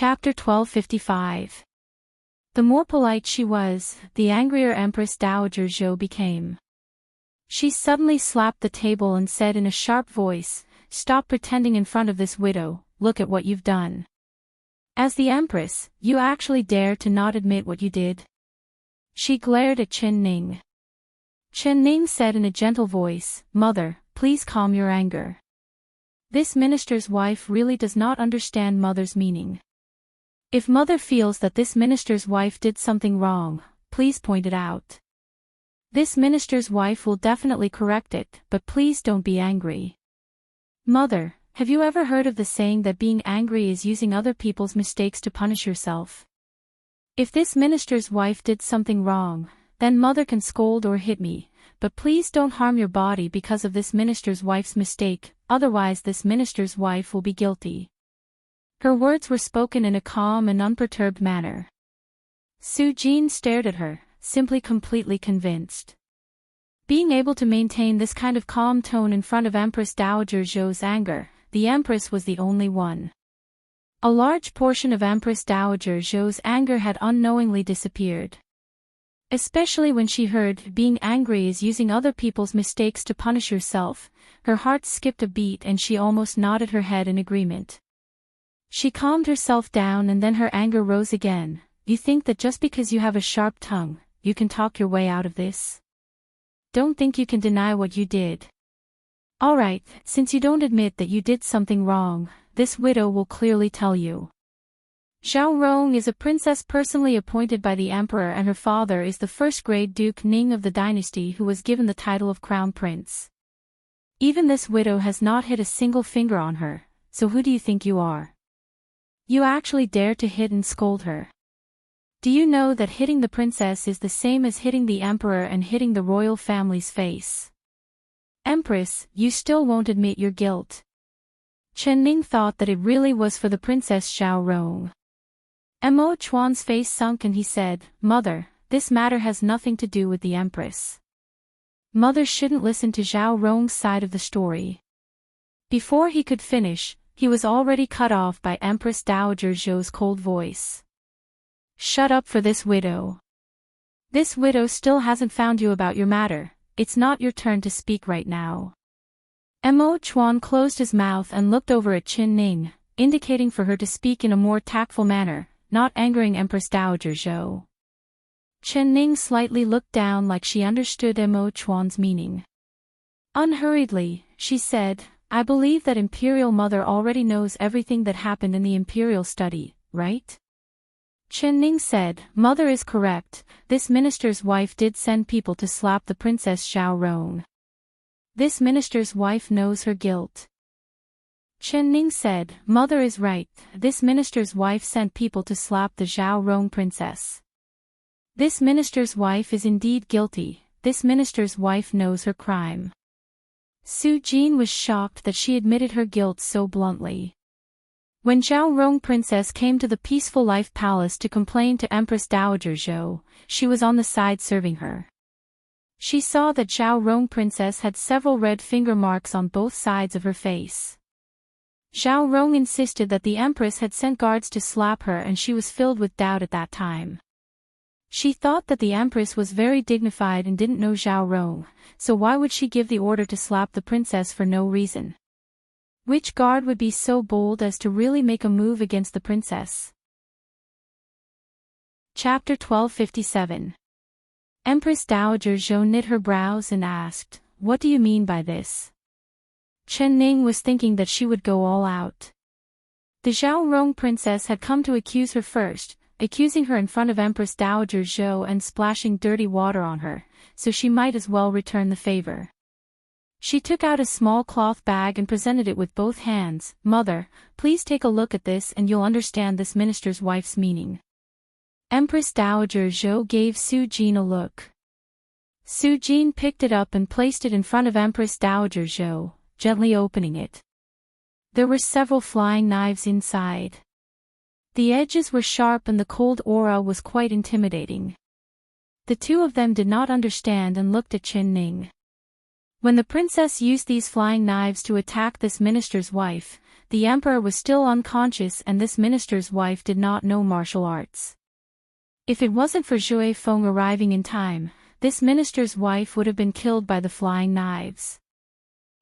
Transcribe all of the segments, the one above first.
Chapter 1255. The more polite she was, the angrier Empress Dowager Zhou became. She suddenly slapped the table and said in a sharp voice, "Stop pretending in front of this widow, look at what you've done. As the Empress, you actually dare to not admit what you did?" She glared at Chen Ning. Chen Ning said in a gentle voice, "Mother, please calm your anger. This minister's wife really does not understand Mother's meaning. If Mother feels that this minister's wife did something wrong, please point it out. This minister's wife will definitely correct it, but please don't be angry. Mother, have you ever heard of the saying that being angry is using other people's mistakes to punish yourself? If this minister's wife did something wrong, then Mother can scold or hit me, but please don't harm your body because of this minister's wife's mistake, otherwise this minister's wife will be guilty." Her words were spoken in a calm and unperturbed manner. Su Jin stared at her, simply completely convinced. Being able to maintain this kind of calm tone in front of Empress Dowager Zhou's anger, the Empress was the only one. A large portion of Empress Dowager Zhou's anger had unknowingly disappeared. Especially when she heard being angry is using other people's mistakes to punish yourself, her heart skipped a beat and she almost nodded her head in agreement. She calmed herself down and then her anger rose again. "You think that just because you have a sharp tongue, you can talk your way out of this? Don't think you can deny what you did. Alright, since you don't admit that you did something wrong, this widow will clearly tell you. Zhao Rong is a princess personally appointed by the emperor and her father is the first-grade Duke Ning of the dynasty who was given the title of Crown Prince. Even this widow has not hit a single finger on her, so who do you think you are? You actually dare to hit and scold her. Do you know that hitting the princess is the same as hitting the emperor and hitting the royal family's face? Empress, you still won't admit your guilt." Chen Ning thought that it really was for the Princess Zhao Rong. Mo Chuan's face sunk and he said, "Mother, this matter has nothing to do with the Empress. Mother shouldn't listen to Zhao Rong's side of the story." Before he could finish, he was already cut off by Empress Dowager Zhou's cold voice. "Shut up for this widow. This widow still hasn't found you about your matter, it's not your turn to speak right now." Mo Chuan closed his mouth and looked over at Chen Ning, indicating for her to speak in a more tactful manner, not angering Empress Dowager Zhou. Chen Ning slightly looked down like she understood Mo Chuan's meaning. Unhurriedly, she said, "I believe that Imperial Mother already knows everything that happened in the Imperial study, right?" Chen Ning said, "Mother is correct, this minister's wife did send people to slap the Princess Zhao Rong. This minister's wife knows her guilt." Chen Ning said, "Mother is right, this minister's wife sent people to slap the Zhao Rong princess. This minister's wife is indeed guilty, this minister's wife knows her crime." Su Jin was shocked that she admitted her guilt so bluntly. When Zhao Rong princess came to the Peaceful Life Palace to complain to Empress Dowager Zhou, she was on the side serving her. She saw that Zhao Rong princess had several red finger marks on both sides of her face. Zhao Rong insisted that the Empress had sent guards to slap her and she was filled with doubt at that time. She thought that the Empress was very dignified and didn't know Zhao Rong, so why would she give the order to slap the princess for no reason? Which guard would be so bold as to really make a move against the princess? Chapter 1257. Empress Dowager Zhou knit her brows and asked, "What do you mean by this?" Chen Ning was thinking that she would go all out. The Zhao Rong princess had come to accuse her first, accusing her in front of Empress Dowager Zhou and splashing dirty water on her, so she might as well return the favor. She took out a small cloth bag and presented it with both hands. "Mother, please take a look at this and you'll understand this minister's wife's meaning." Empress Dowager Zhou gave Su Jin a look. Su Jin picked it up and placed it in front of Empress Dowager Zhou, gently opening it. There were several flying knives inside. The edges were sharp and the cold aura was quite intimidating. The two of them did not understand and looked at Chen Ning. When the princess used these flying knives to attack this minister's wife, the emperor was still unconscious and this minister's wife did not know martial arts. If it wasn't for Zhuge Feng arriving in time, this minister's wife would have been killed by the flying knives.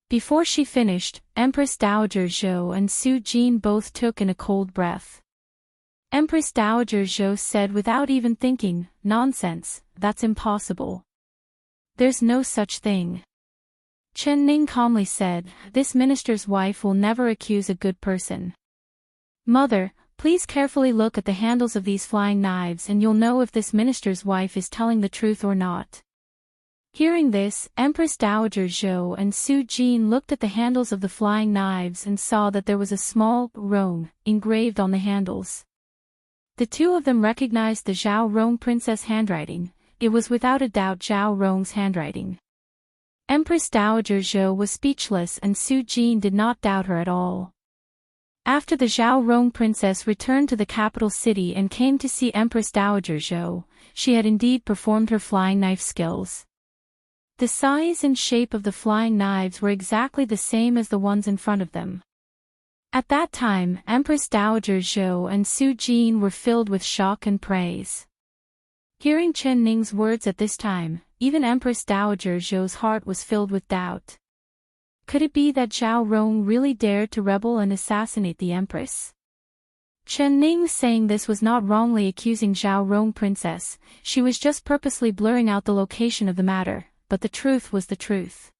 Before she finished, Empress Dowager Zhou and Su Jin both took in a cold breath. Empress Dowager Zhou said without even thinking, "Nonsense, that's impossible. There's no such thing." Chen Ning calmly said, "This minister's wife will never accuse a good person. Mother, please carefully look at the handles of these flying knives and you'll know if this minister's wife is telling the truth or not." Hearing this, Empress Dowager Zhou and Su Jin looked at the handles of the flying knives and saw that there was a small rong engraved on the handles. The two of them recognized the Zhao Rong princess handwriting. It was without a doubt Zhao Rong's handwriting. Empress Dowager Zhou was speechless and Su Jin did not doubt her at all. After the Zhao Rong princess returned to the capital city and came to see Empress Dowager Zhou, she had indeed performed her flying knife skills. The size and shape of the flying knives were exactly the same as the ones in front of them. At that time, Empress Dowager Zhou and Su Jin were filled with shock and praise. Hearing Chen Ning's words at this time, even Empress Dowager Zhou's heart was filled with doubt. Could it be that Zhao Rong really dared to rebel and assassinate the Empress? Chen Ning saying this was not wrongly accusing Zhao Rong princess, she was just purposely blurring out the location of the matter, but the truth was the truth.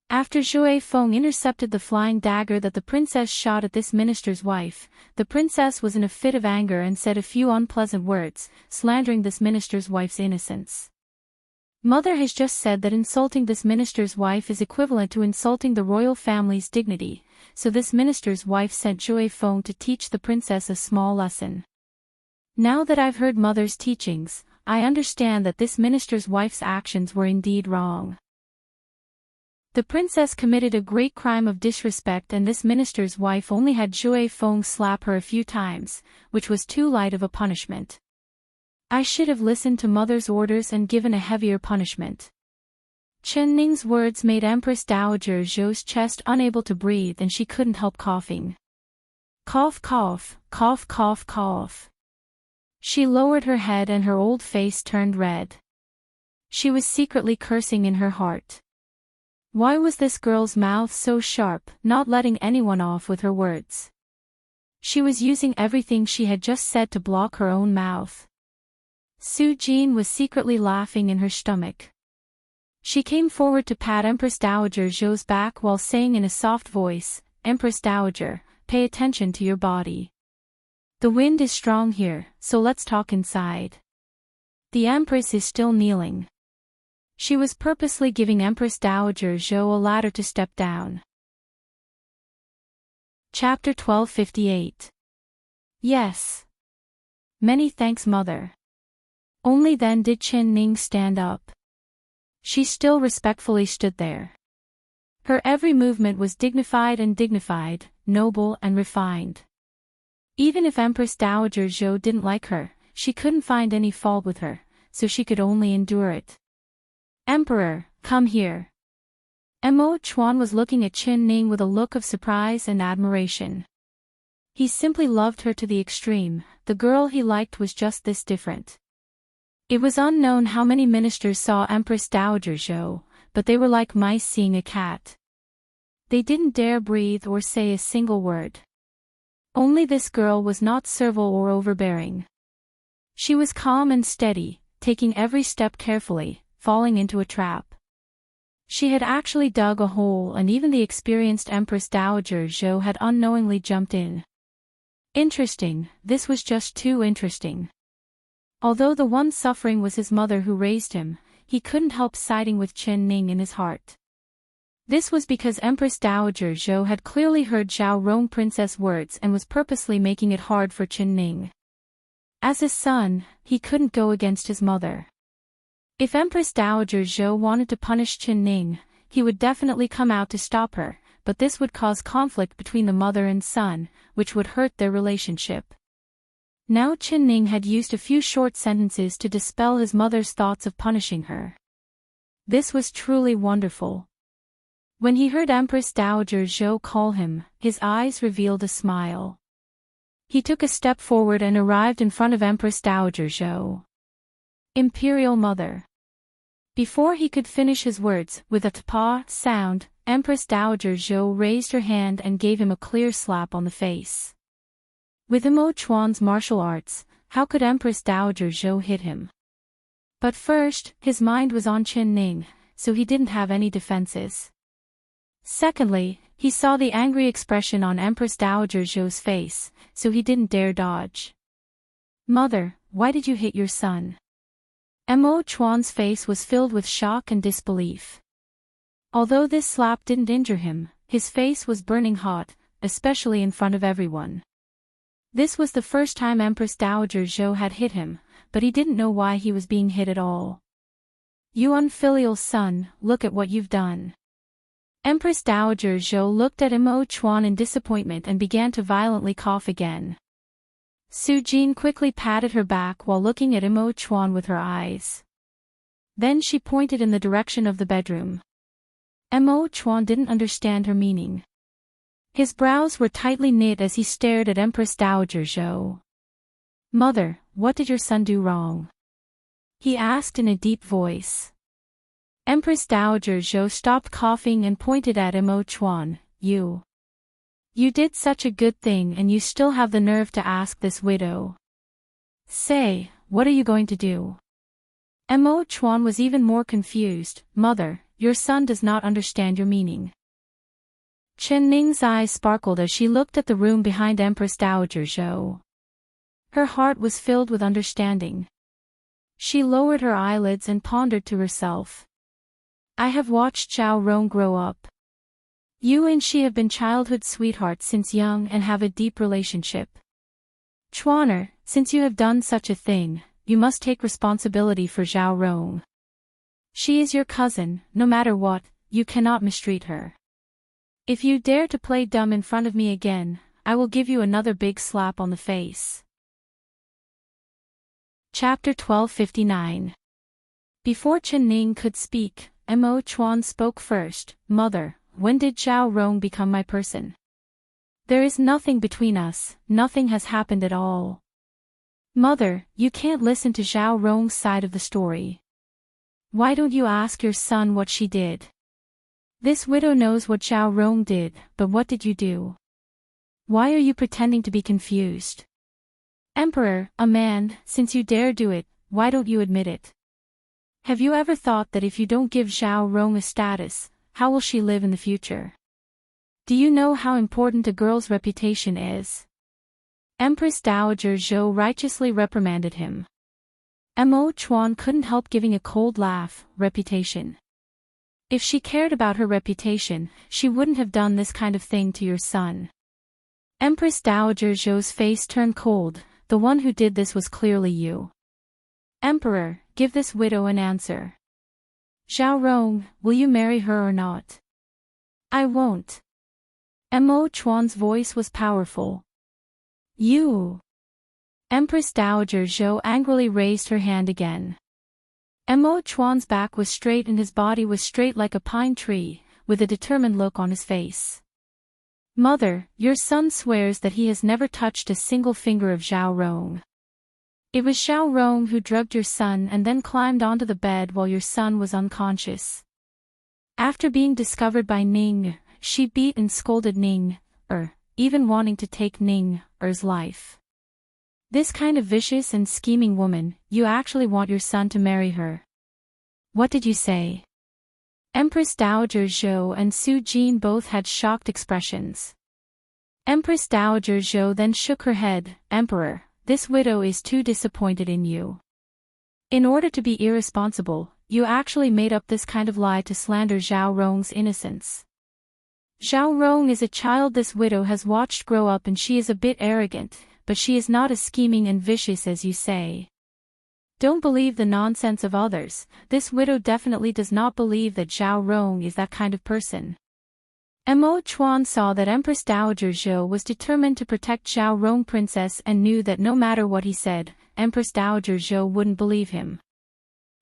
After Zhuge Feng intercepted the flying dagger that the princess shot at this minister's wife, the princess was in a fit of anger and said a few unpleasant words, slandering this minister's wife's innocence. Mother has just said that insulting this minister's wife is equivalent to insulting the royal family's dignity, so this minister's wife sent Zhuge Feng to teach the princess a small lesson. Now that I've heard mother's teachings, I understand that this minister's wife's actions were indeed wrong. The princess committed a great crime of disrespect and this minister's wife only had Zhuge Feng slap her a few times, which was too light of a punishment. I should have listened to mother's orders and given a heavier punishment. Chen Ning's words made Empress Dowager Zhou's chest unable to breathe and she couldn't help coughing. Cough cough, cough cough cough. She lowered her head and her old face turned red. She was secretly cursing in her heart. Why was this girl's mouth so sharp, not letting anyone off with her words? She was using everything she had just said to block her own mouth. Su Jin was secretly laughing in her stomach. She came forward to pat Empress Dowager Zhou's back while saying in a soft voice, "Empress Dowager, pay attention to your body. The wind is strong here, so let's talk inside." The Empress is still kneeling. She was purposely giving Empress Dowager Zhou a ladder to step down. Chapter 1258. Yes. Many thanks, Mother. Only then did Chen Ning stand up. She still respectfully stood there. Her every movement was dignified, noble and refined. Even if Empress Dowager Zhou didn't like her, she couldn't find any fault with her, so she could only endure it. "Emperor, come here." Mo Chuan was looking at Chen Ning with a look of surprise and admiration. He simply loved her to the extreme, the girl he liked was just this different. It was unknown how many ministers saw Empress Dowager Zhou, but they were like mice seeing a cat. They didn't dare breathe or say a single word. Only this girl was not servile or overbearing. She was calm and steady, taking every step carefully, falling into a trap. She had actually dug a hole and even the experienced Empress Dowager Zhou had unknowingly jumped in. Interesting, this was just too interesting. Although the one suffering was his mother who raised him, he couldn't help siding with Chen Ning in his heart. This was because Empress Dowager Zhou had clearly heard Zhao Rong princess words and was purposely making it hard for Chen Ning. As his son, he couldn't go against his mother. If Empress Dowager Zhou wanted to punish Chen Ning, he would definitely come out to stop her, but this would cause conflict between the mother and son, which would hurt their relationship. Now Chen Ning had used a few short sentences to dispel his mother's thoughts of punishing her. This was truly wonderful. When he heard Empress Dowager Zhou call him, his eyes revealed a smile. He took a step forward and arrived in front of Empress Dowager Zhou. Imperial Mother. Before he could finish his words, with a tpa sound, Empress Dowager Zhou raised her hand and gave him a clear slap on the face. With Imo Chuan's martial arts, how could Empress Dowager Zhou hit him? But first, his mind was on Chen Ning, so he didn't have any defenses. Secondly, he saw the angry expression on Empress Dowager Zhou's face, so he didn't dare dodge. Mother, why did you hit your son? Mo Chuan's face was filled with shock and disbelief. Although this slap didn't injure him, his face was burning hot, especially in front of everyone. This was the first time Empress Dowager Zhou had hit him, but he didn't know why he was being hit at all. You unfilial son, look at what you've done. Empress Dowager Zhou looked at Mo Chuan in disappointment and began to violently cough again. Su Jin quickly patted her back while looking at Mo Chuan with her eyes. Then she pointed in the direction of the bedroom. Mo Chuan didn't understand her meaning. His brows were tightly knit as he stared at Empress Dowager Zhou. Mother, what did your son do wrong? He asked in a deep voice. Empress Dowager Zhou stopped coughing and pointed at Mo Chuan. You did such a good thing and you still have the nerve to ask this widow. Say, what are you going to do? Mo Chuan was even more confused. Mother, your son does not understand your meaning. Chen Ning's eyes sparkled as she looked at the room behind Empress Dowager Zhou. Her heart was filled with understanding. She lowered her eyelids and pondered to herself. I have watched Zhao Rong grow up. You and she have been childhood sweethearts since young and have a deep relationship. Chuaner, since you have done such a thing, you must take responsibility for Zhao Rong. She is your cousin, no matter what, you cannot mistreat her. If you dare to play dumb in front of me again, I will give you another big slap on the face. Chapter 1259. Before Chen Ning could speak, Mo Chuan spoke first. Mother, when did Zhao Rong become my person? There is nothing between us, nothing has happened at all. Mother, you can't listen to Zhao Rong's side of the story. Why don't you ask your son what she did? This widow knows what Zhao Rong did, but what did you do? Why are you pretending to be confused? Emperor, a man, since you dare do it, why don't you admit it? Have you ever thought that if you don't give Zhao Rong a status, how will she live in the future? Do you know how important a girl's reputation is? Empress Dowager Zhou righteously reprimanded him. Mo Chuan couldn't help giving a cold laugh. Reputation. If she cared about her reputation, she wouldn't have done this kind of thing to your son. Empress Dowager Zhou's face turned cold. The one who did this was clearly you. Emperor, give this widow an answer. Zhao Rong, will you marry her or not? I won't. Mo Chuan's voice was powerful. You. Empress Dowager Zhou angrily raised her hand again. Mo Chuan's back was straight and his body was straight like a pine tree, with a determined look on his face. Mother, your son swears that he has never touched a single finger of Zhao Rong. It was Zhao Rong who drugged your son and then climbed onto the bed while your son was unconscious. After being discovered by Ning, she beat and scolded Ning, even wanting to take Ning's life. This kind of vicious and scheming woman, you actually want your son to marry her. What did you say? Empress Dowager Zhou and Su Jin both had shocked expressions. Empress Dowager Zhou then shook her head. Emperor, this widow is too disappointed in you. In order to be irresponsible, you actually made up this kind of lie to slander Zhao Rong's innocence. Zhao Rong is a child this widow has watched grow up and she is a bit arrogant, but she is not as scheming and vicious as you say. Don't believe the nonsense of others. This widow definitely does not believe that Zhao Rong is that kind of person. Mo Chuan saw that Empress Dowager Zhou was determined to protect Zhao Rong princess and knew that no matter what he said, Empress Dowager Zhou wouldn't believe him.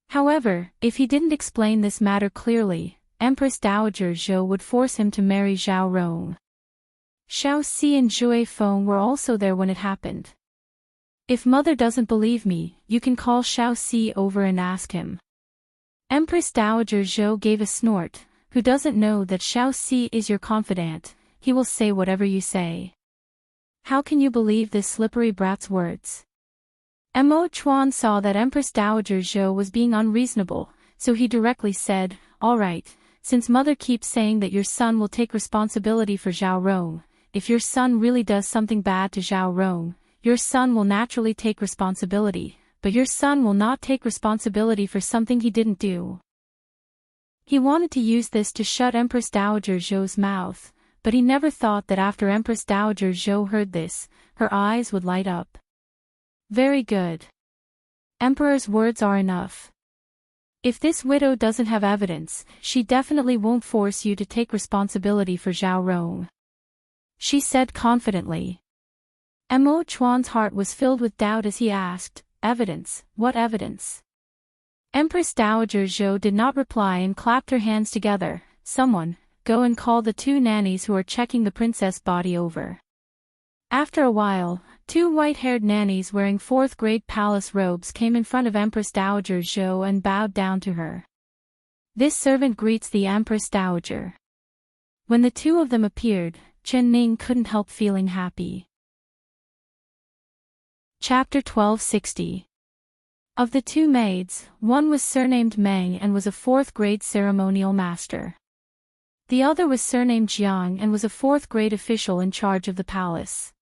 However, if he didn't explain this matter clearly, Empress Dowager Zhou would force him to marry Zhao Rong. Xiao Si and Jue Feng were also there when it happened. If mother doesn't believe me, you can call Xiao Si over and ask him. Empress Dowager Zhou gave a snort. Who doesn't know that Xiao Si is your confidant? He will say whatever you say. How can you believe this slippery brat's words? Mo Chuan saw that Empress Dowager Zhou was being unreasonable, so he directly said, "All right, since mother keeps saying that your son will take responsibility for Zhao Rong, if your son really does something bad to Zhao Rong, your son will naturally take responsibility, but your son will not take responsibility for something he didn't do." He wanted to use this to shut Empress Dowager Zhou's mouth, but he never thought that after Empress Dowager Zhou heard this, her eyes would light up. Very good. Emperor's words are enough. If this widow doesn't have evidence, she definitely won't force you to take responsibility for Zhao Rong, she said confidently. Mo Chuan's heart was filled with doubt as he asked, "Evidence? What evidence?" Empress Dowager Zhou did not reply and clapped her hands together. "Someone, go and call the 2 nannies who are checking the princess body over." After a while, 2 white-haired nannies wearing 4th-grade palace robes came in front of Empress Dowager Zhou and bowed down to her. This servant greets the Empress Dowager. When the 2 of them appeared, Chen Ning couldn't help feeling happy. Chapter 1260. Of the 2 maids, one was surnamed Meng and was a 4th-grade ceremonial master. The other was surnamed Jiang and was a 4th-grade official in charge of the palace.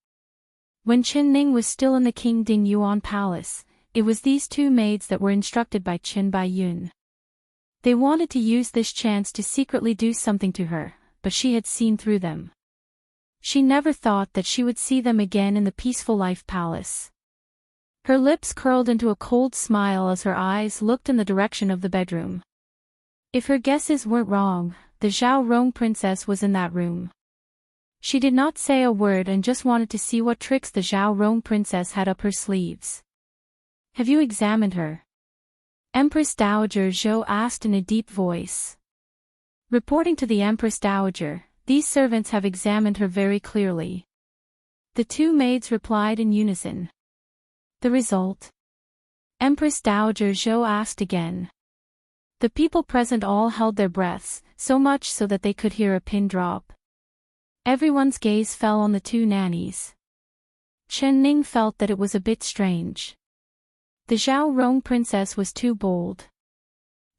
When Chen Ning was still in the King Ding Yuan Palace, it was these 2 maids that were instructed by Qin Baiyun. They wanted to use this chance to secretly do something to her, but she had seen through them. She never thought that she would see them again in the Peaceful Life Palace. Her lips curled into a cold smile as her eyes looked in the direction of the bedroom. If her guesses weren't wrong, the Zhao Rong princess was in that room. She did not say a word and just wanted to see what tricks the Zhao Rong princess had up her sleeves. "Have you examined her?" Empress Dowager Zhou asked in a deep voice. Reporting to the Empress Dowager, "These servants have examined her very clearly." The 2 maids replied in unison. "The result?" Empress Dowager Zhou asked again. The people present all held their breaths, so much so that they could hear a pin drop. Everyone's gaze fell on the 2 nannies. Chen Ning felt that it was a bit strange. The Zhao Rong princess was too bold.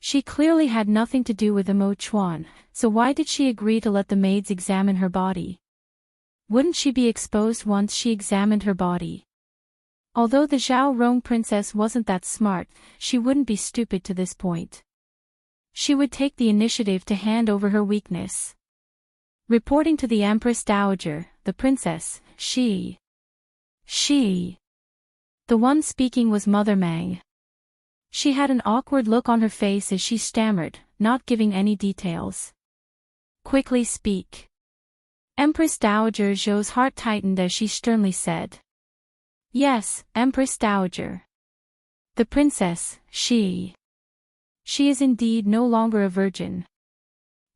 She clearly had nothing to do with Mo Chuan, so why did she agree to let the maids examine her body? Wouldn't she be exposed once she examined her body? Although the Zhao Rong princess wasn't that smart, she wouldn't be stupid to this point. She would take the initiative to hand over her weakness. Reporting to the Empress Dowager, the princess, she. The one speaking was Mother Meng. She had an awkward look on her face as she stammered, not giving any details. "Quickly speak." Empress Dowager Zhou's heart tightened as she sternly said. "Yes, Empress Dowager. The princess, she is indeed no longer a virgin."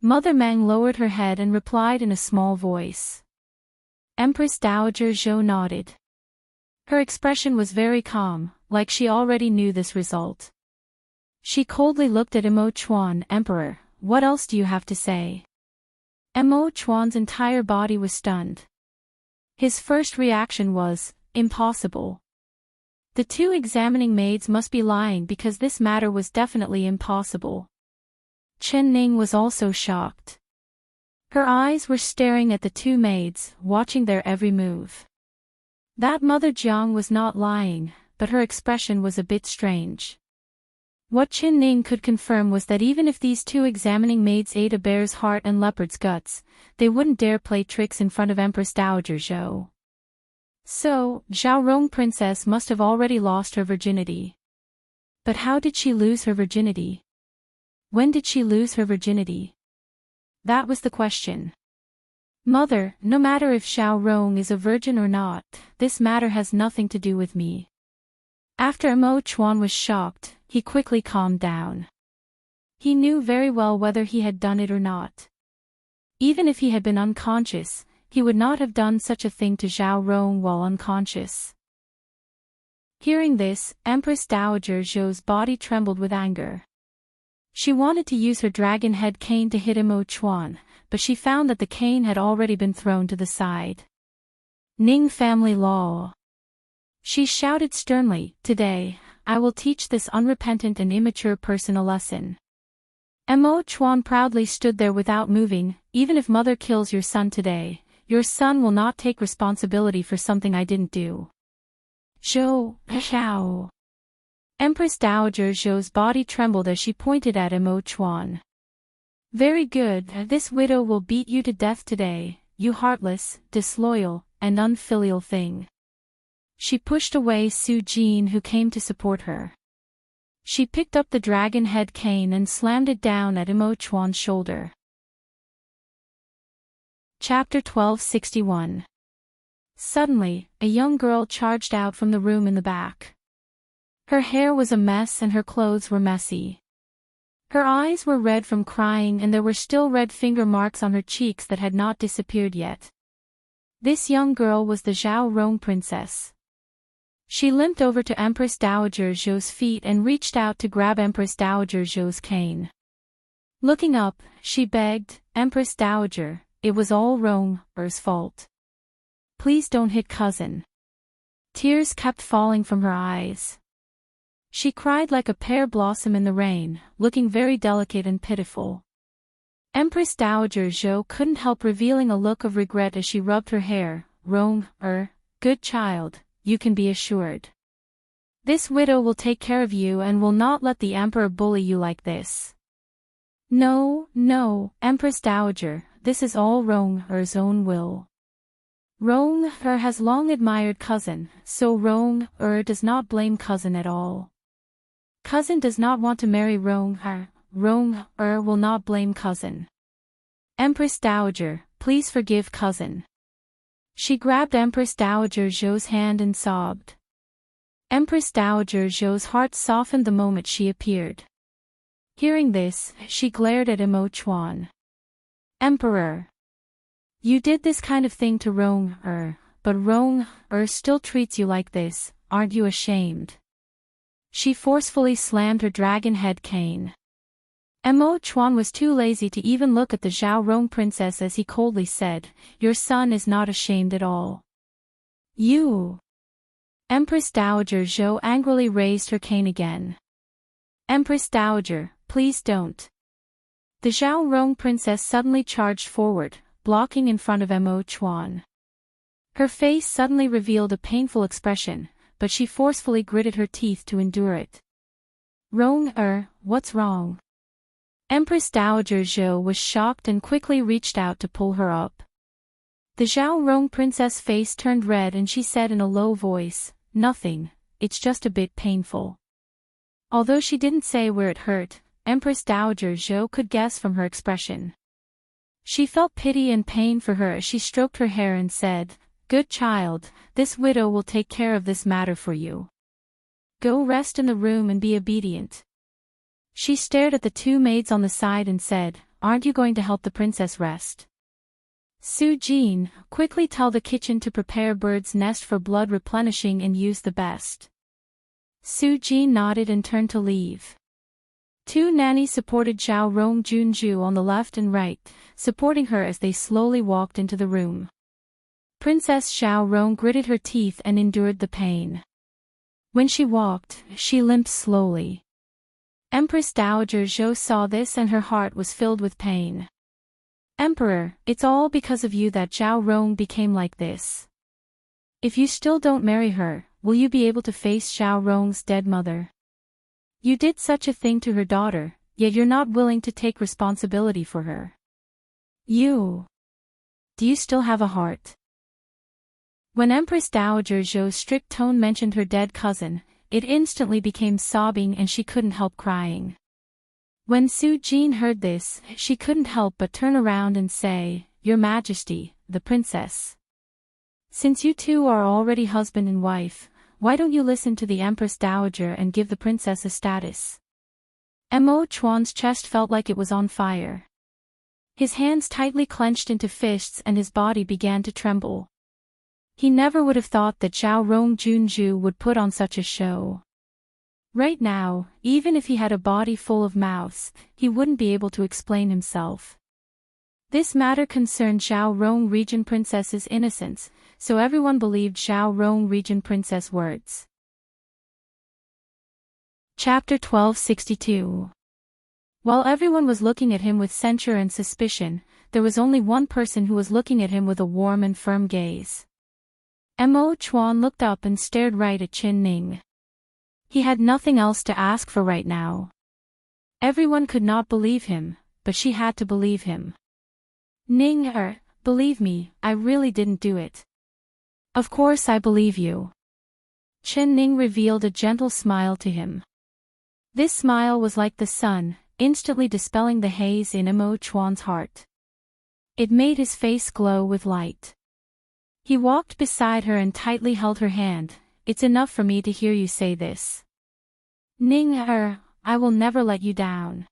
Mother Meng lowered her head and replied in a small voice. Empress Dowager Zhou nodded. Her expression was very calm, like she already knew this result. She coldly looked at Mo Chuan. "Emperor, what else do you have to say?" Mo Chuan's entire body was stunned. His first reaction was, impossible. The 2 examining maids must be lying because this matter was definitely impossible. Chen Ning was also shocked. Her eyes were staring at the 2 maids, watching their every move. That Mother Jiang was not lying, but her expression was a bit strange. What Chen Ning could confirm was that even if these 2 examining maids ate a bear's heart and leopard's guts, they wouldn't dare play tricks in front of Empress Dowager Zhou. So, Zhao Rong princess must have already lost her virginity. But how did she lose her virginity? When did she lose her virginity? That was the question. "Mother, no matter if Zhao Rong is a virgin or not, this matter has nothing to do with me." After Mo Chuan was shocked, he quickly calmed down. He knew very well whether he had done it or not. Even if he had been unconscious, he would not have done such a thing to Zhao Rong while unconscious. Hearing this, Empress Dowager Zhou's body trembled with anger. She wanted to use her dragon head cane to hit Mo Chuan, but she found that the cane had already been thrown to the side. Ning family law. She shouted sternly, "Today, I will teach this unrepentant and immature person a lesson." Mo Chuan proudly stood there without moving. "Even if mother kills your son today, your son will not take responsibility for something I didn't do." Zhou. Empress Dowager Zhou's body trembled as she pointed at Mo Chuan. "Very good, this widow will beat you to death today, you heartless, disloyal, and unfilial thing." She pushed away Su Jin, who came to support her. She picked up the dragon head cane and slammed it down at Mo Chuan's shoulder. Chapter 1261. Suddenly, a young girl charged out from the room in the back. Her hair was a mess and her clothes were messy. Her eyes were red from crying and there were still red finger marks on her cheeks that had not disappeared yet. This young girl was the Zhao Rong princess. She limped over to Empress Dowager Zhou's feet and reached out to grab Empress Dowager Zhou's cane. Looking up, she begged, "Empress Dowager, it was all Rong's fault. Please don't hit cousin." Tears kept falling from her eyes. She cried like a pear blossom in the rain, looking very delicate and pitiful. Empress Dowager Zhou couldn't help revealing a look of regret as she rubbed her hair. Good child, you can be assured. This widow will take care of you and will not let the emperor bully you like this." No, Empress Dowager, this is all Rong's own will. Rong has long admired cousin, so Rong does not blame cousin at all. Cousin does not want to marry Rong will not blame cousin. Empress Dowager, please forgive cousin. She grabbed Empress Dowager Zhou's hand and sobbed. Empress Dowager Zhou's heart softened the moment she appeared. Hearing this, she glared at Mo Chuan. "Emperor, you did this kind of thing to Rong but Rong still treats you like this, aren't you ashamed?" She forcefully slammed her dragon head cane. Mo Chuan was too lazy to even look at the Zhao Rong princess as he coldly said, "Your son is not ashamed at all." "You!" Empress Dowager Zhou angrily raised her cane again. "Empress Dowager, please don't." The Zhao Rong princess suddenly charged forward, blocking in front of Mo Chuan. Her face suddenly revealed a painful expression, but she forcefully gritted her teeth to endure it. "Rong what's wrong?" Empress Dowager Zhou was shocked and quickly reached out to pull her up. The Zhao Rong princess' face turned red and she said in a low voice, "Nothing, it's just a bit painful." Although she didn't say where it hurt, Empress Dowager Zhou could guess from her expression. She felt pity and pain for her as she stroked her hair and said, "Good child, this widow will take care of this matter for you. Go rest in the room and be obedient." She stared at the two maids on the side and said, "Aren't you going to help the princess rest?" Su Jin, quickly tell the kitchen to prepare bird's nest for blood replenishing and use the best. Su Jin nodded and turned to leave. Two nannies supported Zhao Rong Junju on the left and right, supporting her as they slowly walked into the room. Princess Zhao Rong gritted her teeth and endured the pain. When she walked, she limped slowly. Empress Dowager Zhou saw this and her heart was filled with pain. "Emperor, it's all because of you that Zhao Rong became like this. If you still don't marry her, will you be able to face Zhao Rong's dead mother? You did such a thing to her daughter, yet you're not willing to take responsibility for her. Do you still have a heart?" When Empress Dowager Zhou's strict tone mentioned her dead cousin, it instantly became sobbing and she couldn't help crying. When Su Jin heard this, she couldn't help but turn around and say, "Your Majesty, the princess. Since you two are already husband and wife, why don't you listen to the Empress Dowager and give the princess a status?" Mo Chuan's chest felt like it was on fire. His hands tightly clenched into fists and his body began to tremble. He never would have thought that Zhao Rong Junju would put on such a show. Right now, even if he had a body full of mouths, he wouldn't be able to explain himself. This matter concerned Zhao Rong Region Princess's innocence, so everyone believed Zhao Rong Region Princess words. Chapter 1262. While everyone was looking at him with censure and suspicion, there was only one person who was looking at him with a warm and firm gaze. Mo Chuan looked up and stared right at Qin Ning. He had nothing else to ask for right now. Everyone could not believe him, but she had to believe him. Ning, believe me, I really didn't do it. Of course I believe you. Qin Ning revealed a gentle smile to him. This smile was like the sun, instantly dispelling the haze in Mo Chuan's heart. It made his face glow with light. He walked beside her and tightly held her hand. It's enough for me to hear you say this. Ning, I will never let you down.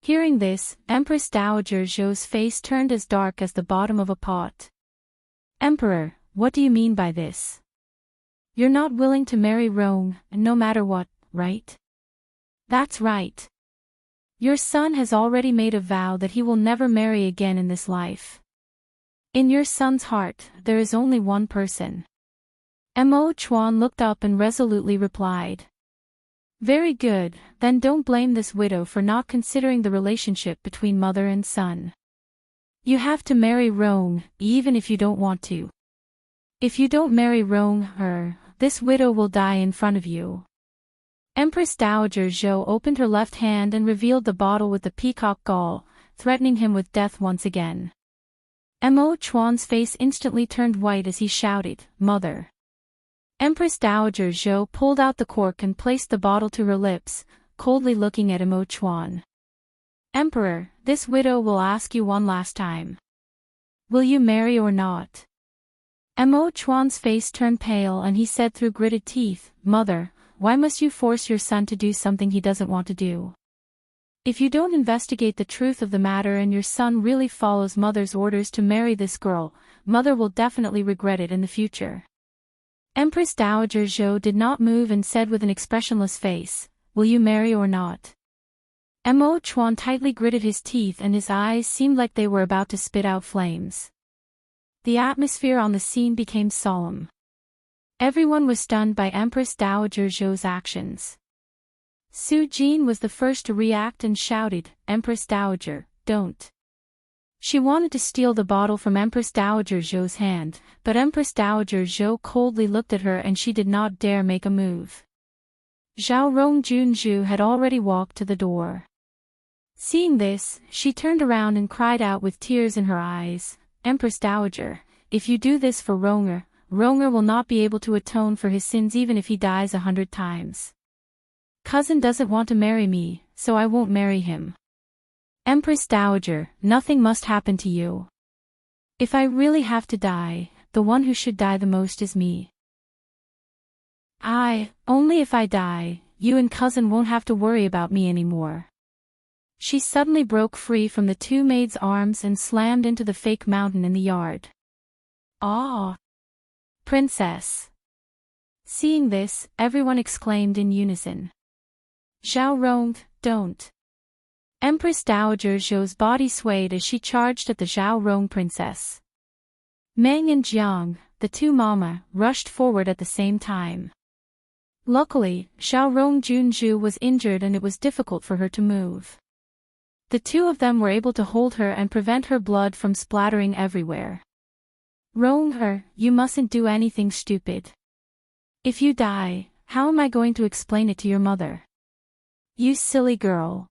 Hearing this, Empress Dowager Zhou's face turned as dark as the bottom of a pot. Emperor, what do you mean by this? You're not willing to marry Rong, no matter what, right? That's right. Your son has already made a vow that he will never marry again in this life. In your son's heart, there is only one person. Mo Chuan looked up and resolutely replied. Very good, then don't blame this widow for not considering the relationship between mother and son. You have to marry Rong, even if you don't want to. If you don't marry Rong, this widow will die in front of you. Empress Dowager Zhou opened her left hand and revealed the bottle with the peacock gall, threatening him with death once again. Mo Chuan's face instantly turned white as he shouted, Mother. Empress Dowager Zhou pulled out the cork and placed the bottle to her lips, coldly looking at Mo Chuan. Emperor, this widow will ask you one last time. Will you marry or not? Mo Chuan's face turned pale and he said through gritted teeth, Mother, why must you force your son to do something he doesn't want to do? If you don't investigate the truth of the matter and your son really follows mother's orders to marry this girl, mother will definitely regret it in the future. Empress Dowager Zhou did not move and said with an expressionless face, Will you marry or not? Mo Chuan tightly gritted his teeth and his eyes seemed like they were about to spit out flames. The atmosphere on the scene became solemn. Everyone was stunned by Empress Dowager Zhou's actions. Su Jin was the first to react and shouted, Empress Dowager, don't. She wanted to steal the bottle from Empress Dowager Zhou's hand, but Empress Dowager Zhou coldly looked at her and she did not dare make a move. Zhao Rong Junju had already walked to the door. Seeing this, she turned around and cried out with tears in her eyes, Empress Dowager, if you do this for Ronger will not be able to atone for his sins even if he dies 100 times. Cousin doesn't want to marry me, so I won't marry him. Empress Dowager, nothing must happen to you. If I really have to die, the one who should die the most is me. Only if I die, you and cousin won't have to worry about me anymore. She suddenly broke free from the two maids' arms and slammed into the fake mountain in the yard. Ah! Princess! Seeing this, everyone exclaimed in unison. Zhao Rong, don't. Empress Dowager Zhou's body swayed as she charged at the Zhao Rong princess. Meng and Jiang, the two mama, rushed forward at the same time. Luckily, Zhao Rong Junju was injured and it was difficult for her to move. The two of them were able to hold her and prevent her blood from splattering everywhere. Rong, you mustn't do anything stupid. If you die, how am I going to explain it to your mother? You silly girl.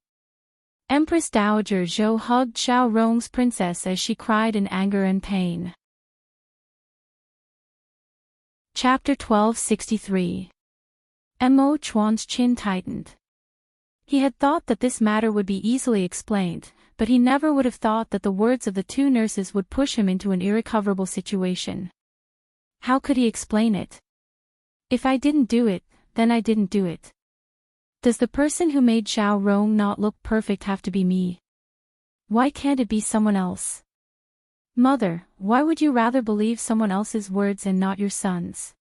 Empress Dowager Zhou hugged Zhao Rong's princess as she cried in anger and pain. Chapter 1263. Mo Chuan's chin tightened. He had thought that this matter would be easily explained, but he never would have thought that the words of the two nurses would push him into an irrecoverable situation. How could he explain it? If I didn't do it, then I didn't do it. Does the person who made Zhao Rong not look perfect have to be me? Why can't it be someone else? Mother, why would you rather believe someone else's words and not your son's?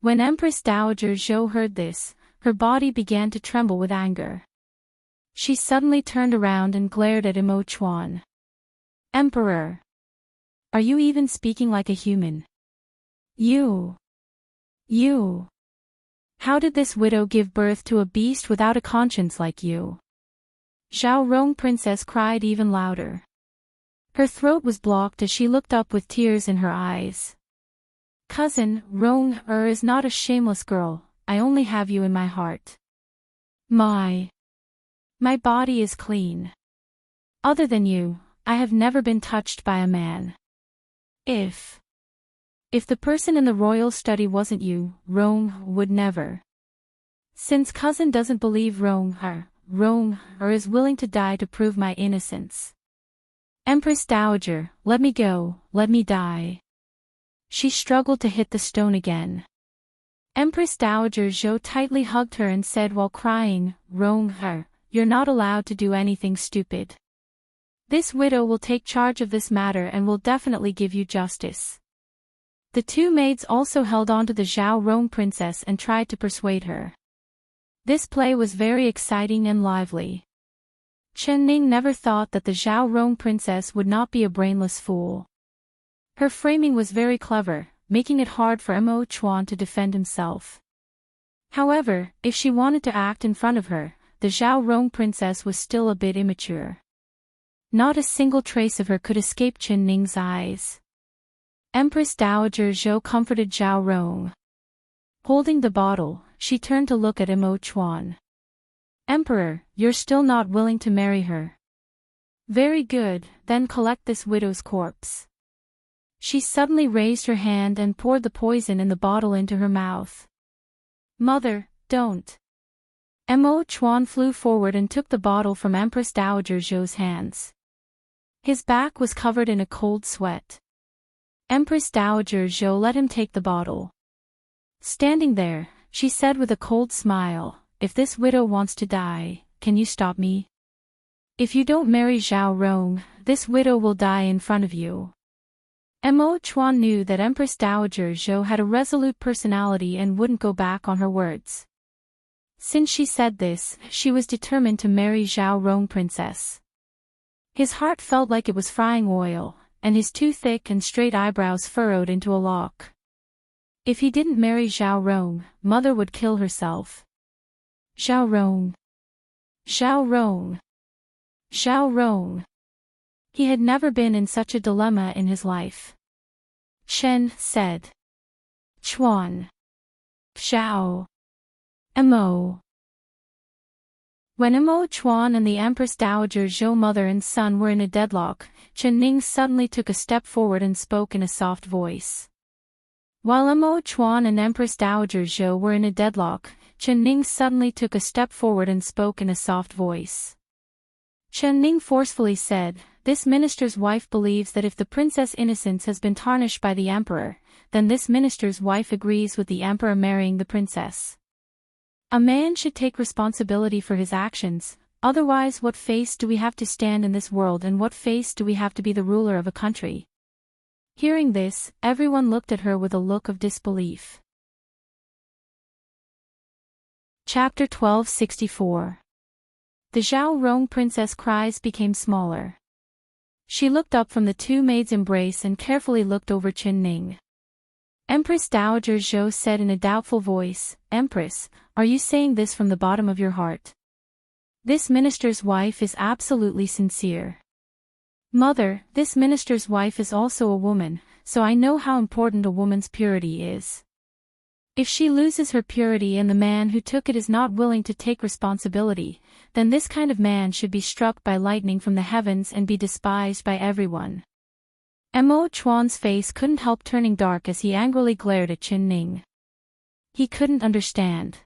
When Empress Dowager Zhou heard this, her body began to tremble with anger. She suddenly turned around and glared at Imo Chuan. Emperor! Are you even speaking like a human? You! How did this widow give birth to a beast without a conscience like you? Zhao Rong Princess cried even louder. Her throat was blocked as she looked up with tears in her eyes. Cousin, Rong is not a shameless girl, I only have you in my heart. My body is clean. Other than you, I have never been touched by a man. If the person in the royal study wasn't you, Rong would never. Since cousin doesn't believe Rong is willing to die to prove my innocence. Empress Dowager, let me go, let me die. She struggled to hit the stone again. Empress Dowager Zhou tightly hugged her and said while crying, Rong, you're not allowed to do anything stupid. This widow will take charge of this matter and will definitely give you justice. The two maids also held on to the Zhao Rong princess and tried to persuade her. This play was very exciting and lively. Chen Ning never thought that the Zhao Rong princess would not be a brainless fool. Her framing was very clever, making it hard for Mo Chuan to defend himself. However, if she wanted to act in front of her, the Zhao Rong princess was still a bit immature. Not a single trace of her could escape Chen Ning's eyes. Empress Dowager Zhou comforted Zhao Rong. Holding the bottle, she turned to look at Mo Chuan. Emperor, you're still not willing to marry her. Very good, then collect this widow's corpse. She suddenly raised her hand and poured the poison in the bottle into her mouth. Mother, don't. Mo Chuan flew forward and took the bottle from Empress Dowager Zhou's hands. His back was covered in a cold sweat. Empress Dowager Zhou let him take the bottle. Standing there, she said with a cold smile, if this widow wants to die, can you stop me? If you don't marry Zhao Rong, this widow will die in front of you. Mo Chuan knew that Empress Dowager Zhou had a resolute personality and wouldn't go back on her words. Since she said this, she was determined to marry Zhao Rong princess. His heart felt like it was frying oil, and his two thick and straight eyebrows furrowed into a lock. If he didn't marry Zhao Rong, mother would kill herself. Zhao Rong. Zhao Rong. Zhao Rong. He had never been in such a dilemma in his life. Chen said. Chuan. Zhao. Mo. When Mo Chuan and the Empress Dowager Zhou mother and son were in a deadlock, Chen Ning suddenly took a step forward and spoke in a soft voice. While Mo Chuan and Empress Dowager Zhou were in a deadlock, Chen Ning suddenly took a step forward and spoke in a soft voice. Chen Ning forcefully said, this minister's wife believes that if the princess' innocence has been tarnished by the emperor, then this minister's wife agrees with the emperor marrying the princess. A man should take responsibility for his actions, otherwise what face do we have to stand in this world and what face do we have to be the ruler of a country? Hearing this, everyone looked at her with a look of disbelief. Chapter 1264. The Zhao Rong princess cries became smaller. She looked up from the two maids' embrace and carefully looked over Chen Ning. Empress Dowager Zhou said in a doubtful voice, Empress, are you saying this from the bottom of your heart? This minister's wife is absolutely sincere. Mother, this minister's wife is also a woman, so I know how important a woman's purity is. If she loses her purity and the man who took it is not willing to take responsibility, then this kind of man should be struck by lightning from the heavens and be despised by everyone. Mo Chuan's face couldn't help turning dark as he angrily glared at Chen Ning. He couldn't understand.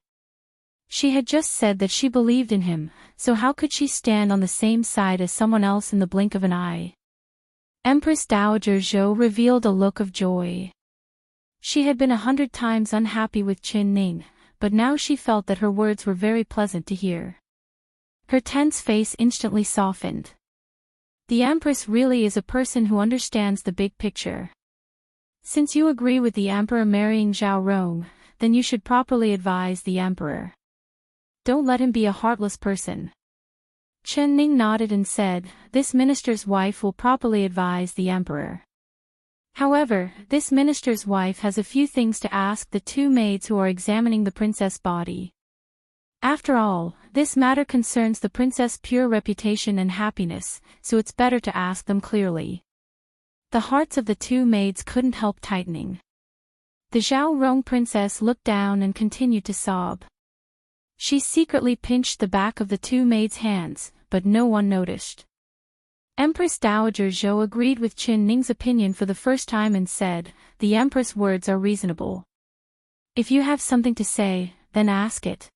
She had just said that she believed in him, so how could she stand on the same side as someone else in the blink of an eye? Empress Dowager Zhou revealed a look of joy. She had been 100 times unhappy with Chen Ning, but now she felt that her words were very pleasant to hear. Her tense face instantly softened. The Empress really is a person who understands the big picture. Since you agree with the Emperor marrying Zhao Rong, then you should properly advise the Emperor. Don't let him be a heartless person. Chen Ning nodded and said, this minister's wife will properly advise the Emperor. However, this minister's wife has a few things to ask the two maids who are examining the princess' body. After all, this matter concerns the princess' pure reputation and happiness, so it's better to ask them clearly. The hearts of the two maids couldn't help tightening. The Zhao Rong princess looked down and continued to sob. She secretly pinched the back of the two maids' hands, but no one noticed. Empress Dowager Zhou agreed with Chen Ning's opinion for the first time and said, the Empress' words are reasonable. If you have something to say, then ask it.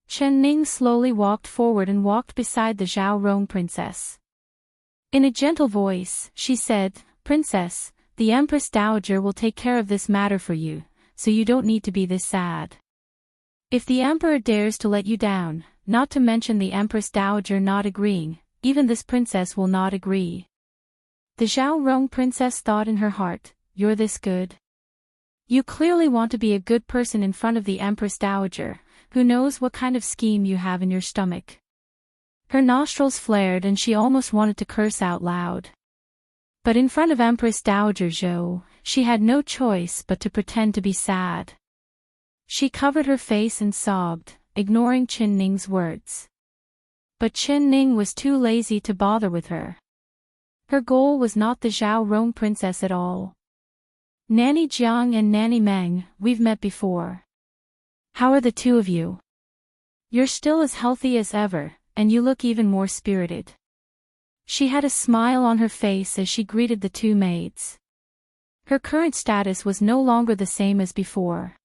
Chen Ning slowly walked forward and walked beside the Zhao Rong princess. In a gentle voice, she said, Princess, the Empress Dowager will take care of this matter for you, so you don't need to be this sad. If the Emperor dares to let you down, not to mention the Empress Dowager not agreeing, even this princess will not agree. The Zhao Rong princess thought in her heart, you're this good? You clearly want to be a good person in front of the Empress Dowager, who knows what kind of scheme you have in your stomach. Her nostrils flared and she almost wanted to curse out loud. But in front of Empress Dowager Zhou, she had no choice but to pretend to be sad. She covered her face and sobbed, ignoring Chen Ning's words. But Chen Ning was too lazy to bother with her. Her goal was not the Zhao Rong princess at all. Nanny Jiang and Nanny Meng, we've met before. How are the two of you? You're still as healthy as ever, and you look even more spirited. She had a smile on her face as she greeted the two maids. Her current status was no longer the same as before.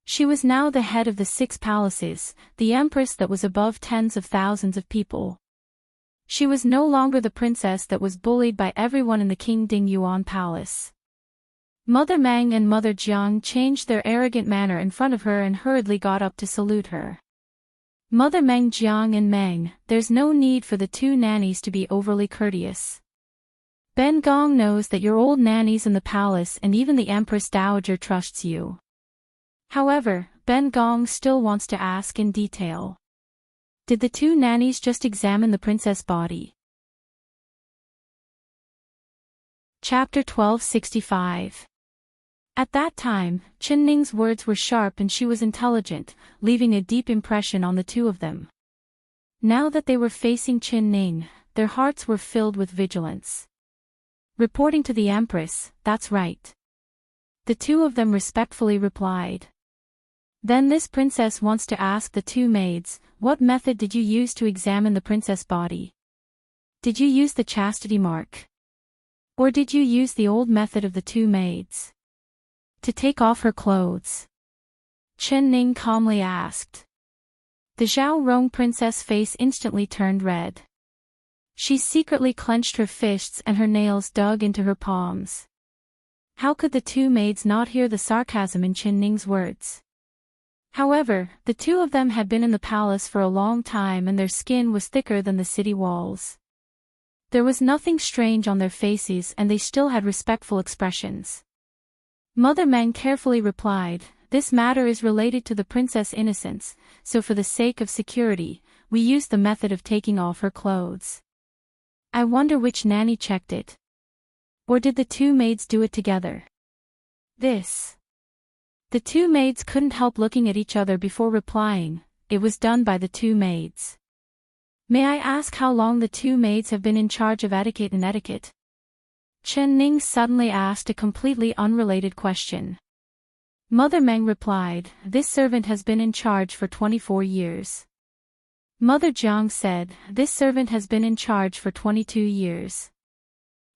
She was now the head of the 6 palaces, the empress that was above tens of thousands of people. She was no longer the princess that was bullied by everyone in the King Ding Yuan palace. Mother Meng and Mother Jiang changed their arrogant manner in front of her and hurriedly got up to salute her. Mother Meng, Jiang and Meng, there's no need for the two nannies to be overly courteous. Ben Gong knows that your old nannies in the palace and even the Empress Dowager trusts you. However, Ben Gong still wants to ask in detail. Did the two nannies just examine the princess' body? Chapter 1265. At that time, Chen Ning's words were sharp and she was intelligent, leaving a deep impression on the two of them. Now that they were facing Chen Ning, their hearts were filled with vigilance. Reporting to the Empress, that's right. The two of them respectfully replied. Then this princess wants to ask the two maids, what method did you use to examine the princess' body? Did you use the chastity mark? Or did you use the old method of the two maids? To take off her clothes? Chen Ning calmly asked. The Zhao Rong princess' face instantly turned red. She secretly clenched her fists and her nails dug into her palms. How could the two maids not hear the sarcasm in Chen Ning's words? However, the two of them had been in the palace for a long time and their skin was thicker than the city walls. There was nothing strange on their faces and they still had respectful expressions. Mother Meng carefully replied, this matter is related to the princess' innocence, so for the sake of security, we used the method of taking off her clothes. I wonder which nanny checked it. Or did the two maids do it together? The two maids couldn't help looking at each other before replying, it was done by the two maids. May I ask how long the two maids have been in charge of etiquette and etiquette? Chen Ning suddenly asked a completely unrelated question. Mother Meng replied, this servant has been in charge for 24 years. Mother Jiang said, this servant has been in charge for 22 years.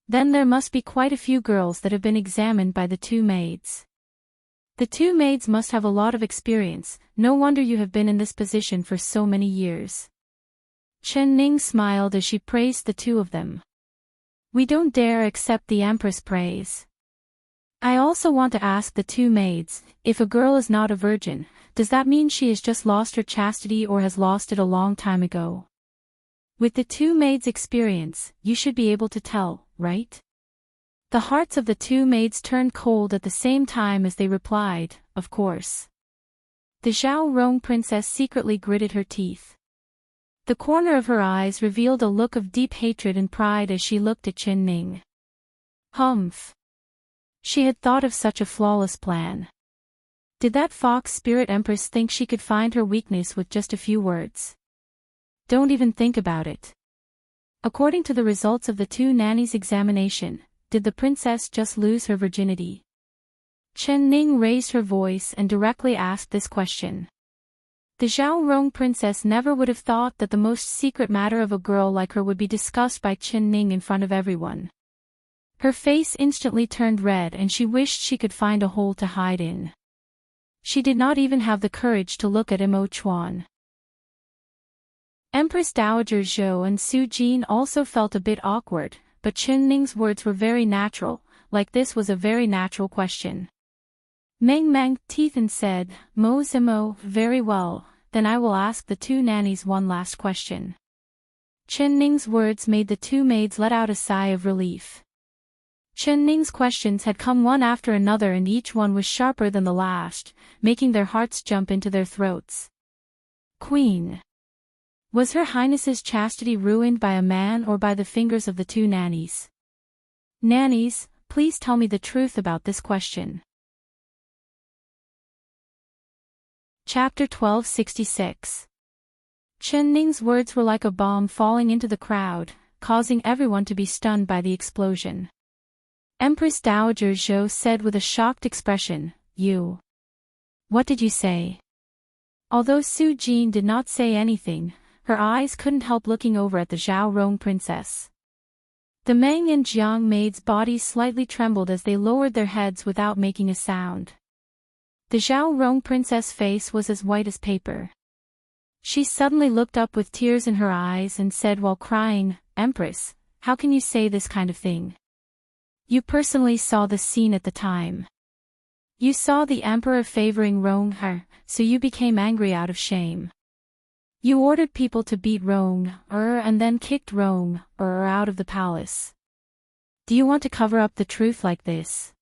Then there must be quite a few girls that have been examined by the two maids. The two maids must have a lot of experience, no wonder you have been in this position for so many years. Chen Ning smiled as she praised the two of them. We don't dare accept the Empress praise. I also want to ask the two maids, if a girl is not a virgin, does that mean she has just lost her chastity or has lost it a long time ago? With the two maids' experience, you should be able to tell, right? The hearts of the two maids turned cold at the same time as they replied, of course. The Zhao Rong princess secretly gritted her teeth. The corner of her eyes revealed a look of deep hatred and pride as she looked at Chen Ning. Humph. She had thought of such a flawless plan. Did that fox spirit empress think she could find her weakness with just a few words? Don't even think about it. According to the results of the two nannies' examination, did the princess just lose her virginity? Chen Ning raised her voice and directly asked this question. The Zhao Rong princess never would have thought that the most secret matter of a girl like her would be discussed by Chen Ning in front of everyone. Her face instantly turned red and she wished she could find a hole to hide in. She did not even have the courage to look at Mo Chuan. Empress Dowager Zhou and Su Jin also felt a bit awkward, but Chen Ning's words were very natural, like this was a very natural question. Meng Meng teeth and said, Mo Zimo, very well, then I will ask the two nannies one last question. Chen Ning's words made the two maids let out a sigh of relief. Chen Ning's questions had come one after another and each one was sharper than the last, making their hearts jump into their throats. Queen. Was Her Highness's chastity ruined by a man or by the fingers of the two nannies? Nannies, please tell me the truth about this question. Chapter 1266. Chen Ning's words were like a bomb falling into the crowd, causing everyone to be stunned by the explosion. Empress Dowager Zhou said with a shocked expression, You. What did you say? Although Su Jin did not say anything, her eyes couldn't help looking over at the Zhao Rong princess. The Meng and Jiang maids' bodies slightly trembled as they lowered their heads without making a sound. The Zhao Rong princess' face was as white as paper. She suddenly looked up with tears in her eyes and said while crying, Empress, how can you say this kind of thing? You personally saw the scene at the time. You saw the emperor favoring Rong He, so you became angry out of shame. You ordered people to beat Rong and then kicked Rong out of the palace. Do you want to cover up the truth like this?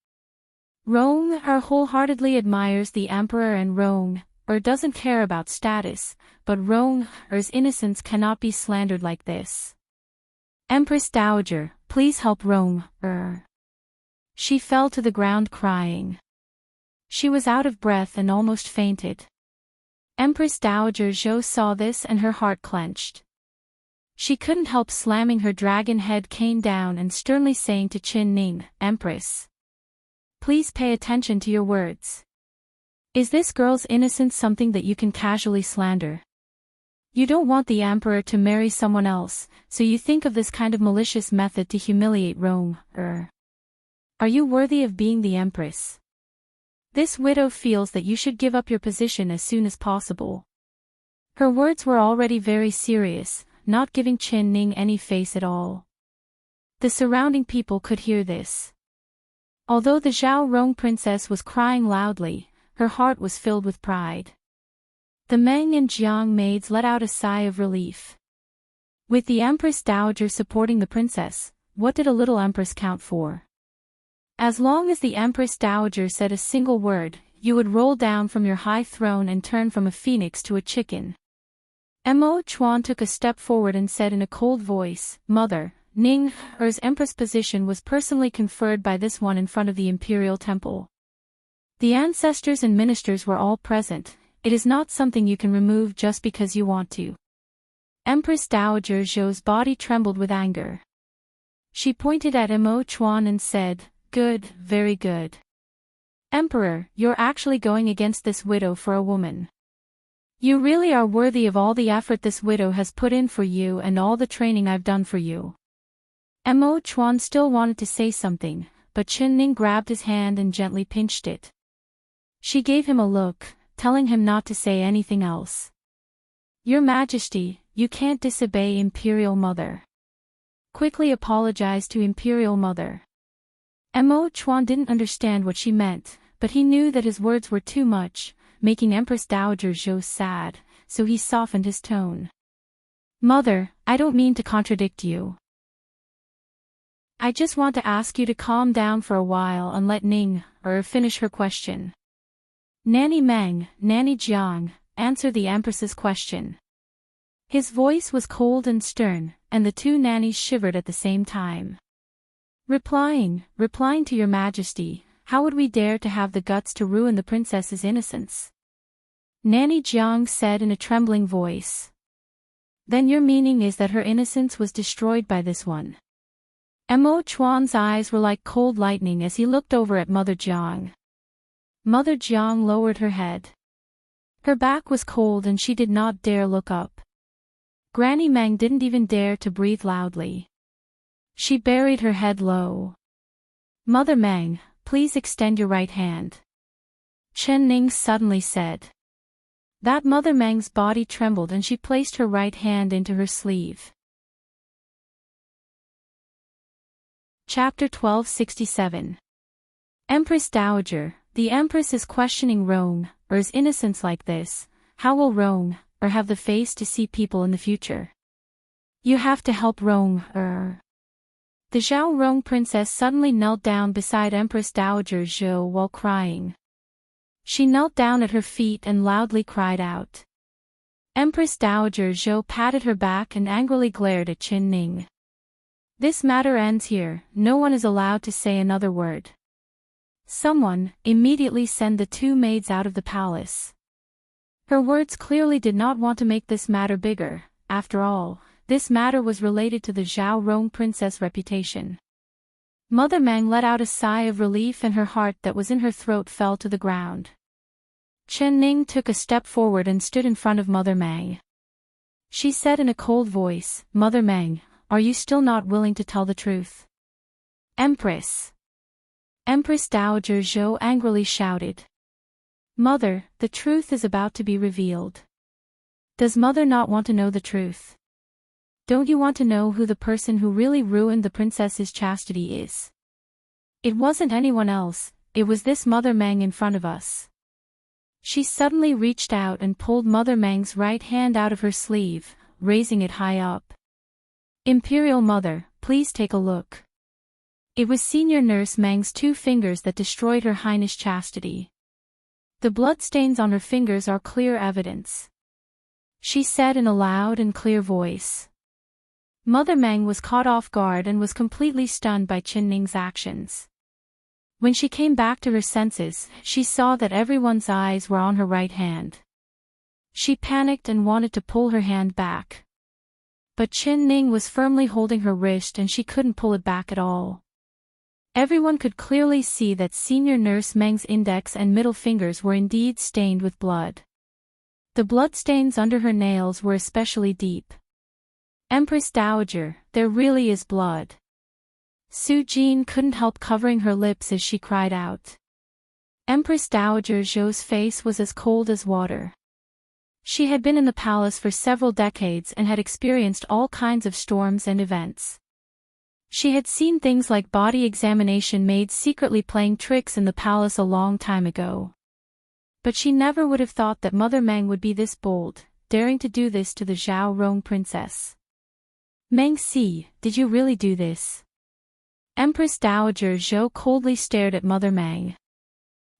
Rong wholeheartedly admires the emperor and Rong doesn't care about status, but Rong innocence cannot be slandered like this. Empress Dowager, please help Rong She fell to the ground crying. She was out of breath and almost fainted. Empress Dowager Zhou saw this and her heart clenched. She couldn't help slamming her dragon head cane down and sternly saying to Chen Ning, Empress, please pay attention to your words. Is this girl's innocence something that you can casually slander? You don't want the emperor to marry someone else, so you think of this kind of malicious method to humiliate Rome. Are you worthy of being the empress? This widow feels that you should give up your position as soon as possible. Her words were already very serious, not giving Chen Ning any face at all. The surrounding people could hear this. Although the Zhao Rong princess was crying loudly, her heart was filled with pride. The Meng and Jiang maids let out a sigh of relief. With the Empress Dowager supporting the princess, what did a little empress count for? As long as the Empress Dowager said a single word, you would roll down from your high throne and turn from a phoenix to a chicken. Mo Chuan took a step forward and said in a cold voice, Mother, Ning Er's empress position was personally conferred by this one in front of the imperial temple. The ancestors and ministers were all present. It is not something you can remove just because you want to. Empress Dowager Zhou's body trembled with anger. She pointed at Mo Chuan and said, Good, very good. Emperor, you're actually going against this widow for a woman. You really are worthy of all the effort this widow has put in for you and all the training I've done for you. Mo Chuan still wanted to say something, but Chen Ning grabbed his hand and gently pinched it. She gave him a look, telling him not to say anything else. Your Majesty, you can't disobey Imperial Mother. Quickly apologize to Imperial Mother. Mo Chuan didn't understand what she meant, but he knew that his words were too much, making Empress Dowager Zhou sad, so he softened his tone. Mother, I don't mean to contradict you. I just want to ask you to calm down for a while and let Ning, finish her question. Nanny Meng, Nanny Jiang, answer the Empress's question. His voice was cold and stern, and the two nannies shivered at the same time. Replying to your majesty, how would we dare to have the guts to ruin the princess's innocence? Nanny Jiang said in a trembling voice. Then your meaning is that her innocence was destroyed by this one. Mo Chuan's eyes were like cold lightning as he looked over at Mother Jiang. Mother Jiang lowered her head. Her back was cold and she did not dare look up. Granny Meng didn't even dare to breathe loudly. She buried her head low. Mother Meng, please extend your right hand. Chen Ning suddenly said. That Mother Meng's body trembled and she placed her right hand into her sleeve. Chapter 1267. Empress Dowager, the Empress is questioning Rong's innocence like this. How will Rong have the face to see people in the future? You have to help Rong. The Zhao Rong princess suddenly knelt down beside Empress Dowager Zhou while crying. She knelt down at her feet and loudly cried out. Empress Dowager Zhou patted her back and angrily glared at Qin Ning. This matter ends here, no one is allowed to say another word. Someone, immediately send the two maids out of the palace. Her words clearly did not want to make this matter bigger. After all, this matter was related to the Zhao Rong princess' reputation. Mother Meng let out a sigh of relief and her heart that was in her throat fell to the ground. Chen Ning took a step forward and stood in front of Mother Meng. She said in a cold voice, Mother Meng, are you still not willing to tell the truth? Empress. Empress Dowager Zhou angrily shouted. Mother, the truth is about to be revealed. Does Mother not want to know the truth? Don't you want to know who the person who really ruined the princess's chastity is? It wasn't anyone else, it was this Mother Meng in front of us. She suddenly reached out and pulled Mother Meng's right hand out of her sleeve, raising it high up. Imperial Mother, please take a look. It was Senior Nurse Meng's 2 fingers that destroyed Her Highness' chastity. The bloodstains on her fingers are clear evidence. She said in a loud and clear voice. Mother Meng was caught off guard and was completely stunned by Qin Ning's actions. When she came back to her senses, she saw that everyone's eyes were on her right hand. She panicked and wanted to pull her hand back. But Qin Ning was firmly holding her wrist and she couldn't pull it back at all. Everyone could clearly see that Senior Nurse Meng's index and middle fingers were indeed stained with blood. The bloodstains under her nails were especially deep. Empress Dowager, there really is blood. Su Jin couldn't help covering her lips as she cried out. Empress Dowager Zhou's face was as cold as water. She had been in the palace for several decades and had experienced all kinds of storms and events. She had seen things like body examination maids secretly playing tricks in the palace a long time ago. But she never would have thought that Mother Meng would be this bold, daring to do this to the Zhao Rong princess. Meng Si, did you really do this? Empress Dowager Zhou coldly stared at Mother Meng.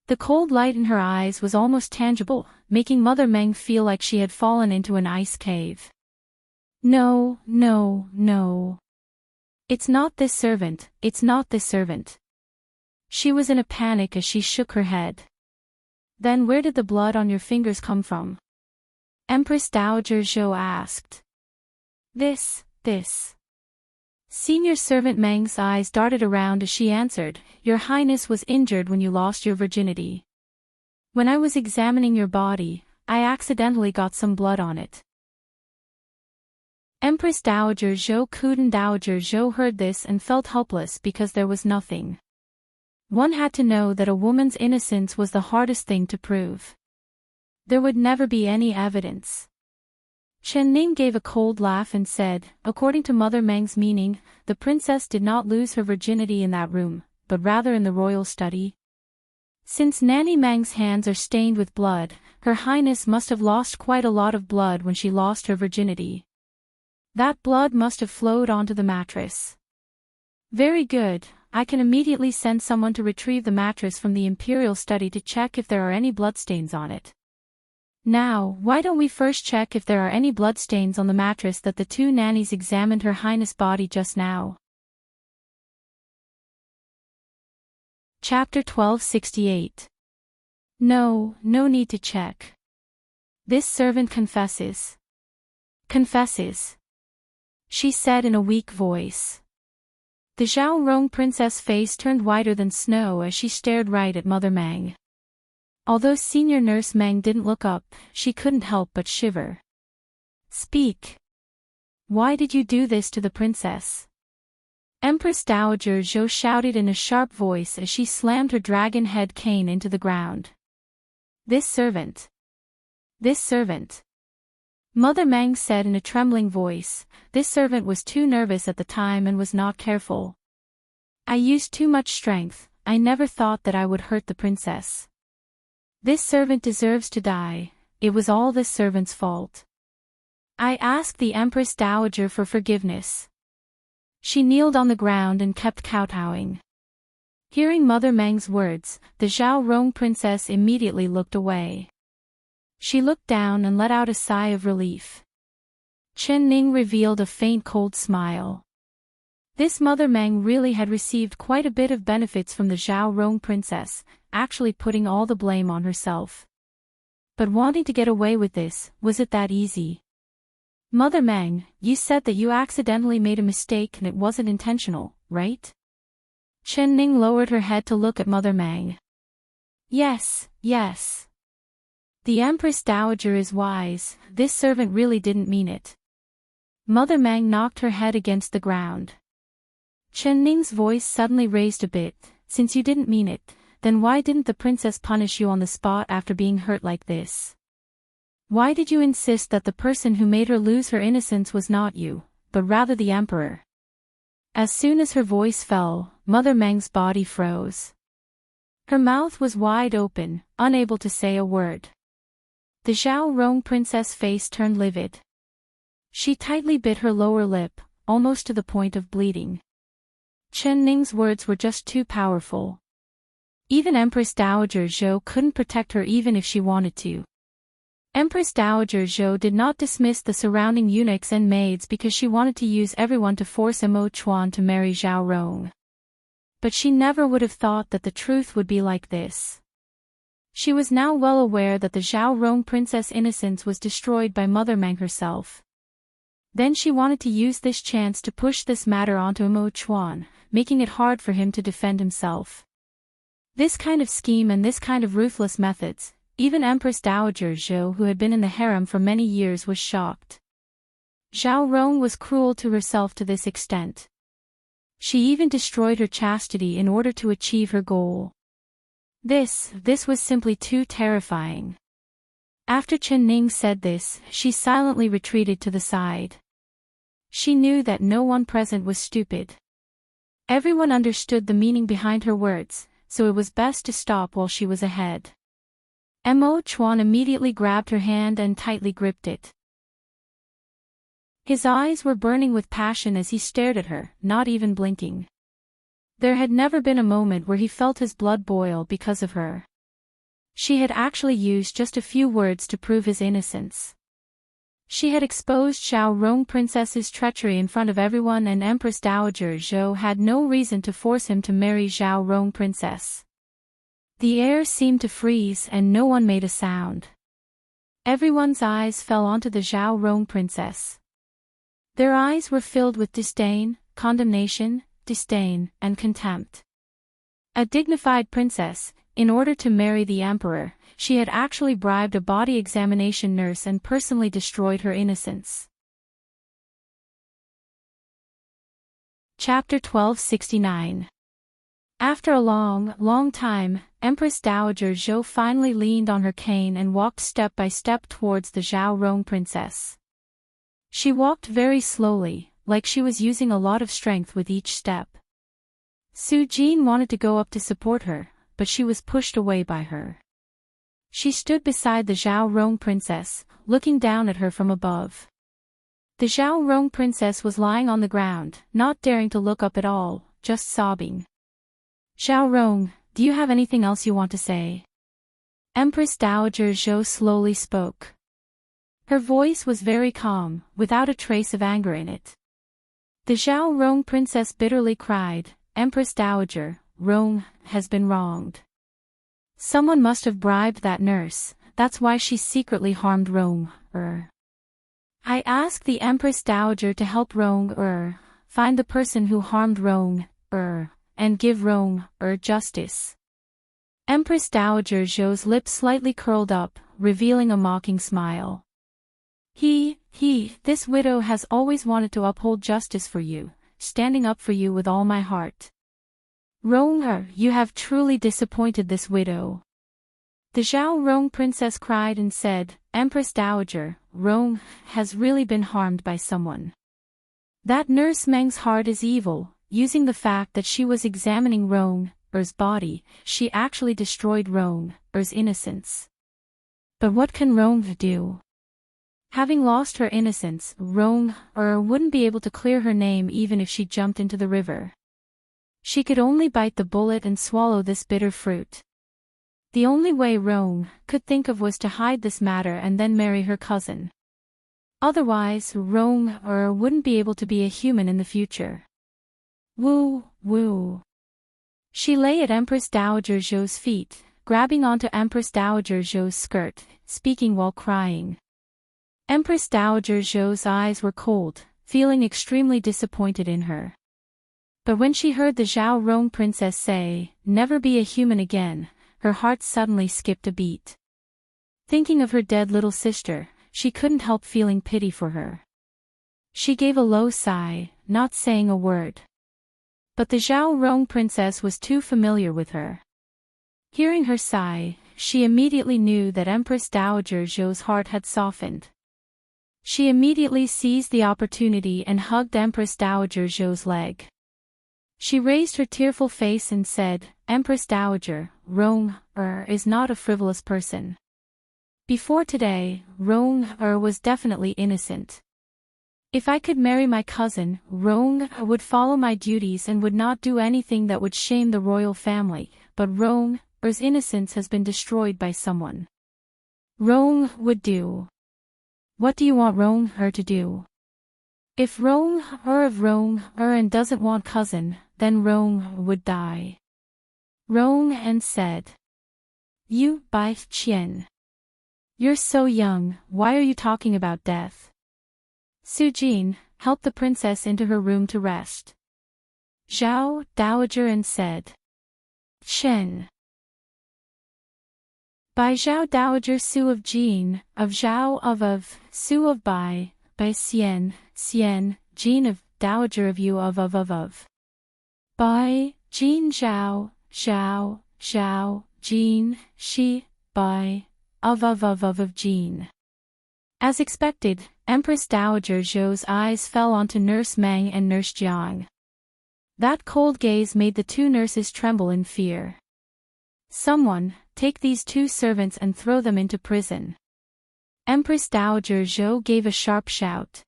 The cold light in her eyes was almost tangible, making Mother Meng feel like she had fallen into an ice cave. No, no, no. It's not this servant, it's not this servant. She was in a panic as she shook her head. Then where did the blood on your fingers come from? Empress Dowager Zhou asked. This. Senior servant Meng's eyes darted around as she answered, Your Highness was injured when you lost your virginity. When I was examining your body, I accidentally got some blood on it. Empress Dowager Zhou Kuden Dowager Zhou heard this and felt helpless because there was nothing. One had to know that a woman's innocence was the hardest thing to prove. There would never be any evidence. Chen Ning gave a cold laugh and said, according to Mother Meng's meaning, the princess did not lose her virginity in that room, but rather in the royal study? Since Nanny Mang's hands are stained with blood, Her Highness must have lost quite a lot of blood when she lost her virginity. That blood must have flowed onto the mattress. Very good, I can immediately send someone to retrieve the mattress from the Imperial study to check if there are any bloodstains on it. Now, why don't we first check if there are any bloodstains on the mattress that the two nannies examined Her Highness' body just now. Chapter 1268. No need to check. This servant confesses. Confesses, she said in a weak voice. The Zhaorong princess' face turned whiter than snow as she stared right at Mother Mang. Although Senior Nurse Meng didn't look up, she couldn't help but shiver. Speak. Why did you do this to the princess? Empress Dowager Zhou shouted in a sharp voice as she slammed her dragon head cane into the ground. This servant. This servant. Mother Meng said in a trembling voice, this servant was too nervous at the time and was not careful. I used too much strength, I never thought that I would hurt the princess. This servant deserves to die, it was all this servant's fault. I asked the Empress Dowager for forgiveness. She kneeled on the ground and kept kowtowing. Hearing Mother Meng's words, the Zhaorong princess immediately looked away. She looked down and let out a sigh of relief. Chen Ning revealed a faint cold smile. This Mother Meng really had received quite a bit of benefits from the Zhaorong princess, actually putting all the blame on herself. But wanting to get away with this, was it that easy? Mother Meng, you said that you accidentally made a mistake and it wasn't intentional, right? Chen Ning lowered her head to look at Mother Meng. Yes. The Empress Dowager is wise, this servant really didn't mean it. Mother Meng knocked her head against the ground. Chen Ning's voice suddenly raised a bit, since you didn't mean it, then why didn't the princess punish you on the spot after being hurt like this? Why did you insist that the person who made her lose her innocence was not you, but rather the emperor? As soon as her voice fell, Mother Meng's body froze. Her mouth was wide open, unable to say a word. The Zhaorong princess' face turned livid. She tightly bit her lower lip, almost to the point of bleeding. Chen Ning's words were just too powerful. Even Empress Dowager Zhou couldn't protect her even if she wanted to. Empress Dowager Zhou did not dismiss the surrounding eunuchs and maids because she wanted to use everyone to force Mo Chuan to marry Zhaorong. But she never would have thought that the truth would be like this. She was now well aware that the Zhaorong princess' innocence was destroyed by Mother Meng herself. Then she wanted to use this chance to push this matter onto Mo Chuan, making it hard for him to defend himself. This kind of scheme and this kind of ruthless methods, even Empress Dowager Zhou, who had been in the harem for many years, was shocked. Zhaorong was cruel to herself to this extent. She even destroyed her chastity in order to achieve her goal. This was simply too terrifying. After Chen Ning said this, she silently retreated to the side. She knew that no one present was stupid. Everyone understood the meaning behind her words, so it was best to stop while she was ahead. Mo Chuan immediately grabbed her hand and tightly gripped it. His eyes were burning with passion as he stared at her, not even blinking. There had never been a moment where he felt his blood boil because of her. She had actually used just a few words to prove his innocence. She had exposed Zhaorong princess's treachery in front of everyone, and Empress Dowager Zhou had no reason to force him to marry Zhaorong princess. The air seemed to freeze and no one made a sound. Everyone's eyes fell onto the Zhaorong princess. Their eyes were filled with disdain, condemnation, and contempt. A dignified princess, in order to marry the emperor, she had actually bribed a body examination nurse and personally destroyed her innocence. Chapter 1269. After a long time, Empress Dowager Zhou finally leaned on her cane and walked step by step towards the Zhaorong princess. She walked very slowly, like she was using a lot of strength with each step. Su Jin wanted to go up to support her, but she was pushed away by her. She stood beside the Zhao Rong princess, looking down at her from above. The Zhao Rong princess was lying on the ground, not daring to look up at all, just sobbing. Zhao Rong, do you have anything else you want to say? Empress Dowager Zhou slowly spoke. Her voice was very calm, without a trace of anger in it. The Zhao Rong princess bitterly cried, Empress Dowager, Rong has been wronged. Someone must have bribed that nurse, that's why she secretly harmed Rong. I asked the Empress Dowager to help Rong find the person who harmed Rong and give Rong justice. Empress Dowager Zhou's lips slightly curled up, revealing a mocking smile. This widow has always wanted to uphold justice for you, standing up for you with all my heart. Rong, you have truly disappointed this widow. The Zhao Rong princess cried and said, Empress Dowager, Rong has really been harmed by someone. That nurse Meng's heart is evil. Using the fact that she was examining Rong's body, she actually destroyed Rong's innocence. But what can Rong do? Having lost her innocence, Rong wouldn't be able to clear her name even if she jumped into the river. She could only bite the bullet and swallow this bitter fruit. The only way Rong could think of was to hide this matter and then marry her cousin. Otherwise, Rong wouldn't be able to be a human in the future. Woo. She lay at Empress Dowager Zhou's feet, grabbing onto Empress Dowager Zhou's skirt, speaking while crying. Empress Dowager Zhou's eyes were cold, feeling extremely disappointed in her. But when she heard the Zhao Rong princess say, never be a human again, her heart suddenly skipped a beat. Thinking of her dead little sister, she couldn't help feeling pity for her. She gave a low sigh, not saying a word. But the Zhao Rong princess was too familiar with her. Hearing her sigh, she immediately knew that Empress Dowager Zhou's heart had softened. She immediately seized the opportunity and hugged Empress Dowager Zhou's leg. She raised her tearful face and said, Empress Dowager, Rong is not a frivolous person. Before today, Rong was definitely innocent. If I could marry my cousin, Rong would follow my duties and would not do anything that would shame the royal family, but Rong's innocence has been destroyed by someone. Rong would do. What do you want Rong to do? If Rong doesn't want cousin, then Rong would die. Rong said. You, Bai Qian. You're so young, why are you talking about death? Su Jin helped the princess into her room to rest. Zhao Dowager said. Chen. By Zhao Dowager Su of Jin, of Zhao of Su of Bai Xian, Jin of Dowager of Yu of. Bai, Jin Zhao, Jin, Shi, Bai, of Jin. As expected, Empress Dowager Zhou's eyes fell onto Nurse Meng and Nurse Jiang. That cold gaze made the two nurses tremble in fear. Someone, take these two servants and throw them into prison. Empress Dowager Zhou gave a sharp shout.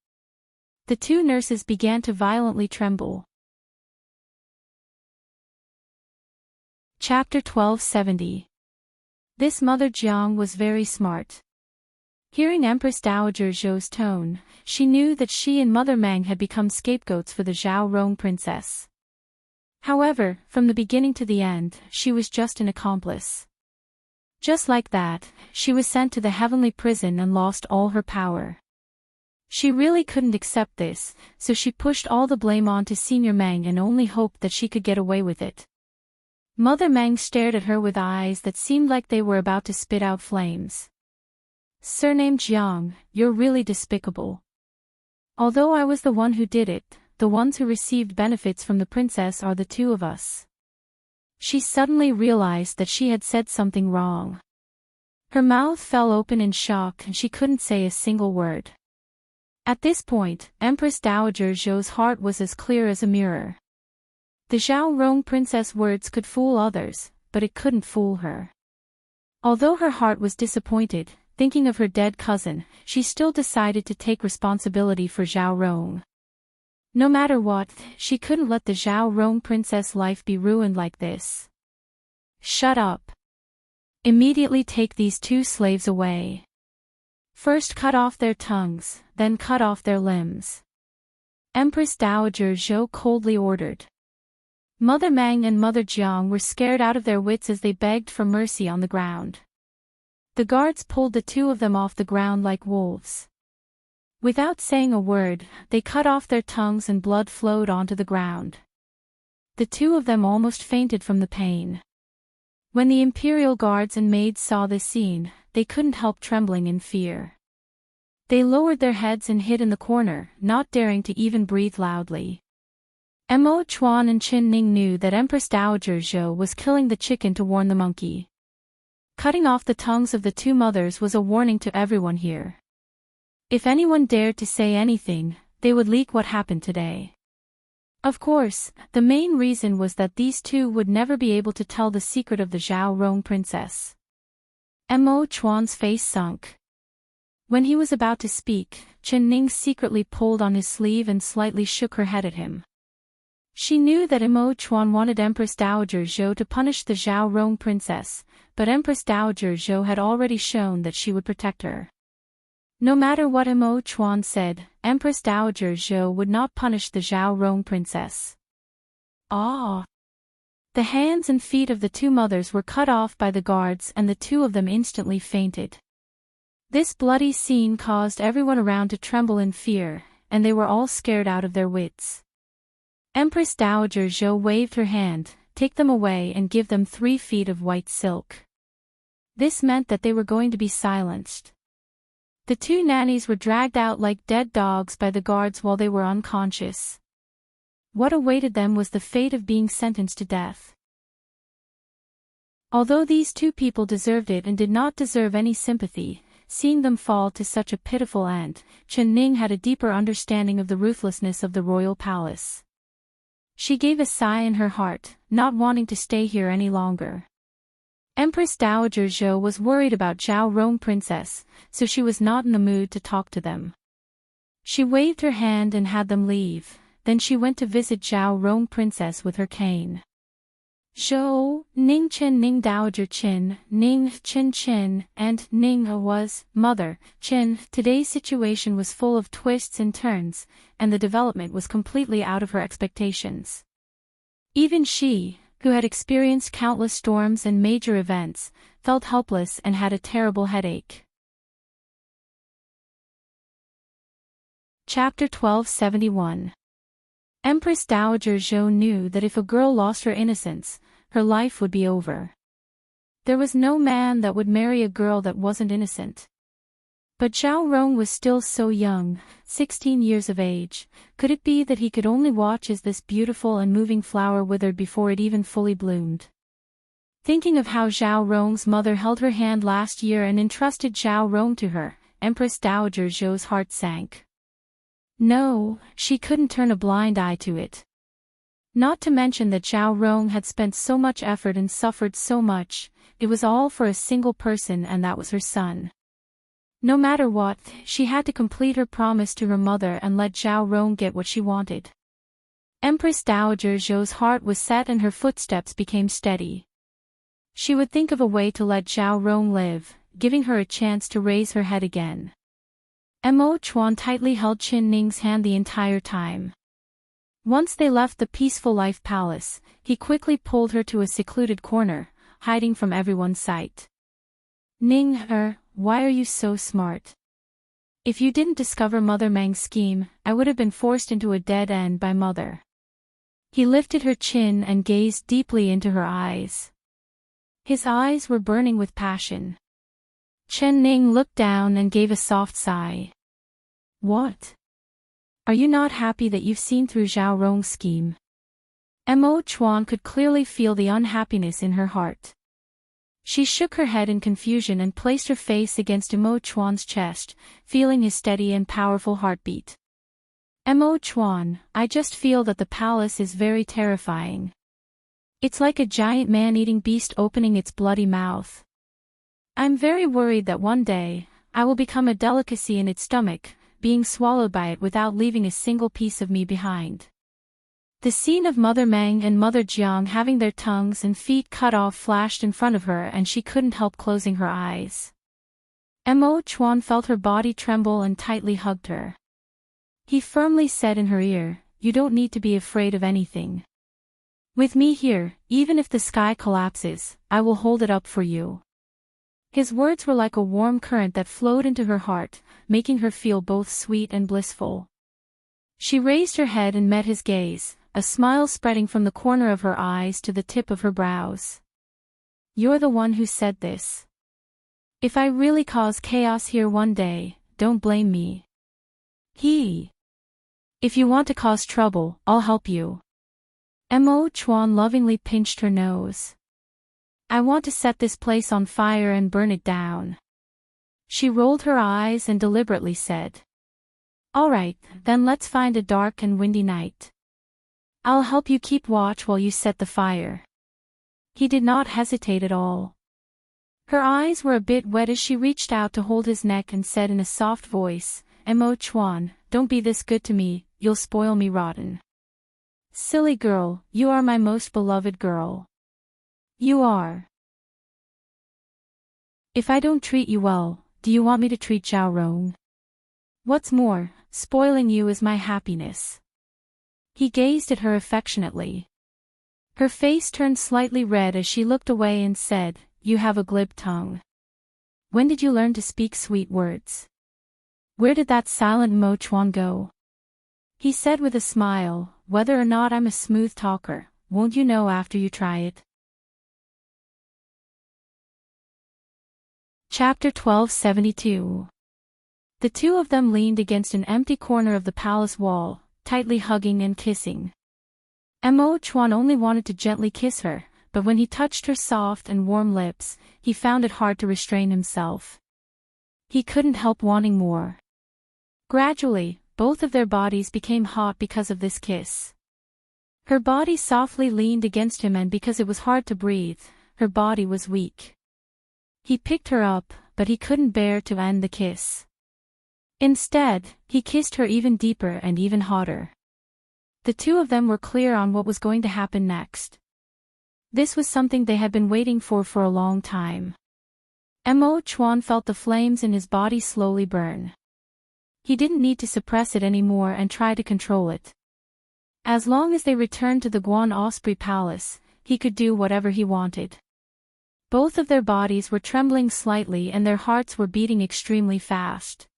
The two nurses began to violently tremble. Chapter 1270. This Mother Jiang was very smart. Hearing Empress Dowager Zhou's tone, she knew that she and Mother Meng had become scapegoats for the Zhao Rong princess. However, from the beginning to the end, she was just an accomplice. Just like that, she was sent to the heavenly prison and lost all her power. She really couldn't accept this, so she pushed all the blame on to Senior Meng and only hoped that she could get away with it. Mother Meng stared at her with eyes that seemed like they were about to spit out flames. Surnamed Jiang, you're really despicable. Although I was the one who did it, the ones who received benefits from the princess are the two of us. She suddenly realized that she had said something wrong. Her mouth fell open in shock and she couldn't say a single word. At this point, Empress Dowager Zhou's heart was as clear as a mirror. The Zhao Rong princess words could fool others, but it couldn't fool her. Although her heart was disappointed, thinking of her dead cousin, she still decided to take responsibility for Zhao Rong. No matter what, she couldn't let the Zhao Rong princess' life be ruined like this. Shut up. Immediately take these two slaves away. First cut off their tongues, then cut off their limbs. Empress Dowager Zhou coldly ordered. Mother Mang and Mother Jiang were scared out of their wits as they begged for mercy on the ground. The guards pulled the two of them off the ground like wolves. Without saying a word, they cut off their tongues and blood flowed onto the ground. The two of them almost fainted from the pain. When the imperial guards and maids saw this scene, they couldn't help trembling in fear. They lowered their heads and hid in the corner, not daring to even breathe loudly. Mo Chuan and Qin Ning knew that Empress Dowager Zhou was killing the chicken to warn the monkey. Cutting off the tongues of the two mothers was a warning to everyone here. If anyone dared to say anything, they would leak what happened today. Of course, the main reason was that these two would never be able to tell the secret of the Zhao Rong princess. Mo Chuan's face sunk. When he was about to speak, Qin Ning secretly pulled on his sleeve and slightly shook her head at him. She knew that Mo Chuan wanted Empress Dowager Zhou to punish the Zhao Rong princess, but Empress Dowager Zhou had already shown that she would protect her. No matter what Mo Chuan said, Empress Dowager Zhou would not punish the Zhao Rong princess. Ah! The hands and feet of the two mothers were cut off by the guards and the two of them instantly fainted. This bloody scene caused everyone around to tremble in fear, and they were all scared out of their wits. Empress Dowager Zhou waved her hand, take them away and give them 3 feet of white silk. This meant that they were going to be silenced. The two nannies were dragged out like dead dogs by the guards while they were unconscious. What awaited them was the fate of being sentenced to death. Although these two people deserved it and did not deserve any sympathy, seeing them fall to such a pitiful end, Qin Ning had a deeper understanding of the ruthlessness of the royal palace. She gave a sigh in her heart, not wanting to stay here any longer. Empress Dowager Zhou was worried about Zhao Rong princess, so she was not in the mood to talk to them. She waved her hand and had them leave, then she went to visit Zhao Rong princess with her cane. Zhou, Ning Qin Ning Dowager Qin, Ning Qin Qin, and Ning was, Mother, Qin. Today's situation was full of twists and turns, and the development was completely out of her expectations. Even she, who had experienced countless storms and major events, felt helpless and had a terrible headache. Chapter 1271. Empress Dowager Zhou knew that if a girl lost her innocence, her life would be over. There was no man that would marry a girl that wasn't innocent. But Zhao Rong was still so young, 16 years of age. Could it be that he could only watch as this beautiful and moving flower withered before it even fully bloomed? Thinking of how Zhao Rong's mother held her hand last year and entrusted Zhao Rong to her, Empress Dowager Zhou's heart sank. No, she couldn't turn a blind eye to it. Not to mention that Zhao Rong had spent so much effort and suffered so much, it was all for a single person and that was her son. No matter what, she had to complete her promise to her mother and let Zhao Rong get what she wanted. Empress Dowager Zhou's heart was set and her footsteps became steady. She would think of a way to let Zhao Rong live, giving her a chance to raise her head again. Mo Chuan tightly held Qin Ning's hand the entire time. Once they left the peaceful life palace, he quickly pulled her to a secluded corner, hiding from everyone's sight. Ning, why are you so smart? If you didn't discover Mother Mang's scheme, I would have been forced into a dead end by Mother. He lifted her chin and gazed deeply into her eyes. His eyes were burning with passion. Qin Ning looked down and gave a soft sigh. What? Are you not happy that you've seen through Zhao Rong's scheme? Mo Chuan could clearly feel the unhappiness in her heart. She shook her head in confusion and placed her face against Mo Chuan's chest, feeling his steady and powerful heartbeat. Mo Chuan, I just feel that the palace is very terrifying. It's like a giant man-eating beast opening its bloody mouth. I'm very worried that one day, I will become a delicacy in its stomach, being swallowed by it without leaving a single piece of me behind. The scene of Mother Meng and Mother Jiang having their tongues and feet cut off flashed in front of her and she couldn't help closing her eyes. Mo Chuan felt her body tremble and tightly hugged her. He firmly said in her ear, "You don't need to be afraid of anything. With me here, even if the sky collapses, I will hold it up for you." His words were like a warm current that flowed into her heart, making her feel both sweet and blissful. She raised her head and met his gaze, a smile spreading from the corner of her eyes to the tip of her brows. "You're the one who said this. If I really cause chaos here one day, don't blame me." "If you want to cause trouble, I'll help you." Mo Chuan lovingly pinched her nose. "I want to set this place on fire and burn it down." She rolled her eyes and deliberately said, "All right, then let's find a dark and windy night. I'll help you keep watch while you set the fire." He did not hesitate at all. Her eyes were a bit wet as she reached out to hold his neck and said in a soft voice, "Mo Chuan, don't be this good to me, you'll spoil me rotten." "Silly girl, you are my most beloved girl. You are. If I don't treat you well, do you want me to treat Zhao Rong? What's more, spoiling you is my happiness." He gazed at her affectionately. Her face turned slightly red as she looked away and said, "You have a glib tongue. When did you learn to speak sweet words? Where did that silent Mo Chuan go?" He said with a smile, "Whether or not I'm a smooth talker, won't you know after you try it?" Chapter 1272. The two of them leaned against an empty corner of the palace wall, tightly hugging and kissing. Mo Chuan only wanted to gently kiss her, but when he touched her soft and warm lips, he found it hard to restrain himself. He couldn't help wanting more. Gradually, both of their bodies became hot because of this kiss. Her body softly leaned against him and because it was hard to breathe, her body was weak. He picked her up, but he couldn't bear to end the kiss. Instead, he kissed her even deeper and even hotter. The two of them were clear on what was going to happen next. This was something they had been waiting for a long time. Mo Chuan felt the flames in his body slowly burn. He didn't need to suppress it anymore and try to control it. As long as they returned to the Guan Osprey Palace, he could do whatever he wanted. Both of their bodies were trembling slightly and their hearts were beating extremely fast.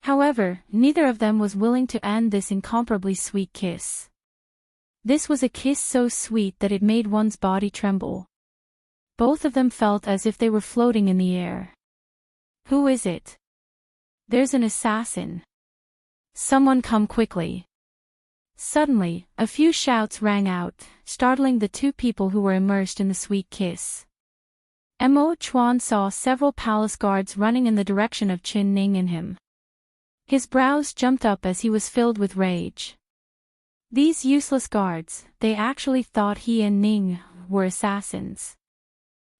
However, neither of them was willing to end this incomparably sweet kiss. This was a kiss so sweet that it made one's body tremble. Both of them felt as if they were floating in the air. "Who is it? There's an assassin. Someone come quickly." Suddenly, a few shouts rang out, startling the two people who were immersed in the sweet kiss. Mo Chuan saw several palace guards running in the direction of Qin Ning and him. His brows jumped up as he was filled with rage. These useless guards, they actually thought he and Ning were assassins.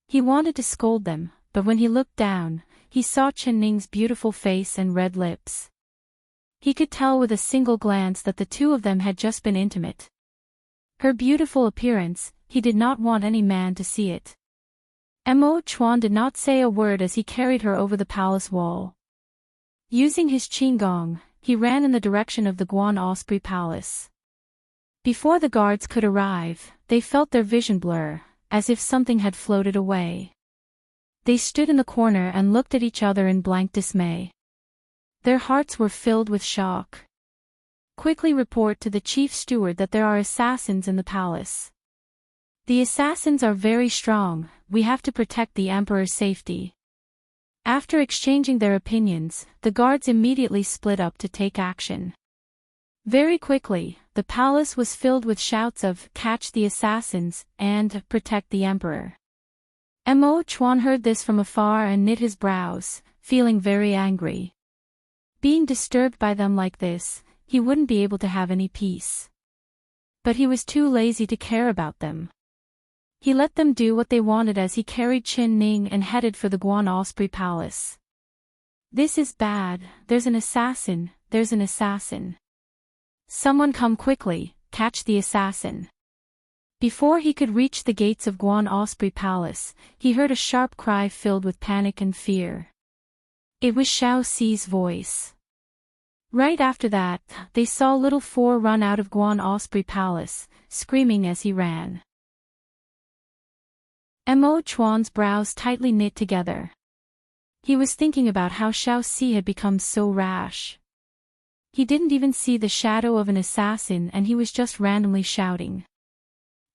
He wanted to scold them, but when he looked down, he saw Qin Ning's beautiful face and red lips. He could tell with a single glance that the two of them had just been intimate. Her beautiful appearance, he did not want any man to see it. Mo Chuan did not say a word as he carried her over the palace wall. Using his qinggong, he ran in the direction of the Guan Osprey Palace. Before the guards could arrive, they felt their vision blur, as if something had floated away. They stood in the corner and looked at each other in blank dismay. Their hearts were filled with shock. "Quickly report to the chief steward that there are assassins in the palace. The assassins are very strong, we have to protect the emperor's safety." After exchanging their opinions, the guards immediately split up to take action. Very quickly, the palace was filled with shouts of "Catch the assassins" and "Protect the emperor." Mo Chuan heard this from afar and knit his brows, feeling very angry. Being disturbed by them like this, he wouldn't be able to have any peace. But he was too lazy to care about them. He let them do what they wanted as he carried Chen Ning and headed for the Guan Osprey Palace. This is bad, there's an assassin, there's an assassin. Someone come quickly, catch the assassin. Before he could reach the gates of Guan Osprey Palace, he heard a sharp cry filled with panic and fear. It was Xiao Xi's voice. Right after that, they saw little Four run out of Guan Osprey Palace, screaming as he ran. Mo Chuan's brows tightly knit together. He was thinking about how Xiao Xi had become so rash. He didn't even see the shadow of an assassin and he was just randomly shouting.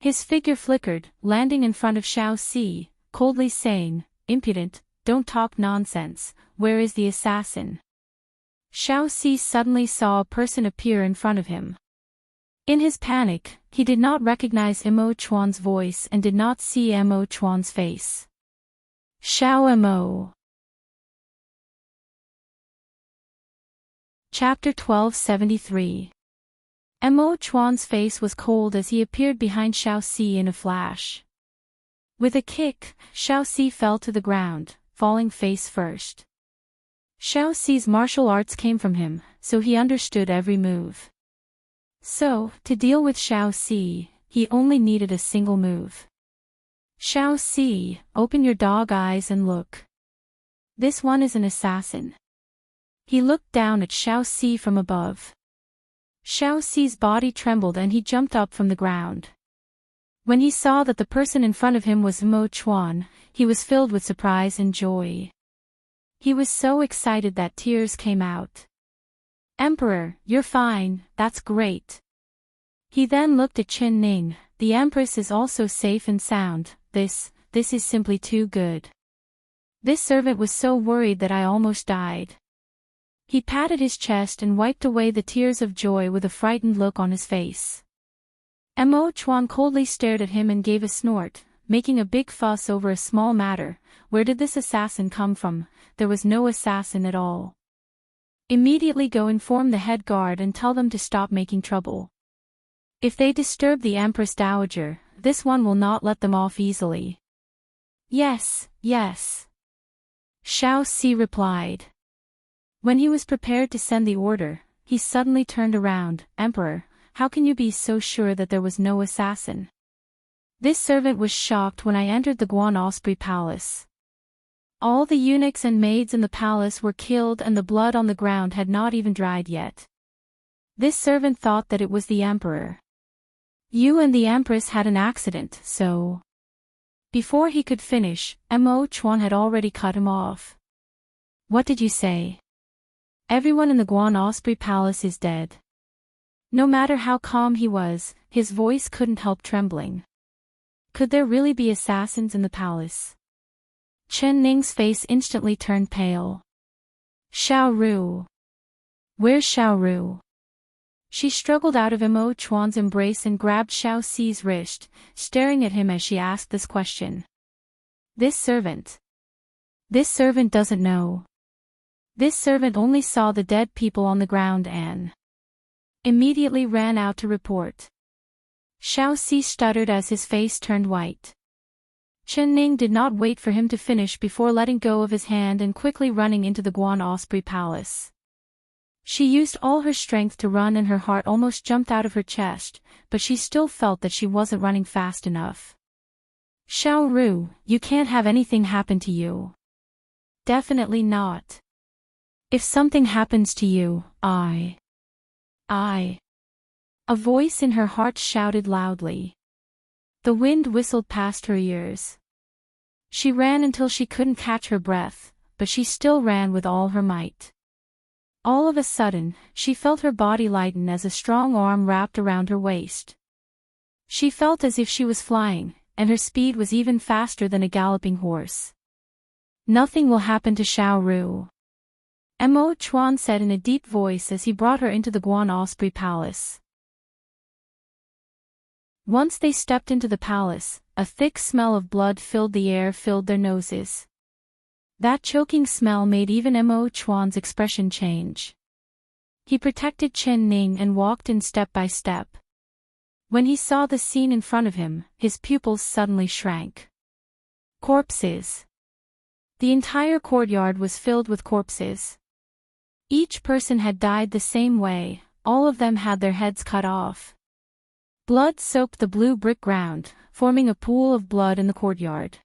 His figure flickered, landing in front of Xiao Xi, coldly saying, "Impudent, don't talk nonsense, where is the assassin?" Xiao Xi suddenly saw a person appear in front of him. In his panic, he did not recognize Mo Chuan's voice and did not see Mo Chuan's face. Xiao Mo. Chapter 1273. Mo Chuan's face was cold as he appeared behind Xiao Xi in a flash. With a kick, Xiao Xi fell to the ground, falling face first. Xiao Xi's martial arts came from him, so he understood every move. So, to deal with Xiao Xi, he only needed a single move. Xiao Xi, open your dog eyes and look. This one is an assassin. He looked down at Xiao Xi from above. Xiao Xi's body trembled and he jumped up from the ground. When he saw that the person in front of him was Mo Chuan, he was filled with surprise and joy. He was so excited that tears came out. Emperor, you're fine, that's great. He then looked at Chen Ning, the Empress is also safe and sound, this is simply too good. This servant was so worried that I almost died. He patted his chest and wiped away the tears of joy with a frightened look on his face. Mo Chuan coldly stared at him and gave a snort, making a big fuss over a small matter. Where did this assassin come from? There was no assassin at all. Immediately go inform the head guard and tell them to stop making trouble. If they disturb the Empress Dowager, this one will not let them off easily. Yes, yes. Xiao Xi replied. When he was prepared to send the order, he suddenly turned around. Emperor, how can you be so sure that there was no assassin? This servant was shocked when I entered the Guan Osprey Palace. All the eunuchs and maids in the palace were killed and the blood on the ground had not even dried yet. This servant thought that it was the emperor. You and the Empress had an accident, so... Before he could finish, Mo Chuan had already cut him off. What did you say? Everyone in the Guan Osprey Palace is dead. No matter how calm he was, his voice couldn't help trembling. Could there really be assassins in the palace? Chen Ning's face instantly turned pale. Xiao Ru. Where's Xiao Ru? She struggled out of Mo Chuan's embrace and grabbed Xiao Xi's wrist, staring at him as she asked this question. This servant doesn't know. This servant only saw the dead people on the ground and immediately ran out to report. Xiao Xi stuttered as his face turned white. Chen Ning did not wait for him to finish before letting go of his hand and quickly running into the Guan Osprey Palace. She used all her strength to run and her heart almost jumped out of her chest, but she still felt that she wasn't running fast enough. Xiao Ru, you can't have anything happen to you. Definitely not. If something happens to you, I... A voice in her heart shouted loudly. The wind whistled past her ears. She ran until she couldn't catch her breath, but she still ran with all her might. All of a sudden, she felt her body lighten as a strong arm wrapped around her waist. She felt as if she was flying, and her speed was even faster than a galloping horse. Nothing will happen to Xiao Ru. Mo Chuan said in a deep voice as he brought her into the Guan Osprey Palace. Once they stepped into the palace, a thick smell of blood filled the air, filled their noses. That choking smell made even Mo Chuan's expression change. He protected Chen Ning and walked in step by step. When he saw the scene in front of him, his pupils suddenly shrank. Corpses. The entire courtyard was filled with corpses. Each person had died the same way, all of them had their heads cut off. Blood soaked the blue brick ground, forming a pool of blood in the courtyard.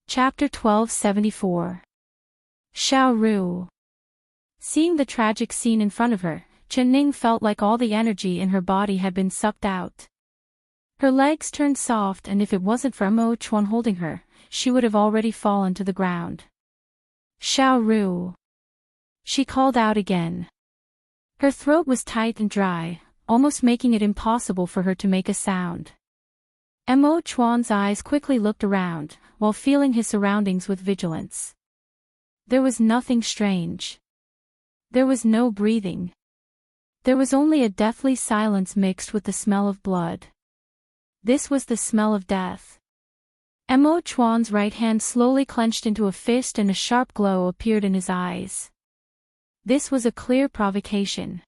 Chapter 1274. Xiao Ru. Seeing the tragic scene in front of her, Chen Ning felt like all the energy in her body had been sucked out. Her legs turned soft, and if it wasn't for Mo Chuan holding her, she would have already fallen to the ground. Xiao Ru. She called out again. Her throat was tight and dry, almost making it impossible for her to make a sound. Mo Chuan's eyes quickly looked around, while feeling his surroundings with vigilance. There was nothing strange. There was no breathing. There was only a deathly silence mixed with the smell of blood. This was the smell of death. Mo Chuan's right hand slowly clenched into a fist and a sharp glow appeared in his eyes. This was a clear provocation.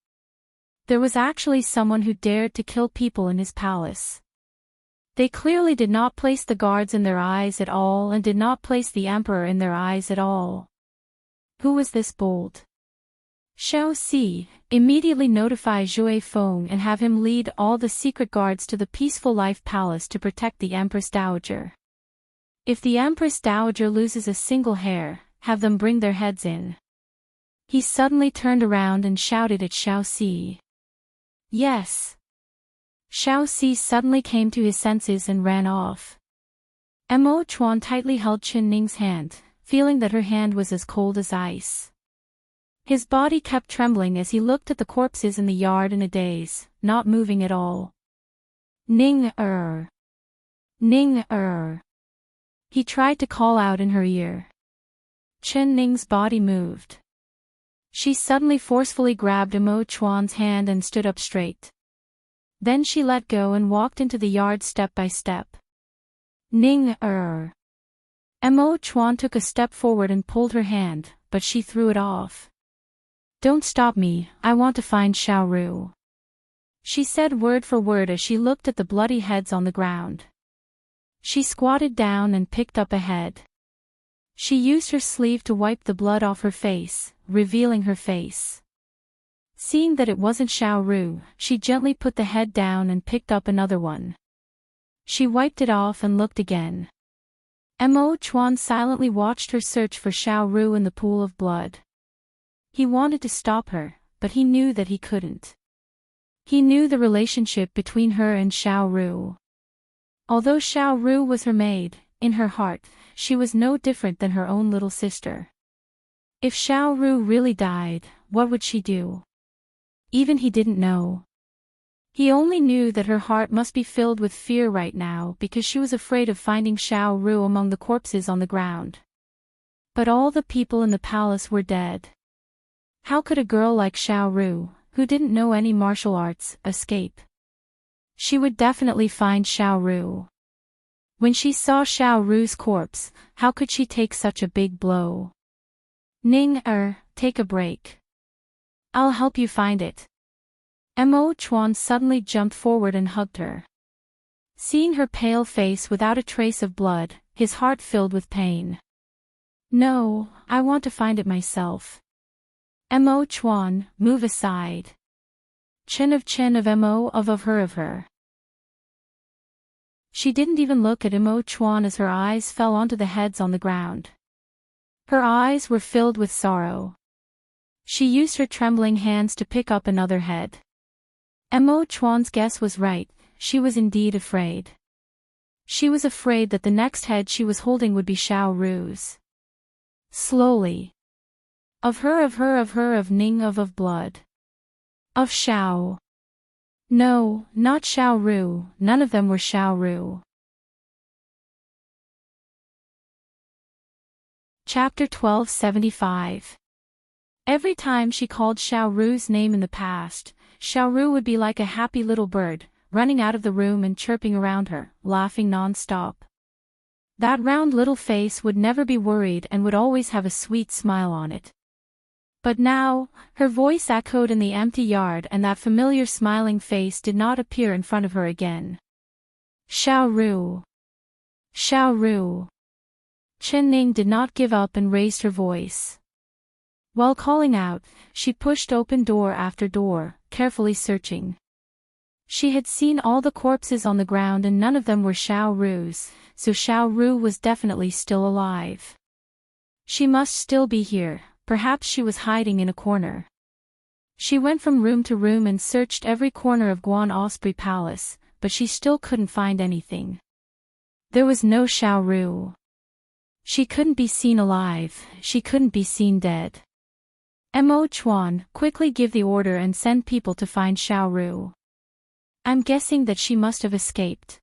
There was actually someone who dared to kill people in his palace. They clearly did not place the guards in their eyes at all and did not place the emperor in their eyes at all. Who was this bold? Xiao Si, immediately notify Zhui Feng and have him lead all the secret guards to the Peaceful Life Palace to protect the Empress Dowager. If the Empress Dowager loses a single hair, have them bring their heads in. He suddenly turned around and shouted at Xiao Si. Yes. Xiao Si suddenly came to his senses and ran off. Mo Chuan tightly held Chen Ning's hand, feeling that her hand was as cold as ice. His body kept trembling as he looked at the corpses in the yard in a daze, not moving at all. Ning-er. Ning-er. He tried to call out in her ear. Chen Ning's body moved. She suddenly forcefully grabbed Mo Chuan's hand and stood up straight. Then she let go and walked into the yard step by step. Ning-er. Mo Chuan took a step forward and pulled her hand, but she threw it off. Don't stop me, I want to find Xiao Ru. She said word for word as she looked at the bloody heads on the ground. She squatted down and picked up a head. She used her sleeve to wipe the blood off her face, revealing her face. Seeing that it wasn't Xiao Ru, she gently put the head down and picked up another one. She wiped it off and looked again. Mo Chuan silently watched her search for Xiao Ru in the pool of blood. He wanted to stop her, but he knew that he couldn't. He knew the relationship between her and Xiao Ru. Although Xiao Ru was her maid, in her heart, she was no different than her own little sister. If Xiao Ru really died, what would she do? Even he didn't know. He only knew that her heart must be filled with fear right now because she was afraid of finding Xiao Ru among the corpses on the ground. But all the people in the palace were dead. How could a girl like Xiao Ru, who didn't know any martial arts, escape? She would definitely find Xiao Ru. When she saw Xiao Ru's corpse, how could she take such a big blow? Ning-er, take a break. I'll help you find it. Mo Chuan suddenly jumped forward and hugged her. Seeing her pale face without a trace of blood, his heart filled with pain. No, I want to find it myself. Mo Chuan, move aside. Chen of Mo of her. She didn't even look at Mo Chuan as her eyes fell onto the heads on the ground. Her eyes were filled with sorrow. She used her trembling hands to pick up another head. Mo Chuan's guess was right, she was indeed afraid. She was afraid that the next head she was holding would be Xiao Ru's. Slowly. Of Ning of blood. Of Xiao. No, not Xiao Ru, none of them were Xiao Ru. Chapter 1275. Every time she called Xiao Ru's name in the past, Xiao Ru would be like a happy little bird, running out of the room and chirping around her, laughing non-stop. That round little face would never be worried and would always have a sweet smile on it. But now, her voice echoed in the empty yard and that familiar smiling face did not appear in front of her again. Xiao Ru! Xiao Ru! Chen Ning did not give up and raised her voice. While calling out, she pushed open door after door, carefully searching. She had seen all the corpses on the ground and none of them were Xiao Ru's, so Xiao Ru was definitely still alive. She must still be here, perhaps she was hiding in a corner. She went from room to room and searched every corner of Guan Osprey Palace, but she still couldn't find anything. There was no Xiao Ru. She couldn't be seen alive, she couldn't be seen dead. Mo Chuan, quickly give the order and send people to find Xiao Ru. I'm guessing that she must have escaped.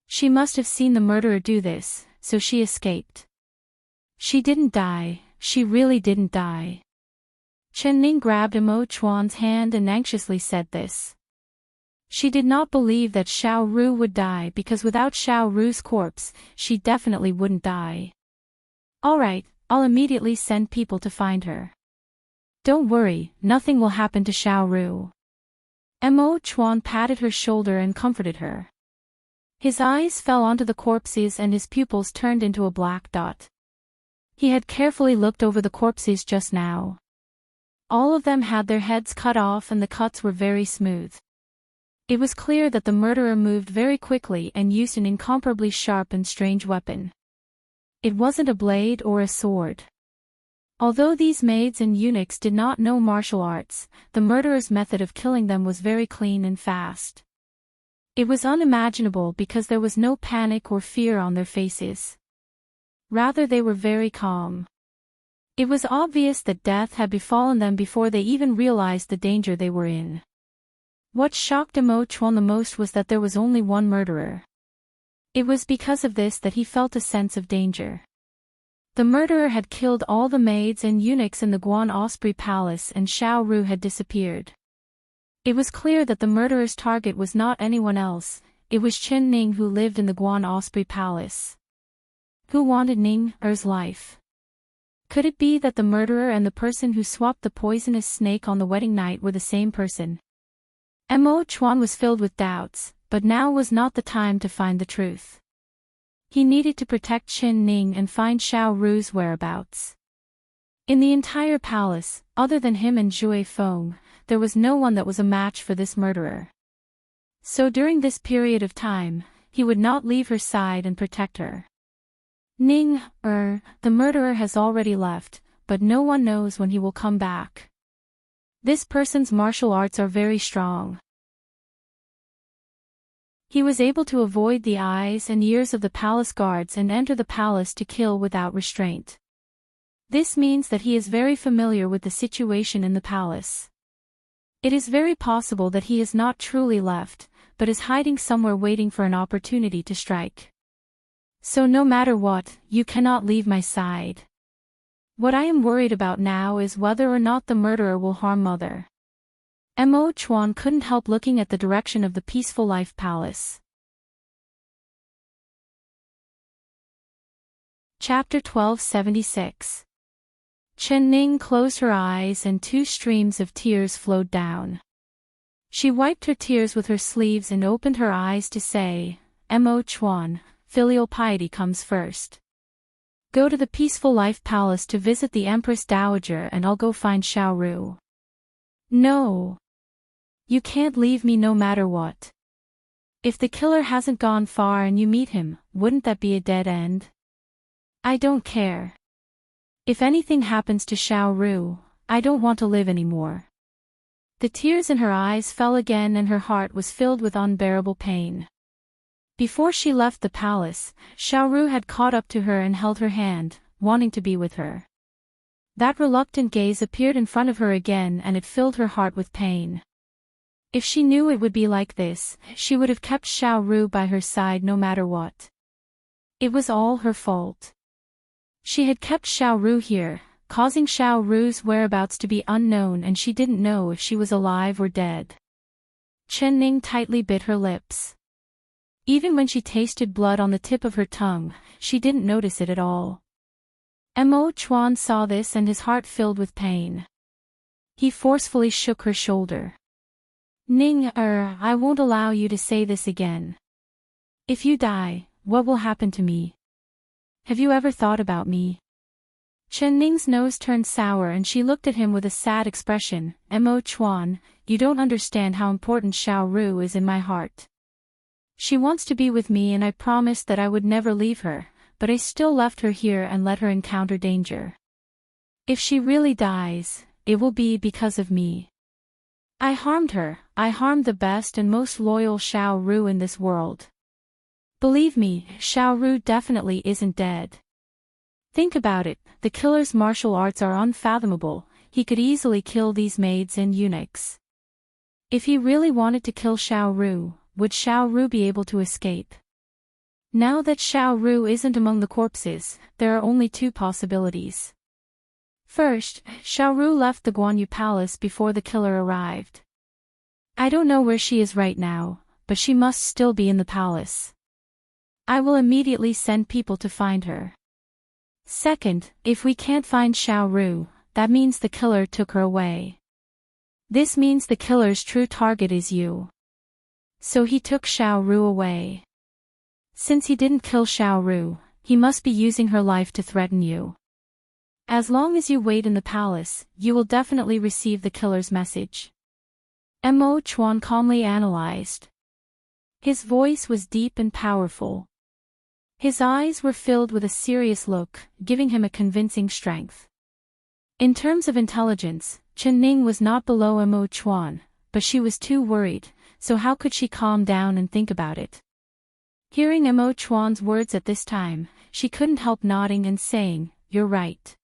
She must have seen the murderer do this, so she escaped. She didn't die, she really didn't die. Chen Ning grabbed Mo Chuan's hand and anxiously said this. She did not believe that Xiao Ru would die because without Xiao Ru's corpse, she definitely wouldn't die. Alright, I'll immediately send people to find her. Don't worry, nothing will happen to Xiao Ru. Mo Chuan patted her shoulder and comforted her. His eyes fell onto the corpses and his pupils turned into a black dot. He had carefully looked over the corpses just now. All of them had their heads cut off and the cuts were very smooth. It was clear that the murderer moved very quickly and used an incomparably sharp and strange weapon. It wasn't a blade or a sword. Although these maids and eunuchs did not know martial arts, the murderer's method of killing them was very clean and fast. It was unimaginable because there was no panic or fear on their faces. Rather, they were very calm. It was obvious that death had befallen them before they even realized the danger they were in. What shocked Mo Chuan the most was that there was only one murderer. It was because of this that he felt a sense of danger. The murderer had killed all the maids and eunuchs in the Guan Osprey Palace and Xiao Ru had disappeared. It was clear that the murderer's target was not anyone else, it was Chen Ning who lived in the Guan Osprey Palace. Who wanted Ning Er's life? Could it be that the murderer and the person who swapped the poisonous snake on the wedding night were the same person? Mo Chuan was filled with doubts, but now was not the time to find the truth. He needed to protect Chen Ning and find Xiao Ru's whereabouts. In the entire palace, other than him and Jue Feng, there was no one that was a match for this murderer. So during this period of time, he would not leave her side and protect her. Ning Er, the murderer has already left, but no one knows when he will come back. This person's martial arts are very strong. He was able to avoid the eyes and ears of the palace guards and enter the palace to kill without restraint. This means that he is very familiar with the situation in the palace. It is very possible that he is not truly left, but is hiding somewhere waiting for an opportunity to strike. So no matter what, you cannot leave my side. What I am worried about now is whether or not the murderer will harm Mother. Mo Chuan couldn't help looking at the direction of the Peaceful Life Palace. Chapter 1276. Chen Ning closed her eyes and 2 streams of tears flowed down. She wiped her tears with her sleeves and opened her eyes to say, Mo Chuan, filial piety comes first. Go to the Peaceful Life Palace to visit the Empress Dowager and I'll go find Xiao Ru. No. You can't leave me no matter what. If the killer hasn't gone far and you meet him, wouldn't that be a dead end? I don't care. If anything happens to Xiao Ru, I don't want to live anymore. The tears in her eyes fell again and her heart was filled with unbearable pain. Before she left the palace, Xiao Ru had caught up to her and held her hand, wanting to be with her. That reluctant gaze appeared in front of her again and it filled her heart with pain. If she knew it would be like this, she would have kept Xiao Ru by her side no matter what. It was all her fault. She had kept Xiao Ru here, causing Xiao Ru's whereabouts to be unknown and she didn't know if she was alive or dead. Chen Ning tightly bit her lips. Even when she tasted blood on the tip of her tongue, she didn't notice it at all. Mo Chuan saw this and his heart filled with pain. He forcefully shook her shoulder. Ning, I won't allow you to say this again. If you die, what will happen to me? Have you ever thought about me? Chen Ning's nose turned sour and she looked at him with a sad expression. Mo Chuan, you don't understand how important Xiao Ru is in my heart. She wants to be with me and I promised that I would never leave her, but I still left her here and let her encounter danger. If she really dies, it will be because of me. I harmed her, I harmed the best and most loyal Xiao Ru in this world. Believe me, Xiao Ru definitely isn't dead. Think about it, the killer's martial arts are unfathomable, he could easily kill these maids and eunuchs. If he really wanted to kill Xiao Ru, would Xiao Ru be able to escape? Now that Xiao Ru isn't among the corpses, there are only two possibilities. First, Xiao Ru left the Guanyu Palace before the killer arrived. I don't know where she is right now, but she must still be in the palace. I will immediately send people to find her. Second, if we can't find Xiao Ru, that means the killer took her away. This means the killer's true target is you. So he took Xiao Ru away. Since he didn't kill Xiao Ru, he must be using her life to threaten you. As long as you wait in the palace, you will definitely receive the killer's message. Mo Chuan calmly analyzed. His voice was deep and powerful. His eyes were filled with a serious look, giving him a convincing strength. In terms of intelligence, Chen Ning was not below Mo Chuan, but she was too worried, so how could she calm down and think about it? Hearing Mo Chuan's words at this time, she couldn't help nodding and saying, "You're right.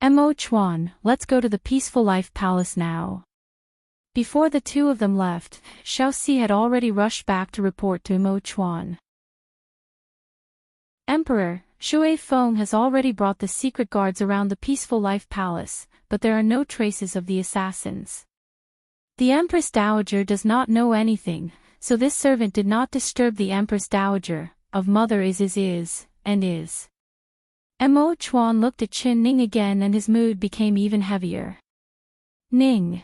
Mo Chuan, let's go to the Peaceful Life Palace now." Before the two of them left, Xiao Si had already rushed back to report to Mo Chuan. Emperor, Shui Feng has already brought the secret guards around the Peaceful Life Palace, but there are no traces of the assassins. The Empress Dowager does not know anything, so this servant did not disturb the Empress Dowager, of mother is, and is. Mo Chuan looked at Chen Ning again and his mood became even heavier. Ning.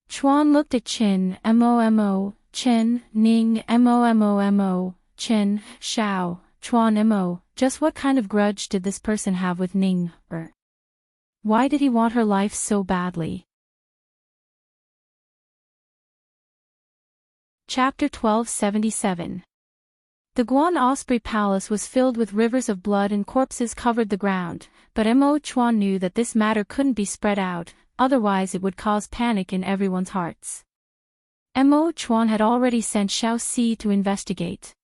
Chuan looked at Chen, Mo, Chen, Ning, Mo, Chen, Xiao, Chuan Mo, just what kind of grudge did this person have with Ning, or? Why did he want her life so badly? Chapter 1277. The Guan Osprey Palace was filled with rivers of blood and corpses covered the ground, but Mo Chuan knew that this matter couldn't be spread out, otherwise it would cause panic in everyone's hearts. Mo Chuan had already sent Xiao Si to investigate.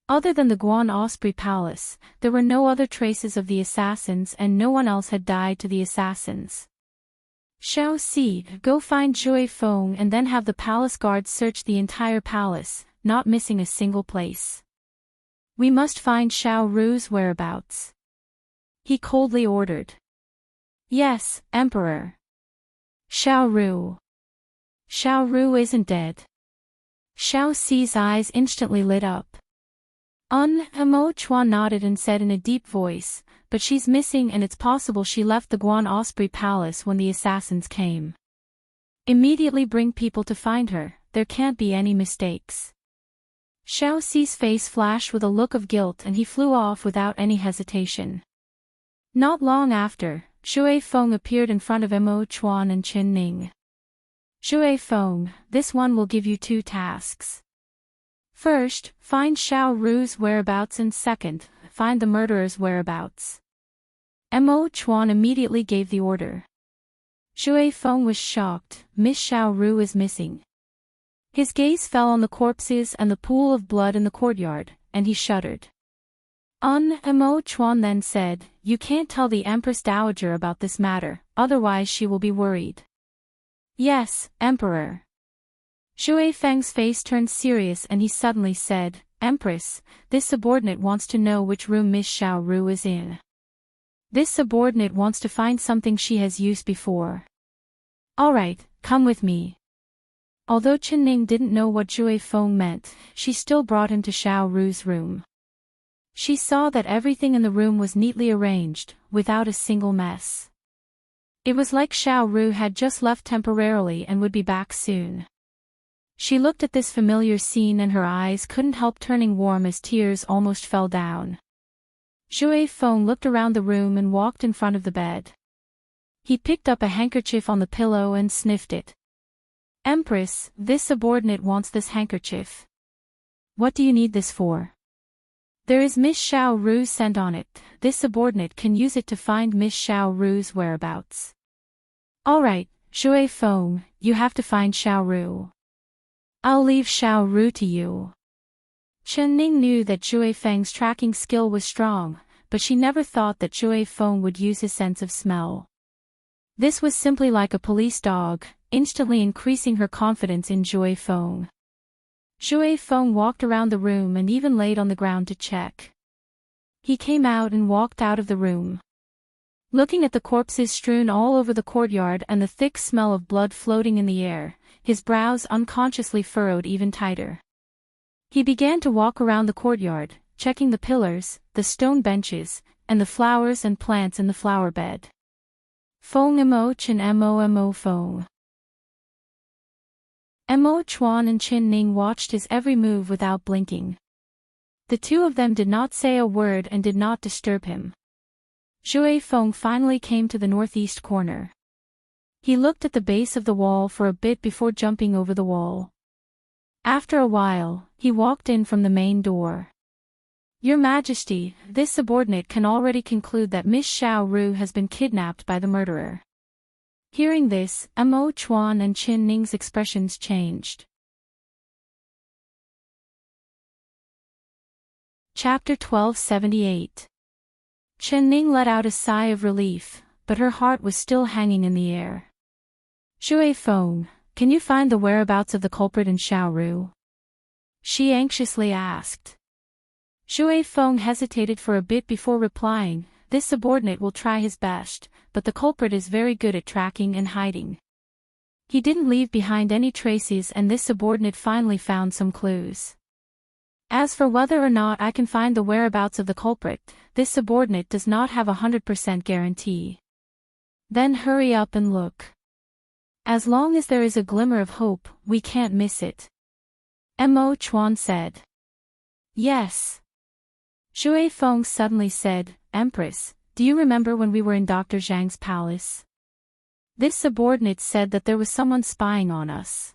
Other than the Guan Osprey Palace, there were no other traces of the assassins and no one else had died to the assassins. Xiao Si, go find Shui Feng and then have the palace guards search the entire palace, not missing a single place. We must find Xiao Ru's whereabouts. He coldly ordered. Yes, Emperor. Xiao Ru. Xiao Ru isn't dead. Xiao Si's eyes instantly lit up. Mo Chuan nodded and said in a deep voice, but she's missing and it's possible she left the Guan Osprey Palace when the assassins came. Immediately bring people to find her, there can't be any mistakes. Xiao Si's face flashed with a look of guilt and he flew off without any hesitation. Not long after, Shui Feng appeared in front of Mo Chuan and Chen Ning. Shui Feng, this one will give you two tasks. First, find Xiao Ru's whereabouts and second, find the murderer's whereabouts. Mo Chuan immediately gave the order. Shui Feng was shocked, Miss Xiao Ru is missing. His gaze fell on the corpses and the pool of blood in the courtyard, and he shuddered. Mo Chuan then said, you can't tell the Empress Dowager about this matter, otherwise she will be worried. Yes, Emperor. Shui Feng's face turned serious and he suddenly said, Empress, this subordinate wants to know which room Miss Xiao Ru is in. This subordinate wants to find something she has used before. Alright, come with me. Although Chen Ning didn't know what Shui Feng meant, she still brought him to Xiao Ru's room. She saw that everything in the room was neatly arranged, without a single mess. It was like Xiao Ru had just left temporarily and would be back soon. She looked at this familiar scene and her eyes couldn't help turning warm as tears almost fell down. Zhui Feng looked around the room and walked in front of the bed. He picked up a handkerchief on the pillow and sniffed it. Empress, this subordinate wants this handkerchief. What do you need this for? There is Miss Xiao Ru's scent on it. This subordinate can use it to find Miss Xiao Ru's whereabouts. Alright, Zhui Feng, you have to find Xiao Ru. I'll leave Xiao Ru to you. Chen Ning knew that Zhui Feng's tracking skill was strong, but she never thought that Zhui Feng would use his sense of smell. This was simply like a police dog, instantly increasing her confidence in Zhui Feng. Zhui Feng walked around the room and even laid on the ground to check. He came out and walked out of the room. Looking at the corpses strewn all over the courtyard and the thick smell of blood floating in the air, his brows unconsciously furrowed even tighter. He began to walk around the courtyard, checking the pillars, the stone benches, and the flowers and plants in the flower bed. Feng Mo Chen Mo Feng. Mo Chuan and Qin Ning watched his every move without blinking. The two of them did not say a word and did not disturb him. Zhui Feng finally came to the northeast corner. He looked at the base of the wall for a bit before jumping over the wall. After a while, he walked in from the main door. Your Majesty, this subordinate can already conclude that Miss Xiao Ru has been kidnapped by the murderer. Hearing this, Mo Chuan and Qin Ning's expressions changed. Chapter 1278. Chen Ning let out a sigh of relief, but her heart was still hanging in the air. Zhui Feng, can you find the whereabouts of the culprit in Xiao Ru? She anxiously asked. Zhui Feng hesitated for a bit before replying, this subordinate will try his best, but the culprit is very good at tracking and hiding. He didn't leave behind any traces and this subordinate finally found some clues. As for whether or not I can find the whereabouts of the culprit, this subordinate does not have 100% guarantee. Then hurry up and look. As long as there is a glimmer of hope, we can't miss it. Mo Chuan said. Yes. Zhui Feng suddenly said, Empress, do you remember when we were in Dr. Zhang's palace? This subordinate said that there was someone spying on us.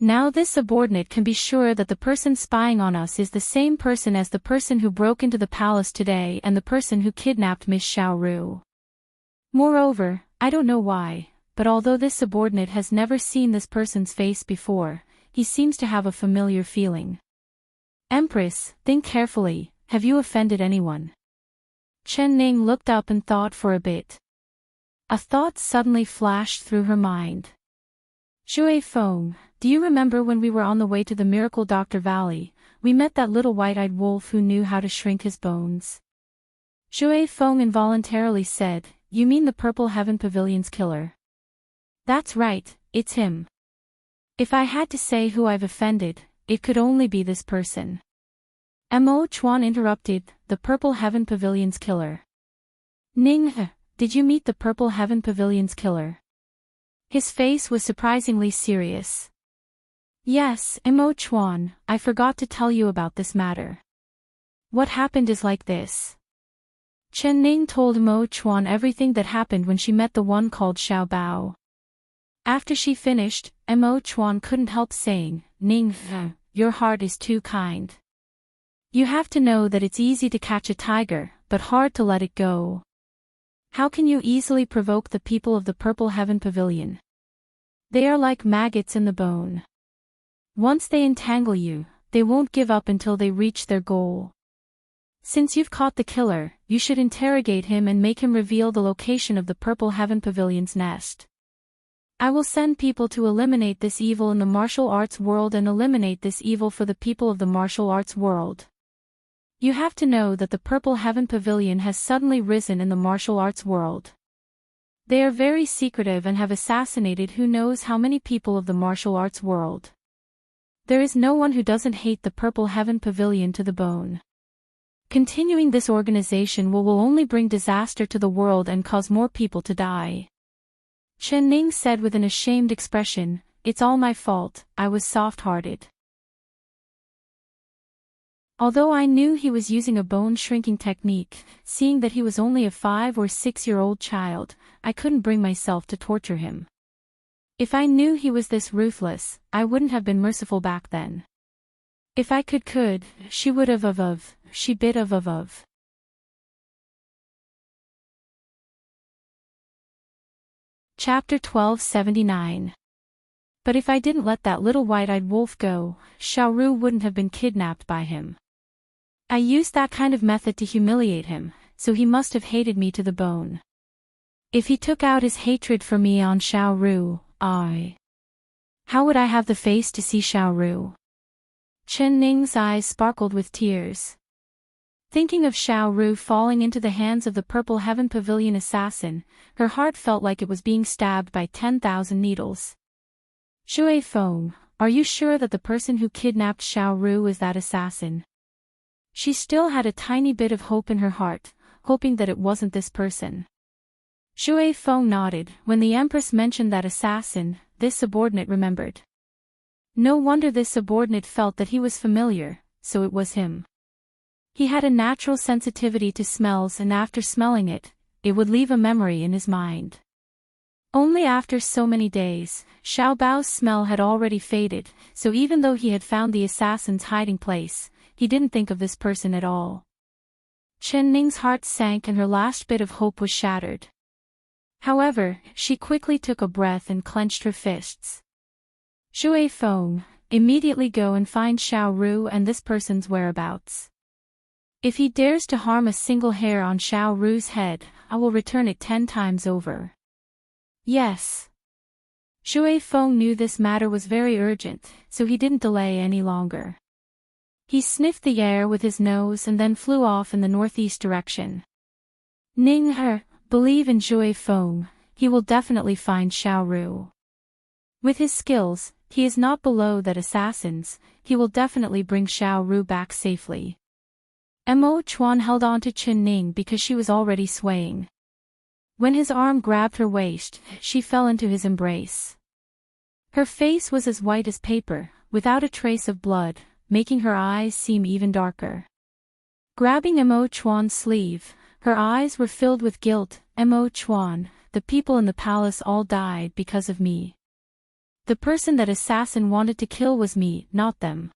Now this subordinate can be sure that the person spying on us is the same person as the person who broke into the palace today and the person who kidnapped Miss Xiao Ru. Moreover, I don't know why, but although this subordinate has never seen this person's face before, he seems to have a familiar feeling. Empress, think carefully, have you offended anyone? Chen Ning looked up and thought for a bit. A thought suddenly flashed through her mind. Zhui Feng, do you remember when we were on the way to the Miracle Doctor Valley, we met that little white-eyed wolf who knew how to shrink his bones? Zhui Feng involuntarily said, you mean the Purple Heaven Pavilion's killer? That's right, it's him. If I had to say who I've offended, it could only be this person. Mo Chuan interrupted, the Purple Heaven Pavilion's killer. Ning, did you meet the Purple Heaven Pavilion's killer? His face was surprisingly serious. Yes, Mo Chuan, I forgot to tell you about this matter. What happened is like this. Chen Ning told Mo Chuan everything that happened when she met the one called Xiao Bao. After she finished, Mo Chuan couldn't help saying, Ning, your heart is too kind. You have to know that it's easy to catch a tiger, but hard to let it go. How can you easily provoke the people of the Purple Heaven Pavilion? They are like maggots in the bone. Once they entangle you, they won't give up until they reach their goal. Since you've caught the killer, you should interrogate him and make him reveal the location of the Purple Heaven Pavilion's nest. I will send people to eliminate this evil in the martial arts world and eliminate this evil for the people of the martial arts world. You have to know that the Purple Heaven Pavilion has suddenly risen in the martial arts world. They are very secretive and have assassinated who knows how many people of the martial arts world. There is no one who doesn't hate the Purple Heaven Pavilion to the bone. Continuing this organization will only bring disaster to the world and cause more people to die. Chen Ning said with an ashamed expression, "It's all my fault, I was soft-hearted." Although I knew he was using a bone-shrinking technique, seeing that he was only a 5 or 6-year-old child, I couldn't bring myself to torture him. If I knew he was this ruthless, I wouldn't have been merciful back then. If I could, she would have, she bit of. Chapter 1279. But if I didn't let that little white-eyed wolf go, Xiaoru wouldn't have been kidnapped by him. I used that kind of method to humiliate him, so he must have hated me to the bone. If he took out his hatred for me on Xiaoru, how would I have the face to see Xiaoru? Chen Ning's eyes sparkled with tears. Thinking of Xiaoru falling into the hands of the Purple Heaven Pavilion assassin, her heart felt like it was being stabbed by 10,000 needles. Shui Feng, are you sure that the person who kidnapped Xiaoru is that assassin? She still had a tiny bit of hope in her heart, hoping that it wasn't this person. Shui Feng nodded. When the Empress mentioned that assassin, this subordinate remembered. No wonder this subordinate felt that he was familiar, so it was him. He had a natural sensitivity to smells, and after smelling it, it would leave a memory in his mind. Only after so many days, Xiao Bao's smell had already faded, so even though he had found the assassin's hiding place, he didn't think of this person at all. Chen Ning's heart sank and her last bit of hope was shattered. However, she quickly took a breath and clenched her fists. Shui Feng, immediately go and find Xiaoru and this person's whereabouts. If he dares to harm a single hair on Xiaoru's head, I will return it 10 times over. Yes. Shui Feng knew this matter was very urgent, so he didn't delay any longer. He sniffed the air with his nose and then flew off in the northeast direction. Ning believe in Shui Feng, he will definitely find Xiaoru. With his skills, he is not below that assassins, he will definitely bring Xiaoru back safely. Mo Chuan held on to Chen Ning because she was already swaying. When his arm grabbed her waist, she fell into his embrace. Her face was as white as paper, without a trace of blood, making her eyes seem even darker. Grabbing Mo Chuan's sleeve, her eyes were filled with guilt. Mo Chuan, the people in the palace all died because of me. The person that assassin wanted to kill was me, not them.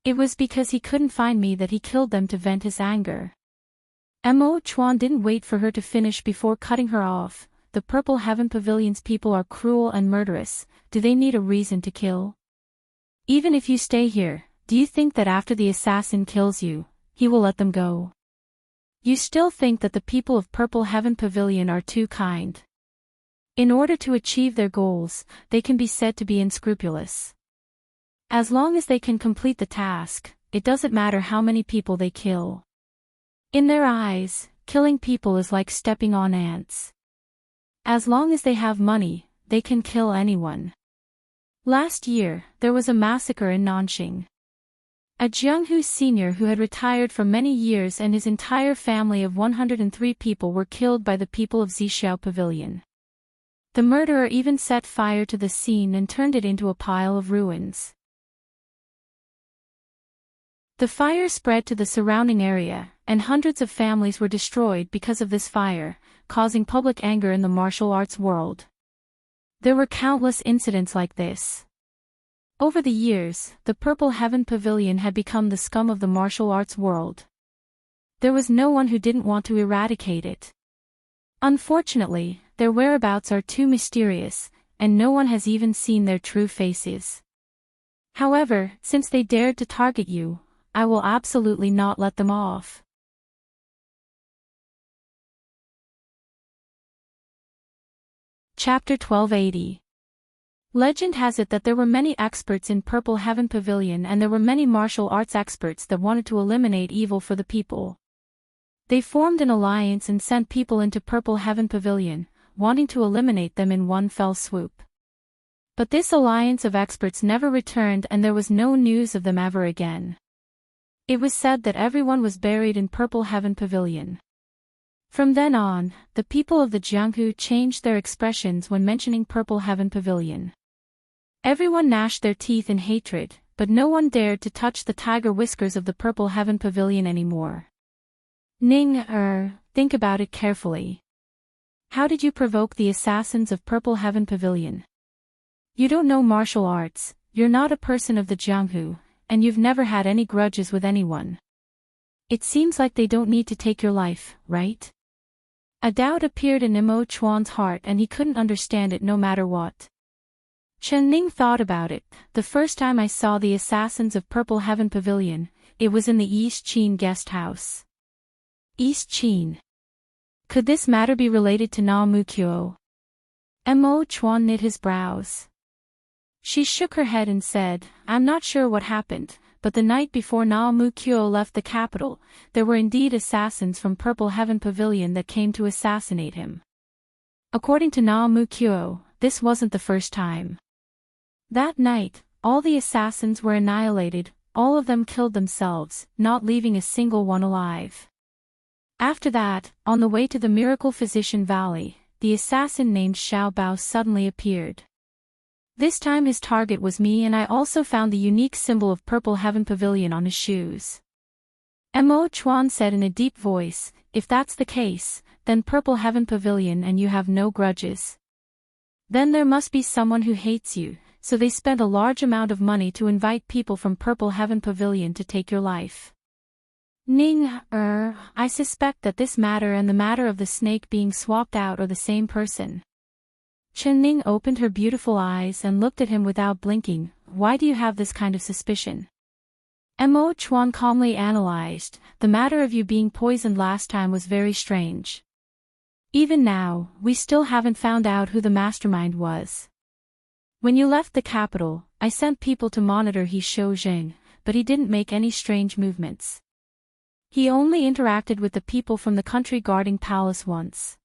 It was because he couldn't find me that he killed them to vent his anger. Mo Chuan didn't wait for her to finish before cutting her off. The Purple Heaven Pavilion's people are cruel and murderous. Do they need a reason to kill? Even if you stay here, do you think that after the assassin kills you, he will let them go? You still think that the people of Purple Heaven Pavilion are too kind. In order to achieve their goals, they can be said to be unscrupulous. As long as they can complete the task, it doesn't matter how many people they kill. In their eyes, killing people is like stepping on ants. As long as they have money, they can kill anyone. Last year, there was a massacre in Nanxing. A Jianghu senior who had retired for many years and his entire family of 103 people were killed by the people of Zixiao Pavilion. The murderer even set fire to the scene and turned it into a pile of ruins. The fire spread to the surrounding area, and hundreds of families were destroyed because of this fire, causing public anger in the martial arts world. There were countless incidents like this. Over the years, the Purple Heaven Pavilion had become the scum of the martial arts world. There was no one who didn't want to eradicate it. Unfortunately, their whereabouts are too mysterious, and no one has even seen their true faces. However, since they dared to target you, I will absolutely not let them off. Chapter 1280. Legend has it that there were many experts in Purple Heaven Pavilion and there were many martial arts experts that wanted to eliminate evil for the people. They formed an alliance and sent people into Purple Heaven Pavilion, wanting to eliminate them in one fell swoop. But this alliance of experts never returned and there was no news of them ever again. It was said that everyone was buried in Purple Heaven Pavilion. From then on, the people of the Jianghu changed their expressions when mentioning Purple Heaven Pavilion. Everyone gnashed their teeth in hatred, but no one dared to touch the tiger whiskers of the Purple Heaven Pavilion anymore. Think about it carefully. How did you provoke the assassins of Purple Heaven Pavilion? You don't know martial arts, you're not a person of the Jianghu, and you've never had any grudges with anyone. It seems like they don't need to take your life, right? A doubt appeared in Imo Chuan's heart and he couldn't understand it no matter what. Chen Ning thought about it. The first time I saw the assassins of Purple Heaven Pavilion, it was in the East Qin guest house. East Qin. Could this matter be related to Na Mukyo? Imo Chuan knit his brows. She shook her head and said, I'm not sure what happened, but the night before Na Mukyo left the capital, there were indeed assassins from Purple Heaven Pavilion that came to assassinate him. According to Na Mukyo, this wasn't the first time. That night, all the assassins were annihilated, all of them killed themselves, not leaving a single one alive. After that, on the way to the Miracle Physician Valley, the assassin named Xiao Bao suddenly appeared. This time his target was me and I also found the unique symbol of Purple Heaven Pavilion on his shoes. Imo Chuan said in a deep voice, if that's the case, then Purple Heaven Pavilion and you have no grudges. Then there must be someone who hates you, so they spent a large amount of money to invite people from Purple Heaven Pavilion to take your life. I suspect that this matter and the matter of the snake being swapped out are the same person. Chen Ning opened her beautiful eyes and looked at him without blinking. Why do you have this kind of suspicion? Imo Chuan calmly analyzed, the matter of you being poisoned last time was very strange. Even now, we still haven't found out who the mastermind was. When you left the capital, I sent people to monitor He Shou Zheng, but he didn't make any strange movements. He only interacted with the people from the country guarding palace once.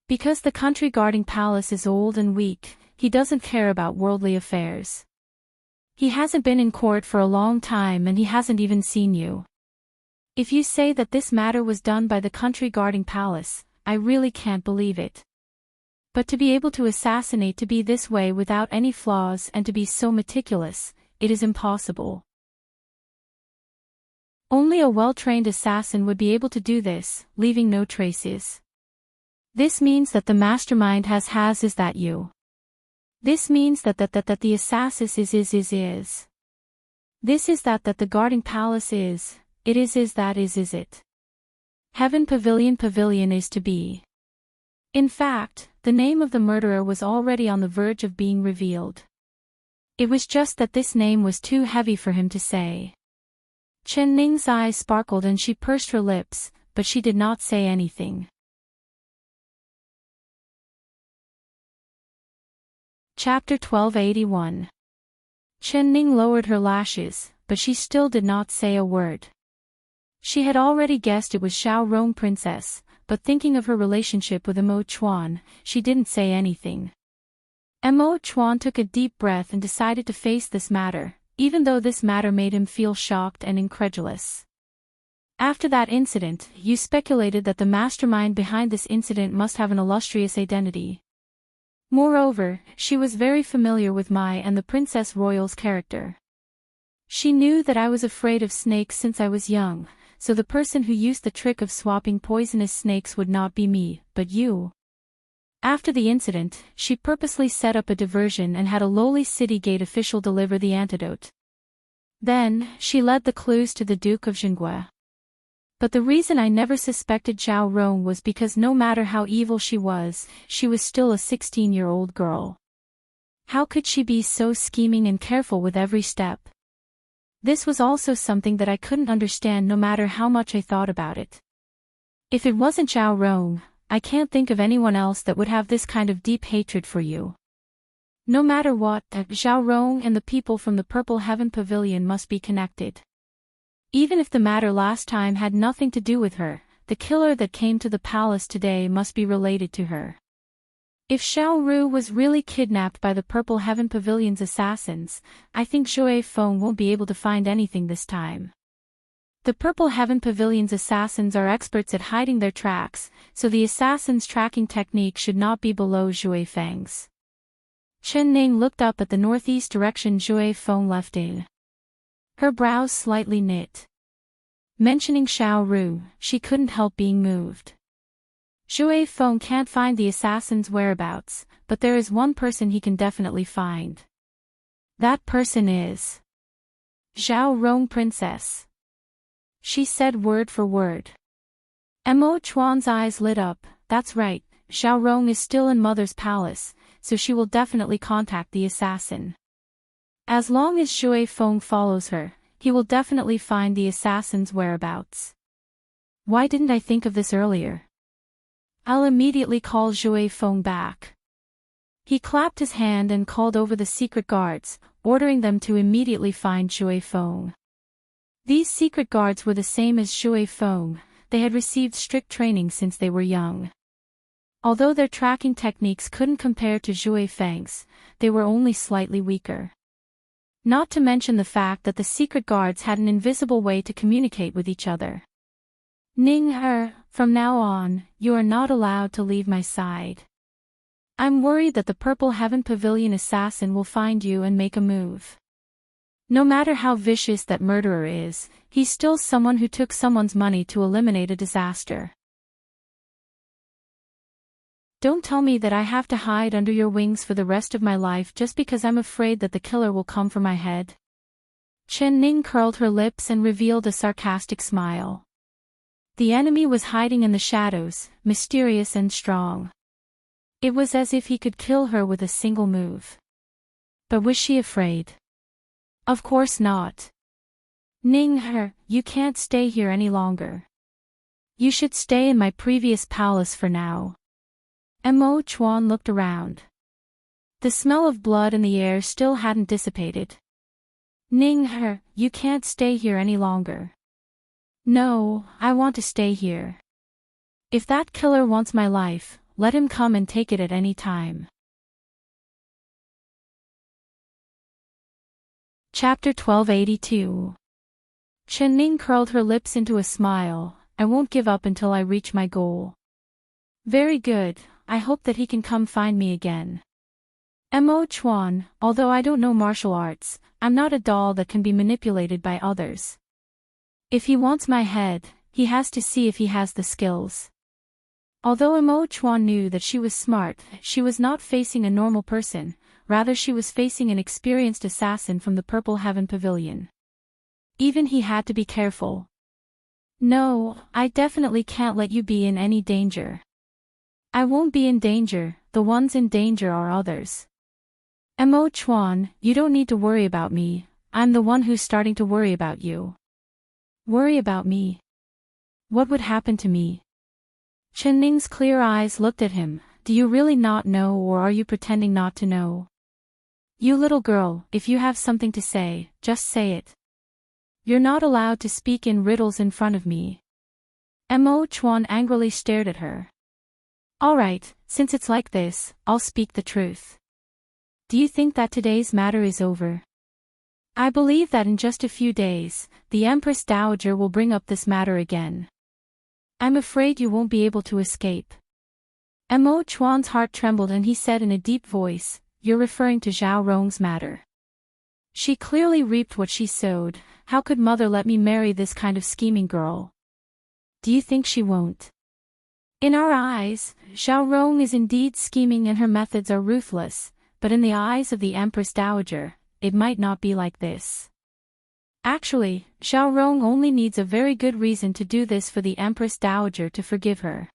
Because the country guarding palace is old and weak, he doesn't care about worldly affairs. He hasn't been in court for a long time and he hasn't even seen you. If you say that this matter was done by the country guarding palace, I really can't believe it. But to be able to assassinate to be this way without any flaws and to be so meticulous, it is impossible. Only a well-trained assassin would be able to do this, leaving no traces. This means that the mastermind is that you. This means that the assassin is. This is that the guarding palace is, it is that is it. Heaven Pavilion is to be. In fact, the name of the murderer was already on the verge of being revealed. It was just that this name was too heavy for him to say. Chen Ning's eyes sparkled and she pursed her lips, but she did not say anything. Chapter 1281. Chen Ning lowered her lashes, but she still did not say a word. She had already guessed it was Xiao Rong Princess, but thinking of her relationship with Imo Chuan, she didn't say anything. Imo Chuan took a deep breath and decided to face this matter, even though this matter made him feel shocked and incredulous. After that incident, you speculated that the mastermind behind this incident must have an illustrious identity. Moreover, she was very familiar with Mai and the Princess Royal's character. She knew that I was afraid of snakes since I was young, so the person who used the trick of swapping poisonous snakes would not be me, but you. After the incident, she purposely set up a diversion and had a lowly city gate official deliver the antidote. Then, she led the clues to the Duke of Zhengui. But the reason I never suspected Zhao Rong was because no matter how evil she was still a 16-year-old girl. How could she be so scheming and careful with every step? This was also something that I couldn't understand no matter how much I thought about it. If it wasn't Zhao Rong, I can't think of anyone else that would have this kind of deep hatred for you. No matter what, Zhao Rong and the people from the Purple Heaven Pavilion must be connected. Even if the matter last time had nothing to do with her, the killer that came to the palace today must be related to her. If Xiao Ru was really kidnapped by the Purple Heaven Pavilion's assassins, I think Zhou Feng won't be able to find anything this time. The Purple Heaven Pavilion's assassins are experts at hiding their tracks, so the assassin's tracking technique should not be below Zhui Feng's. Chen Ning looked up at the northeast direction Zhui Feng left in. Her brows slightly knit. Mentioning Xiao Ru, she couldn't help being moved. Zhui Feng can't find the assassin's whereabouts, but there is one person he can definitely find. That person is Zhao Rong Princess. She said word for word. Mo Chuan's eyes lit up. That's right, Zhao Rong is still in Mother's palace, so she will definitely contact the assassin. As long as Zhui Feng follows her, he will definitely find the assassin's whereabouts. Why didn't I think of this earlier? I'll immediately call Zhui Feng back. He clapped his hand and called over the secret guards, ordering them to immediately find Zhui Feng. These secret guards were the same as Zhui Feng, they had received strict training since they were young. Although their tracking techniques couldn't compare to Zhui Feng's, they were only slightly weaker. Not to mention the fact that the secret guards had an invisible way to communicate with each other. Ning Er, from now on, you are not allowed to leave my side. I'm worried that the Purple Heaven Pavilion assassin will find you and make a move. No matter how vicious that murderer is, he's still someone who took someone's money to eliminate a disaster. Don't tell me that I have to hide under your wings for the rest of my life just because I'm afraid that the killer will come for my head. Chen Ning curled her lips and revealed a sarcastic smile. The enemy was hiding in the shadows, mysterious and strong. It was as if he could kill her with a single move. But was she afraid? Of course not. Ning Er, you can't stay here any longer. You should stay in my previous palace for now. Mo Chuan looked around. The smell of blood in the air still hadn't dissipated. Ning Er, you can't stay here any longer. No, I want to stay here. If that killer wants my life, let him come and take it at any time. Chapter 1282. Chen Ning curled her lips into a smile. I won't give up until I reach my goal. Very good, I hope that he can come find me again. Mo Chuan, although I don't know martial arts, I'm not a doll that can be manipulated by others. If he wants my head, he has to see if he has the skills. Although Mo Chuan knew that she was smart, she was not facing a normal person, rather she was facing an experienced assassin from the Purple Heaven Pavilion. Even he had to be careful. No, I definitely can't let you be in any danger. I won't be in danger, the ones in danger are others. Mo Chuan, you don't need to worry about me, I'm the one who's starting to worry about you. Worry about me? What would happen to me? Chen Ning's clear eyes looked at him. Do you really not know, or are you pretending not to know? You little girl, if you have something to say, just say it. You're not allowed to speak in riddles in front of me. Mo Chuan angrily stared at her. Alright, since it's like this, I'll speak the truth. Do you think that today's matter is over? I believe that in just a few days, the Empress Dowager will bring up this matter again. I'm afraid you won't be able to escape. Mo Chuan's heart trembled and he said in a deep voice, you're referring to Zhao Rong's matter. She clearly reaped what she sowed. How could mother let me marry this kind of scheming girl? Do you think she won't? In our eyes, Zhao Rong is indeed scheming and her methods are ruthless, but in the eyes of the Empress Dowager, it might not be like this. Actually, Zhao Rong only needs a very good reason to do this for the Empress Dowager to forgive her.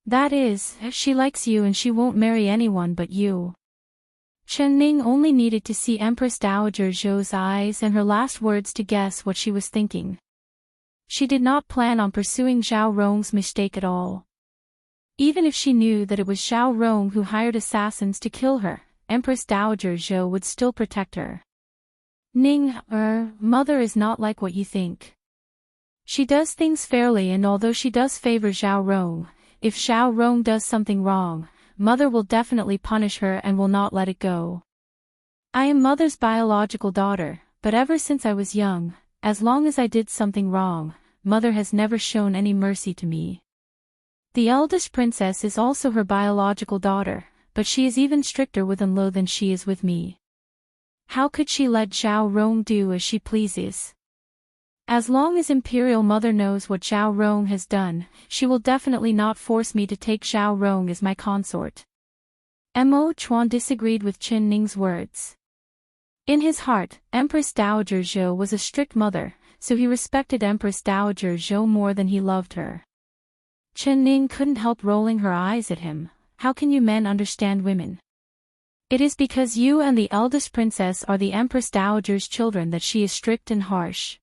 That is, she likes you and she won't marry anyone but you. Chen Ning only needed to see Empress Dowager Zhou's eyes and her last words to guess what she was thinking. She did not plan on pursuing Zhao Rong's mistake at all. Even if she knew that it was Zhao Rong who hired assassins to kill her, Empress Dowager Zhou would still protect her. Ning Er, mother is not like what you think. She does things fairly, and although she does favor Zhao Rong, if Zhao Rong does something wrong, mother will definitely punish her and will not let it go. I am mother's biological daughter, but ever since I was young, as long as I did something wrong, mother has never shown any mercy to me. The eldest princess is also her biological daughter, but she is even stricter with Enlo than she is with me. How could she let Zhao Rong do as she pleases? As long as Imperial Mother knows what Zhao Rong has done, she will definitely not force me to take Zhao Rong as my consort. Mo Chuan disagreed with Qin Ning's words. In his heart, Empress Dowager Zhou was a strict mother, so he respected Empress Dowager Zhou more than he loved her. Qin Ning couldn't help rolling her eyes at him. How can you men understand women? It is because you and the eldest princess are the Empress Dowager's children that she is strict and harsh.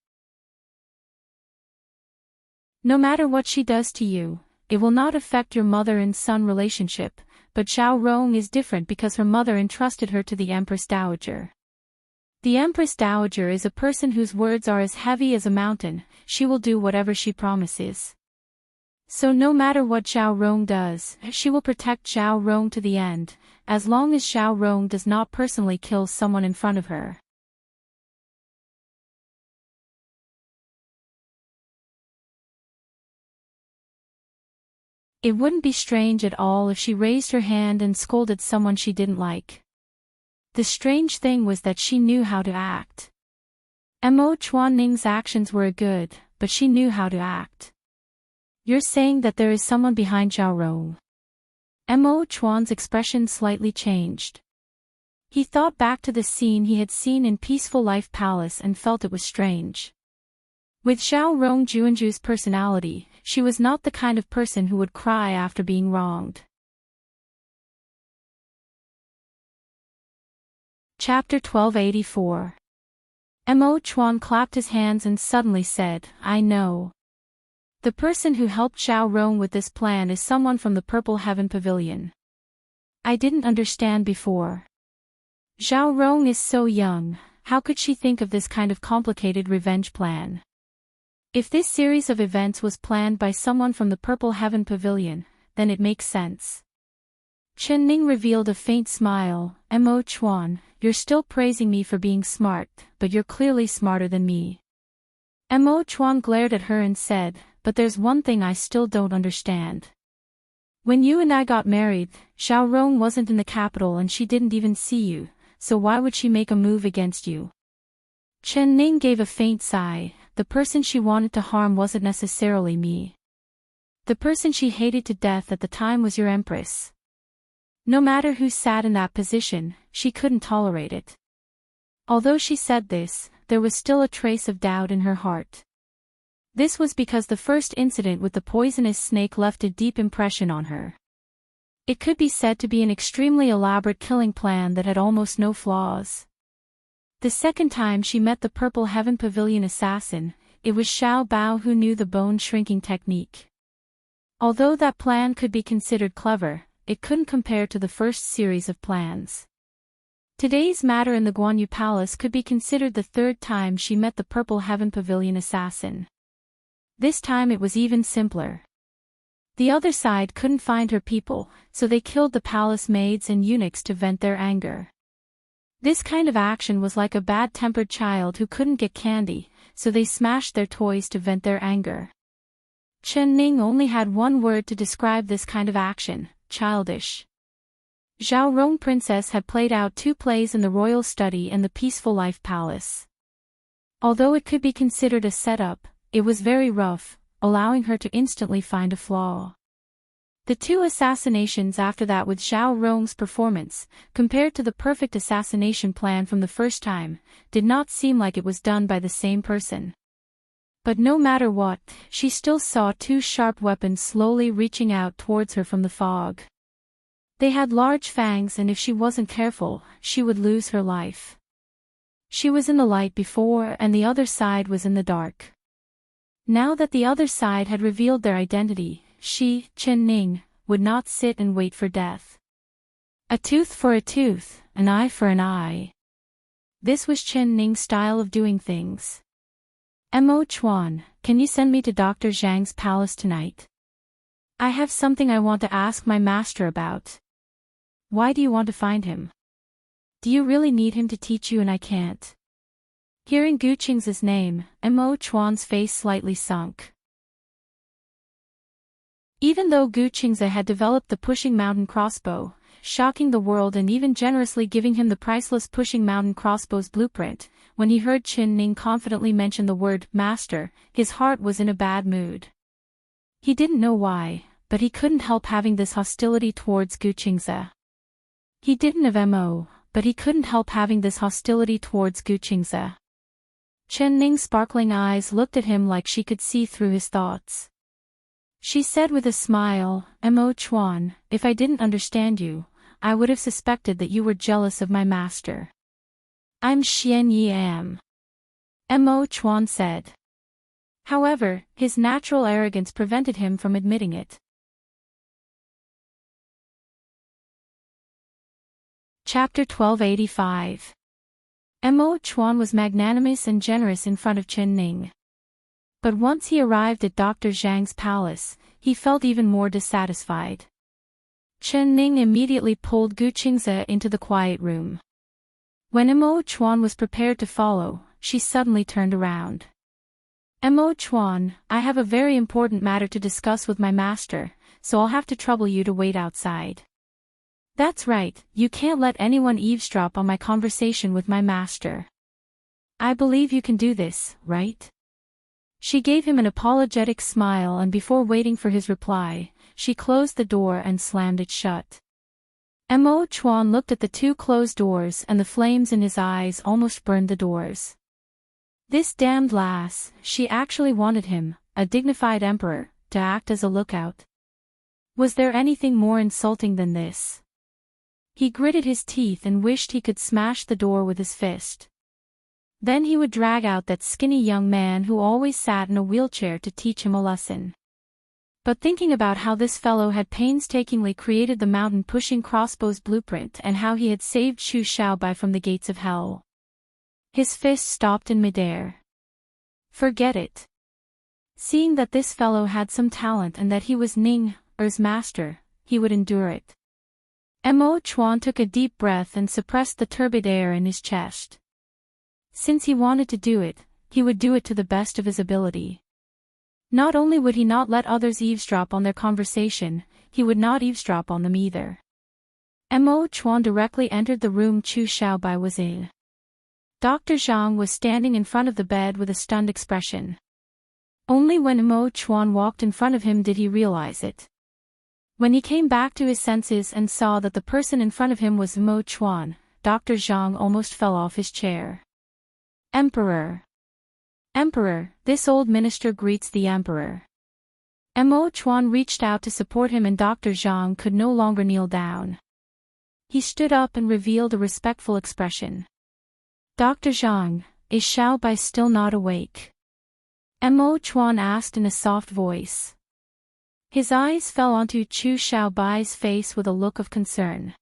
No matter what she does to you, it will not affect your mother and son relationship, but Zhao Rong is different because her mother entrusted her to the Empress Dowager. The Empress Dowager is a person whose words are as heavy as a mountain. She will do whatever she promises. So no matter what Zhao Rong does, she will protect Zhao Rong to the end, as long as Zhao Rong does not personally kill someone in front of her. It wouldn't be strange at all if she raised her hand and scolded someone she didn't like. The strange thing was that she knew how to act. Mo Chuanning's actions were good, but she knew how to act. You're saying that there is someone behind Zhao Rong? Mo Chuan's expression slightly changed. He thought back to the scene he had seen in Peaceful Life Palace and felt it was strange. With Zhao Rong Juanju's personality, she was not the kind of person who would cry after being wronged. Chapter 1284. Mo Chuan clapped his hands and suddenly said, I know. The person who helped Zhao Rong with this plan is someone from the Purple Heaven Pavilion. I didn't understand before. Zhao Rong is so young, how could she think of this kind of complicated revenge plan? If this series of events was planned by someone from the Purple Heaven Pavilion, then it makes sense. Qin Ning revealed a faint smile. Mo Chuan, you're still praising me for being smart, but you're clearly smarter than me. Mo Chuan glared at her and said, but there's one thing I still don't understand. When you and I got married, Zhao Rong wasn't in the capital and she didn't even see you, so why would she make a move against you? Qin Ning gave a faint sigh. The person she wanted to harm wasn't necessarily me. The person she hated to death at the time was your Empress. No matter who sat in that position, she couldn't tolerate it. Although she said this, there was still a trace of doubt in her heart. This was because the first incident with the poisonous snake left a deep impression on her. It could be said to be an extremely elaborate killing plan that had almost no flaws. The second time she met the Purple Heaven Pavilion assassin, it was Xiao Bao who knew the bone-shrinking technique. Although that plan could be considered clever, it couldn't compare to the first series of plans. Today's matter in the Guanyu Palace could be considered the third time she met the Purple Heaven Pavilion assassin. This time it was even simpler. The other side couldn't find her people, so they killed the palace maids and eunuchs to vent their anger. This kind of action was like a bad-tempered child who couldn't get candy, so they smashed their toys to vent their anger. Qin Ning only had one word to describe this kind of action: childish. Zhao Rong Princess had played out 2 plays in the royal study and the Peaceful Life Palace. Although it could be considered a setup, it was very rough, allowing her to instantly find a flaw. The 2 assassinations after that with Zhao Rong's performance, compared to the perfect assassination plan from the first time, did not seem like it was done by the same person. But no matter what, she still saw 2 sharp weapons slowly reaching out towards her from the fog. They had large fangs and if she wasn't careful, she would lose her life. She was in the light before and the other side was in the dark. Now that the other side had revealed their identity, she, Qin Ning, would not sit and wait for death. A tooth for a tooth, an eye for an eye. This was Qin Ning's style of doing things. Mo Chuan, can you send me to Dr. Zhang's palace tonight? I have something I want to ask my master about. Why do you want to find him? Do you really need him to teach you and I can't? Hearing Gu Qing's name, Mo Chuan's face slightly sunk. Even though Gu Qingze had developed the Pushing Mountain crossbow, shocking the world and even generously giving him the priceless Pushing Mountain crossbow's blueprint, when he heard Qin Ning confidently mention the word master, his heart was in a bad mood. He didn't know why, but he couldn't help having this hostility towards Gu Qingze. He didn't have Mo, but he couldn't help having this hostility towards Gu Qingze. Qin Ning's sparkling eyes looked at him like she could see through his thoughts. She said with a smile, Mo Chuan, if I didn't understand you, I would have suspected that you were jealous of my master. I'm Xian Yi am. Mo Chuan said. However, his natural arrogance prevented him from admitting it. Chapter 1285. Mo Chuan was magnanimous and generous in front of Qin Ning. But once he arrived at Dr. Zhang's palace, he felt even more dissatisfied. Qin Ning immediately pulled Gu Qingze into the quiet room. When Mo Chuan was prepared to follow, she suddenly turned around. Mo Chuan, I have a very important matter to discuss with my master, so I'll have to trouble you to wait outside. That's right, you can't let anyone eavesdrop on my conversation with my master. I believe you can do this, right? She gave him an apologetic smile and before waiting for his reply, she closed the door and slammed it shut. Mo Chuan looked at the two closed doors and the flames in his eyes almost burned the doors. This damned lass, she actually wanted him, a dignified emperor, to act as a lookout. Was there anything more insulting than this? He gritted his teeth and wished he could smash the door with his fist. Then he would drag out that skinny young man who always sat in a wheelchair to teach him a lesson. But thinking about how this fellow had painstakingly created the mountain-pushing crossbow's blueprint and how he had saved Xu Xiaobai from the gates of hell, his fist stopped in midair. Forget it. Seeing that this fellow had some talent and that he was Ning Er's master, he would endure it. Mo Chuan took a deep breath and suppressed the turbid air in his chest. Since he wanted to do it, he would do it to the best of his ability. Not only would he not let others eavesdrop on their conversation, he would not eavesdrop on them either. Mo Chuan directly entered the room Xu Xiaobai was in. Dr. Zhang was standing in front of the bed with a stunned expression. Only when Mo Chuan walked in front of him did he realize it. When he came back to his senses and saw that the person in front of him was Mo Chuan, Dr. Zhang almost fell off his chair. Emperor. Emperor, this old minister greets the emperor. Mo Chuan reached out to support him and Dr. Zhang could no longer kneel down. He stood up and revealed a respectful expression. Dr. Zhang, is Xiaobai still not awake? Mo Chuan asked in a soft voice. His eyes fell onto Xu Xiaobai's face with a look of concern.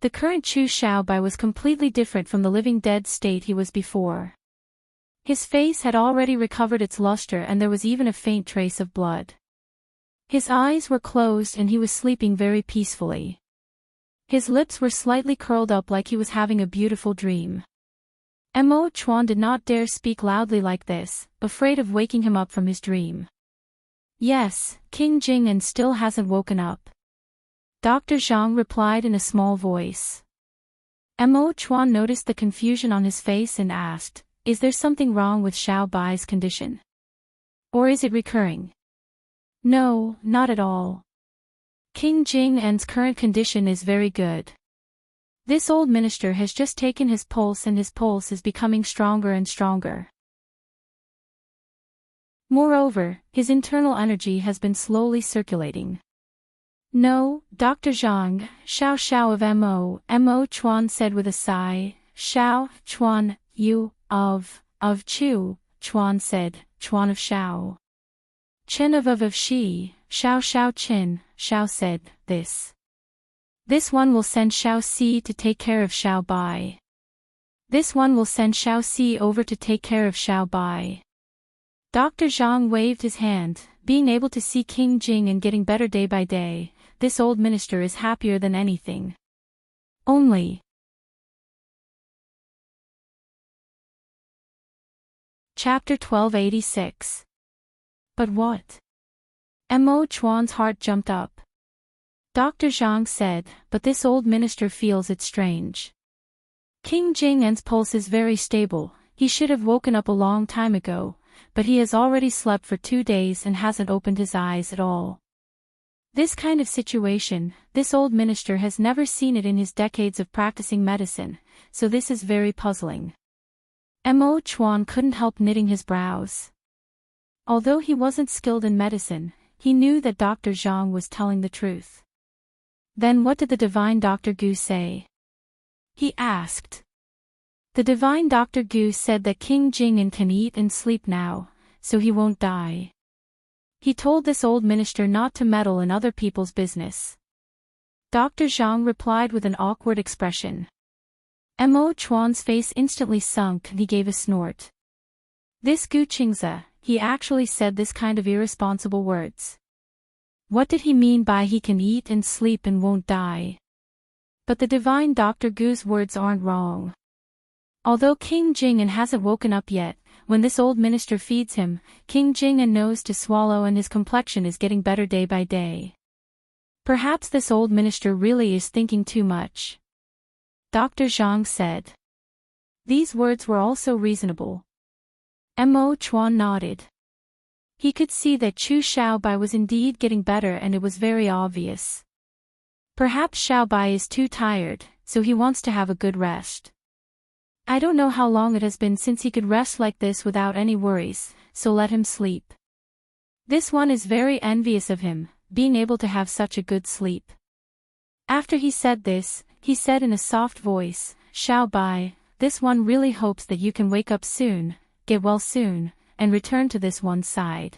The current Xu Xiaobai was completely different from the living dead state he was before. His face had already recovered its luster and there was even a faint trace of blood. His eyes were closed and he was sleeping very peacefully. His lips were slightly curled up like he was having a beautiful dream. Mo Chuan did not dare speak loudly like this, afraid of waking him up from his dream. Yes, King Jing still hasn't woken up. Dr. Zhang replied in a small voice. Mo Chuan noticed the confusion on his face and asked, is there something wrong with Xiaobai's condition? Or is it recurring? No, not at all. King Jing's current condition is very good. This old minister has just taken his pulse and his pulse is becoming stronger and stronger. Moreover, his internal energy has been slowly circulating. No, Dr. Zhang, Xiao of Mo Chuan said with a sigh. Xiao, Chuan, you, of Chu, Chuan said, Chuan of Xiao. Chen of Shi, Xiao Qin, Xiao said, this. This one will send Xiao Si to take care of Xiao Bai. This one will send Xiao Si over to take care of Xiao Bai. Dr. Zhang waved his hand, being able to see King Jing and getting better day by day. This old minister is happier than anything. Only. Chapter 1286. But what? Mo Chuan's heart jumped up. Dr. Zhang said, but this old minister feels it strange. King Jing-en's pulse is very stable, he should have woken up a long time ago, but he has already slept for 2 days and hasn't opened his eyes at all. This kind of situation, this old minister has never seen it in his decades of practicing medicine, so this is very puzzling. Mo Chuan couldn't help knitting his brows. Although he wasn't skilled in medicine, he knew that Dr. Zhang was telling the truth. Then what did the divine Dr. Gu say? He asked. The divine Dr. Gu said that King Jing-en can eat and sleep now, so he won't die. He told this old minister not to meddle in other people's business. Dr. Zhang replied with an awkward expression. Mo Chuan's face instantly sunk and he gave a snort. This Gu Qingze, he actually said this kind of irresponsible words. What did he mean by he can eat and sleep and won't die? But the divine Dr. Gu's words aren't wrong. Although King Jing-en hasn't woken up yet, when this old minister feeds him, King Jing-en knows to swallow and his complexion is getting better day by day. Perhaps this old minister really is thinking too much. Dr. Zhang said. These words were also reasonable. Mo Chuan nodded. He could see that Chu Xiaobai was indeed getting better and it was very obvious. Perhaps Xiaobai is too tired, so he wants to have a good rest. I don't know how long it has been since he could rest like this without any worries, so let him sleep. This one is very envious of him, being able to have such a good sleep. After he said this, he said in a soft voice, Xiaobai, this one really hopes that you can wake up soon, get well soon, and return to this one side.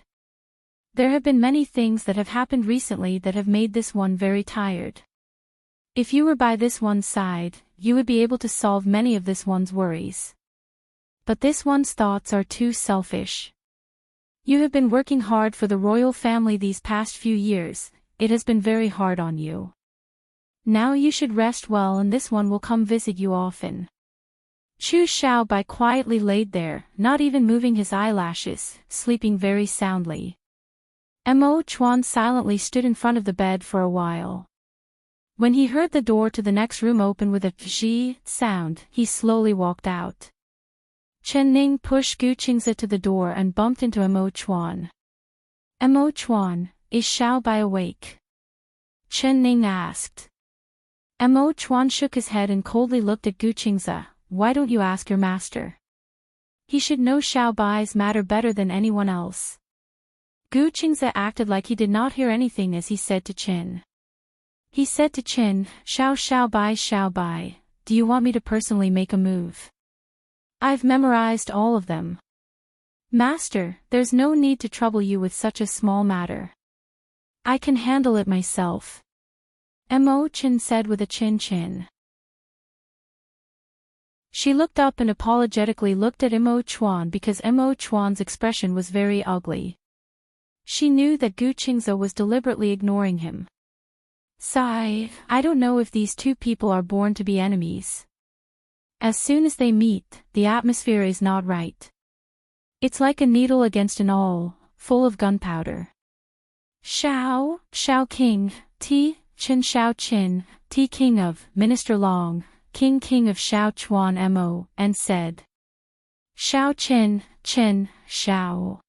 There have been many things that have happened recently that have made this one very tired. If you were by this one side, you would be able to solve many of this one's worries. But this one's thoughts are too selfish. You have been working hard for the royal family these past few years, it has been very hard on you. Now you should rest well and this one will come visit you often. Chu Xiaobai quietly laid there, not even moving his eyelashes, sleeping very soundly. Mo Chuan silently stood in front of the bed for a while. When he heard the door to the next room open with a zhi sound, he slowly walked out. Chen Ning pushed Gu Qingze to the door and bumped into Mo Chuan. Mo Chuan, is Xiaobai awake? Chen Ning asked. Mo Chuan shook his head and coldly looked at Gu Qingze. Why don't you ask your master? He should know Xiaobai's matter better than anyone else. Gu Qingze acted like he did not hear anything as he said to Qin. He said to Qin, Xiaobai, do you want me to personally make a move? I've memorized all of them. Master, there's no need to trouble you with such a small matter. I can handle it myself. Mo Qin said with a chin. She looked up and apologetically looked at Mo Chuan because Mo Chuan's expression was very ugly. She knew that Gu Qingze was deliberately ignoring him. Sigh, I don't know if these two people are born to be enemies. As soon as they meet, the atmosphere is not right. It's like a needle against an awl, full of gunpowder. Xiao King, Qin Xiao Qin, King of Minister Long, King of Xiao Chuan Mo, and said. Xiao Qin, Xiao.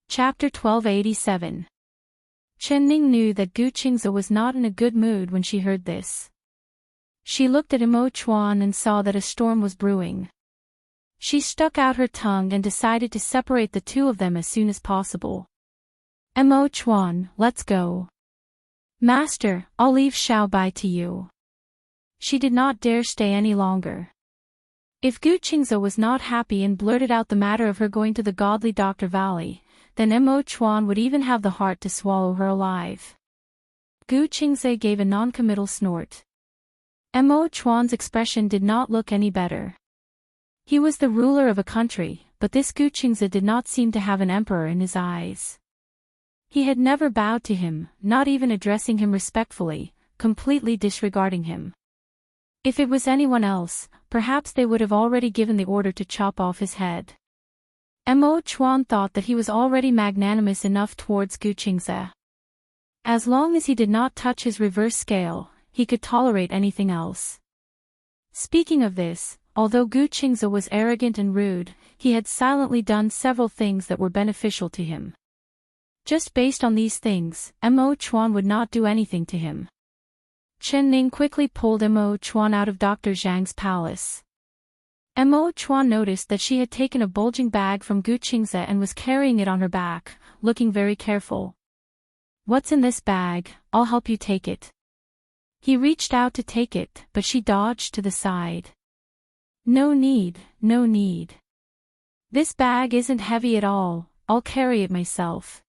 Chapter 1287. Chen Ning knew that Gu Qingze was not in a good mood when she heard this. She looked at Mo Chuan and saw that a storm was brewing. She stuck out her tongue and decided to separate the two of them as soon as possible. Mo Chuan, let's go. Master, I'll leave Xiaobai to you. She did not dare stay any longer. If Gu Qingze was not happy and blurted out the matter of her going to the godly Dr. Valley, then Mo Chuan would even have the heart to swallow her alive. Gu Qingze gave a non-committal snort. Mo Chuan's expression did not look any better. He was the ruler of a country, but this Gu Qingze did not seem to have an emperor in his eyes. He had never bowed to him, not even addressing him respectfully, completely disregarding him. If it was anyone else, perhaps they would have already given the order to chop off his head. Mo Chuan thought that he was already magnanimous enough towards Gu Qingze. As long as he did not touch his reverse scale, he could tolerate anything else. Speaking of this, although Gu Qingze was arrogant and rude, he had silently done several things that were beneficial to him. Just based on these things, Mo Chuan would not do anything to him. Chen Ning quickly pulled Mo Chuan out of Dr. Zhang's palace. Mo Chuan noticed that she had taken a bulging bag from Gu Qingze and was carrying it on her back, looking very careful. "What's in this bag? I'll help you take it." He reached out to take it, but she dodged to the side. "No need, no need. This bag isn't heavy at all, I'll carry it myself."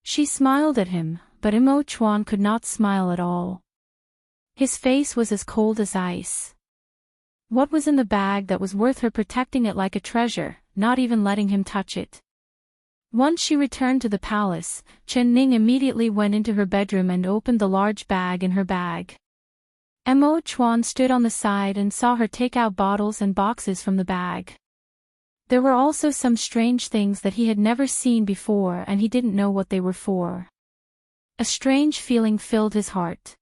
She smiled at him, but Mo Chuan could not smile at all. His face was as cold as ice. What was in the bag that was worth her protecting it like a treasure, not even letting him touch it? Once she returned to the palace, Chen Ning immediately went into her bedroom and opened the large bag in her bag. Mo Chuan stood on the side and saw her take out bottles and boxes from the bag. There were also some strange things that he had never seen before and he didn't know what they were for. A strange feeling filled his heart.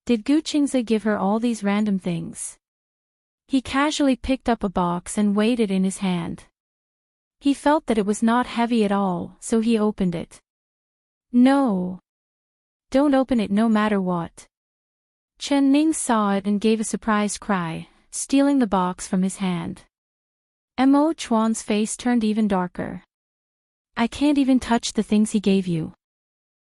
Did Gu Qingze give her all these random things? He casually picked up a box and weighed it in his hand. He felt that it was not heavy at all, so he opened it. "No. Don't open it no matter what." Chen Ning saw it and gave a surprised cry, stealing the box from his hand. Mo Chuan's face turned even darker. "I can't even touch the things he gave you,"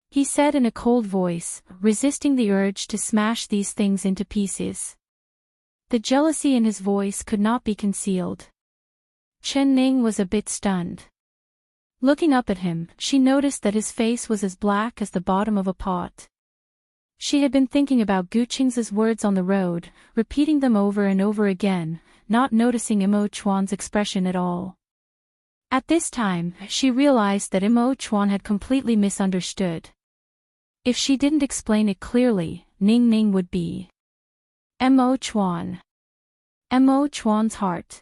he said in a cold voice, resisting the urge to smash these things into pieces. The jealousy in his voice could not be concealed. Chen Ning was a bit stunned. Looking up at him, she noticed that his face was as black as the bottom of a pot. She had been thinking about Gu Qingze's words on the road, repeating them over and over again, not noticing Mo Chuan's expression at all. At this time, she realized that Mo Chuan had completely misunderstood. If she didn't explain it clearly, Ning Ning would be Mo Chuan. Mo Chuan's heart.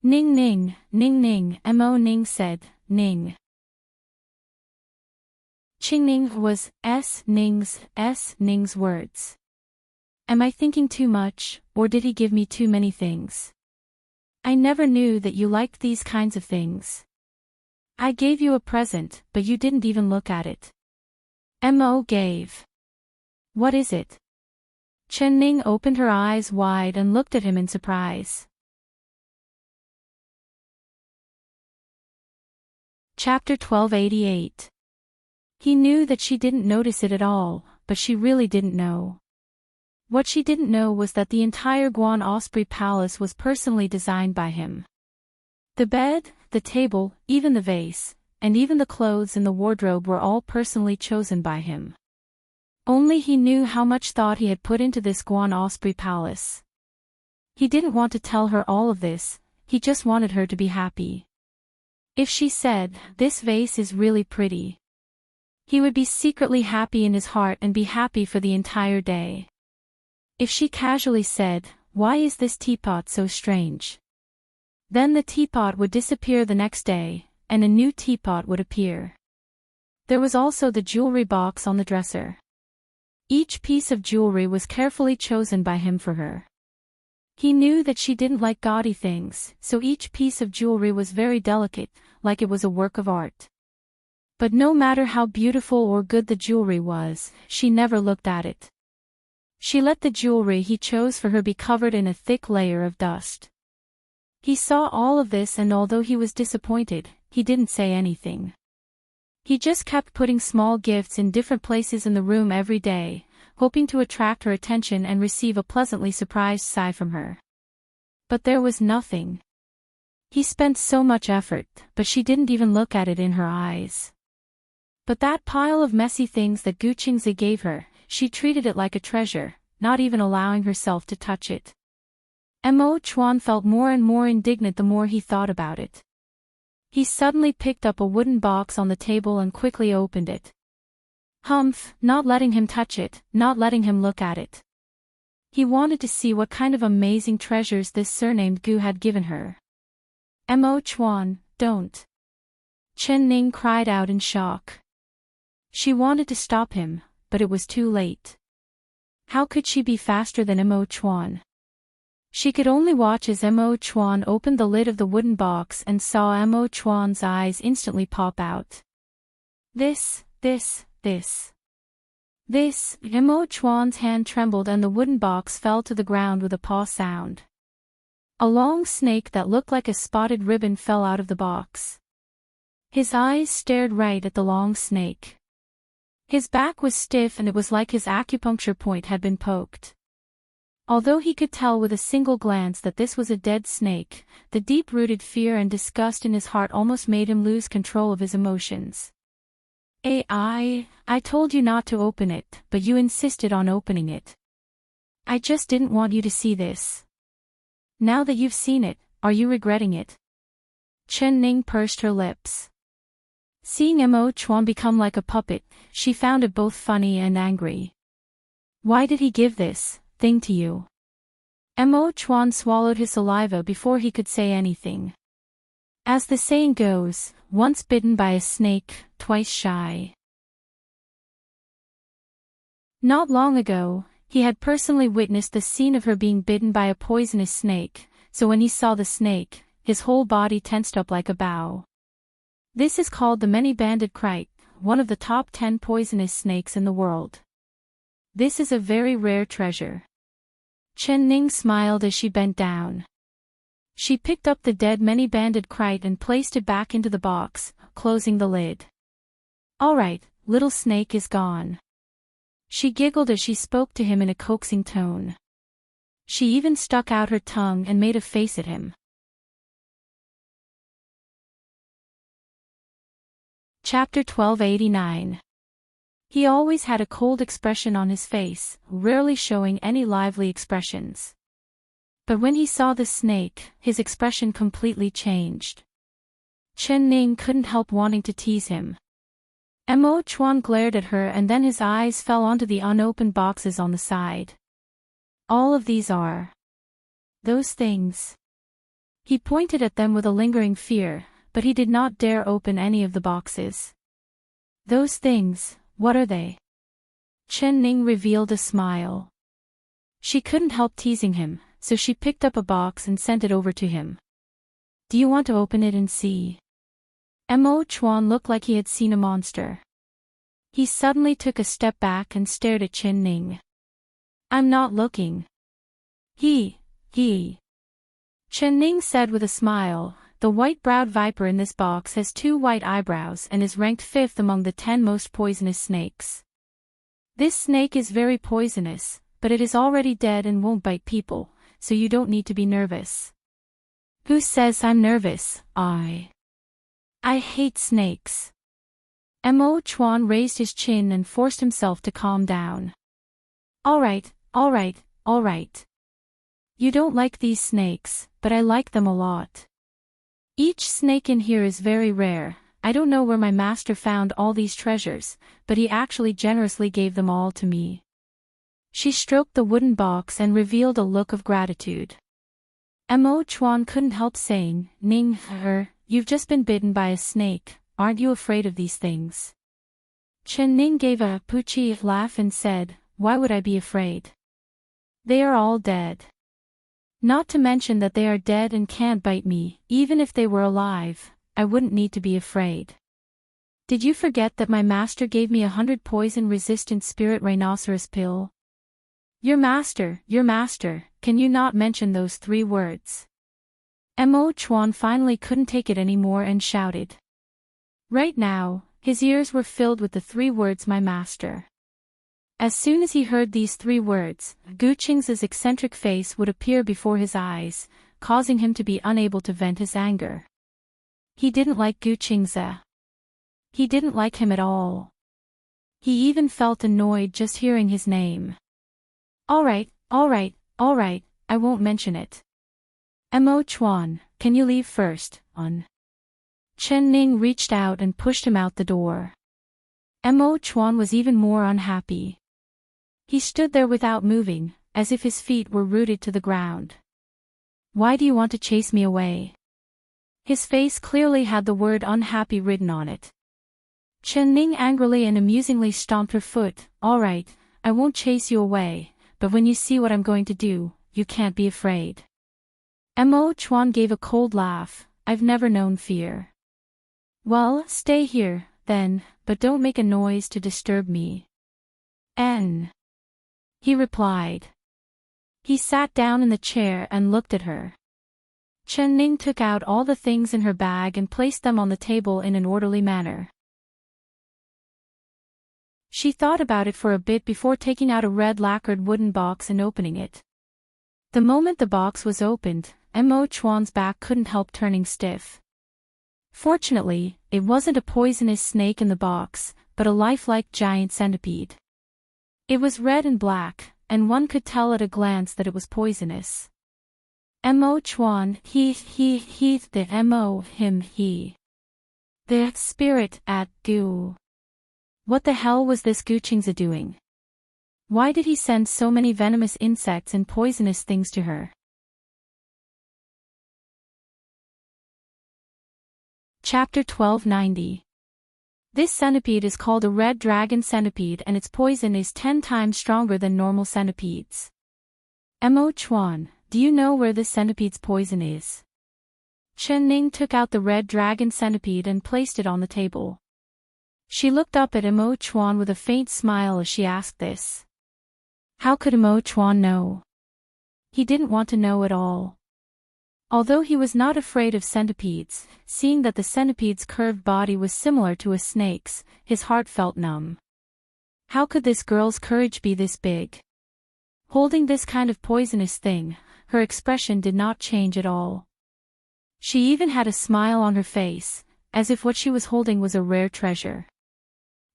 "Ning Ning, Ning Ning," Mo Ning said, "Ning." Qing Ning was Ning's words. Am I thinking too much, or did he give me too many things? I never knew that you liked these kinds of things. I gave you a present, but you didn't even look at it. Mo gave. What is it? Chen Ning opened her eyes wide and looked at him in surprise. Chapter 1288. He knew that she didn't notice it at all, but she really didn't know. What she didn't know was that the entire Guan Osprey Palace was personally designed by him. The bed, the table, even the vase, and even the clothes in the wardrobe were all personally chosen by him. Only he knew how much thought he had put into this Guan Osprey Palace. He didn't want to tell her all of this, he just wanted her to be happy. If she said, "This vase is really pretty," he would be secretly happy in his heart and be happy for the entire day. If she casually said, "Why is this teapot so strange?" then the teapot would disappear the next day, and a new teapot would appear. There was also the jewelry box on the dresser. Each piece of jewelry was carefully chosen by him for her. He knew that she didn't like gaudy things, so each piece of jewelry was very delicate, like it was a work of art. But no matter how beautiful or good the jewelry was, she never looked at it. She let the jewelry he chose for her be covered in a thick layer of dust. He saw all of this, and although he was disappointed, he didn't say anything. He just kept putting small gifts in different places in the room every day, hoping to attract her attention and receive a pleasantly surprised sigh from her. But there was nothing. He spent so much effort, but she didn't even look at it in her eyes. But that pile of messy things that Gu Qingze gave her, she treated it like a treasure, not even allowing herself to touch it. Mo Chuan felt more and more indignant the more he thought about it. He suddenly picked up a wooden box on the table and quickly opened it. Humph, not letting him touch it, not letting him look at it. He wanted to see what kind of amazing treasures this surnamed Gu had given her. Mo Chuan, don't. Chen Ning cried out in shock. She wanted to stop him, but it was too late. How could she be faster than Mo Chuan? She could only watch as Mo Chuan opened the lid of the wooden box and saw Mo Chuan's eyes instantly pop out. This. Mo Chuan's hand trembled and the wooden box fell to the ground with a paw sound. A long snake that looked like a spotted ribbon fell out of the box. His eyes stared right at the long snake. His back was stiff and it was like his acupuncture point had been poked. Although he could tell with a single glance that this was a dead snake, the deep-rooted fear and disgust in his heart almost made him lose control of his emotions. I told you not to open it, but you insisted on opening it. I just didn't want you to see this. Now that you've seen it, are you regretting it? Chen Ning pursed her lips. Seeing Mo Chuan become like a puppet, she found it both funny and angry. Why did he give this thing to you? Mo Chuan swallowed his saliva before he could say anything. As the saying goes, once bitten by a snake, twice shy. Not long ago, he had personally witnessed the scene of her being bitten by a poisonous snake, so when he saw the snake, his whole body tensed up like a bow. This is called the many-banded kite, one of the top 10 poisonous snakes in the world. This is a very rare treasure. Chen Ning smiled as she bent down. She picked up the dead many-banded kite and placed it back into the box, closing the lid. All right, little snake is gone. She giggled as she spoke to him in a coaxing tone. She even stuck out her tongue and made a face at him. Chapter 1289. He always had a cold expression on his face, rarely showing any lively expressions. But when he saw the snake, his expression completely changed. Chen Ning couldn't help wanting to tease him. Mo Chuan glared at her and then his eyes fell onto the unopened boxes on the side. All of these are those things. He pointed at them with a lingering fear, but he did not dare open any of the boxes. Those things, what are they? Chen Ning revealed a smile. She couldn't help teasing him, so she picked up a box and sent it over to him. Do you want to open it and see? Mo Chuan looked like he had seen a monster. He suddenly took a step back and stared at Chen Ning. I'm not looking. He. Chen Ning said with a smile, the white-browed viper in this box has 2 white eyebrows and is ranked 5th among the 10 most poisonous snakes. This snake is very poisonous, but it is already dead and won't bite people, so you don't need to be nervous. Who says I'm nervous? I hate snakes. Mo Chuan raised his chin and forced himself to calm down. All right. You don't like these snakes, but I like them a lot. Each snake in here is very rare. I don't know where my master found all these treasures, but he actually generously gave them all to me. She stroked the wooden box and revealed a look of gratitude. Mo Chuan couldn't help saying, Ning, you've just been bitten by a snake, aren't you afraid of these things? Chen Ning gave a poochie laugh and said, why would I be afraid? They are all dead. Not to mention that they are dead and can't bite me, even if they were alive, I wouldn't need to be afraid. Did you forget that my master gave me 100 poison-resistant spirit rhinoceros pill? Your master, can you not mention those 3 words? Mo Chuan finally couldn't take it anymore and shouted. Right now, his ears were filled with the 3 words my master. As soon as he heard these 3 words, Gu Qing's eccentric face would appear before his eyes, causing him to be unable to vent his anger. He didn't like Gu Qing's. He didn't like him at all. He even felt annoyed just hearing his name. All right, I won't mention it. Mo Chuan, can you leave first, Chen Ning reached out and pushed him out the door. Mo Chuan was even more unhappy. He stood there without moving, as if his feet were rooted to the ground. Why do you want to chase me away? His face clearly had the word unhappy written on it. Chen Ning angrily and amusingly stomped her foot. All right, I won't chase you away, but when you see what I'm going to do, you can't be afraid. Mo Chuan gave a cold laugh. I've never known fear. Well, stay here, then, but don't make a noise to disturb me. He replied. He sat down in the chair and looked at her. Chen Ning took out all the things in her bag and placed them on the table in an orderly manner. She thought about it for a bit before taking out a red lacquered wooden box and opening it. The moment the box was opened, Mo Chuan's back couldn't help turning stiff. Fortunately, it wasn't a poisonous snake in the box, but a lifelike giant centipede. It was red and black, and one could tell at a glance that it was poisonous. Mo Chuan, the Mo, him, he. The spirit at goo. What the hell was this Guqingzi doing? Why did he send so many venomous insects and poisonous things to her? Chapter 1290. This centipede is called a red dragon centipede and its poison is 10 times stronger than normal centipedes. Mo Chuan, do you know where this centipede's poison is? Chen Ning took out the red dragon centipede and placed it on the table. She looked up at Mo Chuan with a faint smile as she asked this. How could Mo Chuan know? He didn't want to know at all. Although he was not afraid of centipedes, seeing that the centipede's curved body was similar to a snake's, his heart felt numb. How could this girl's courage be this big? Holding this kind of poisonous thing, her expression did not change at all. She even had a smile on her face, as if what she was holding was a rare treasure.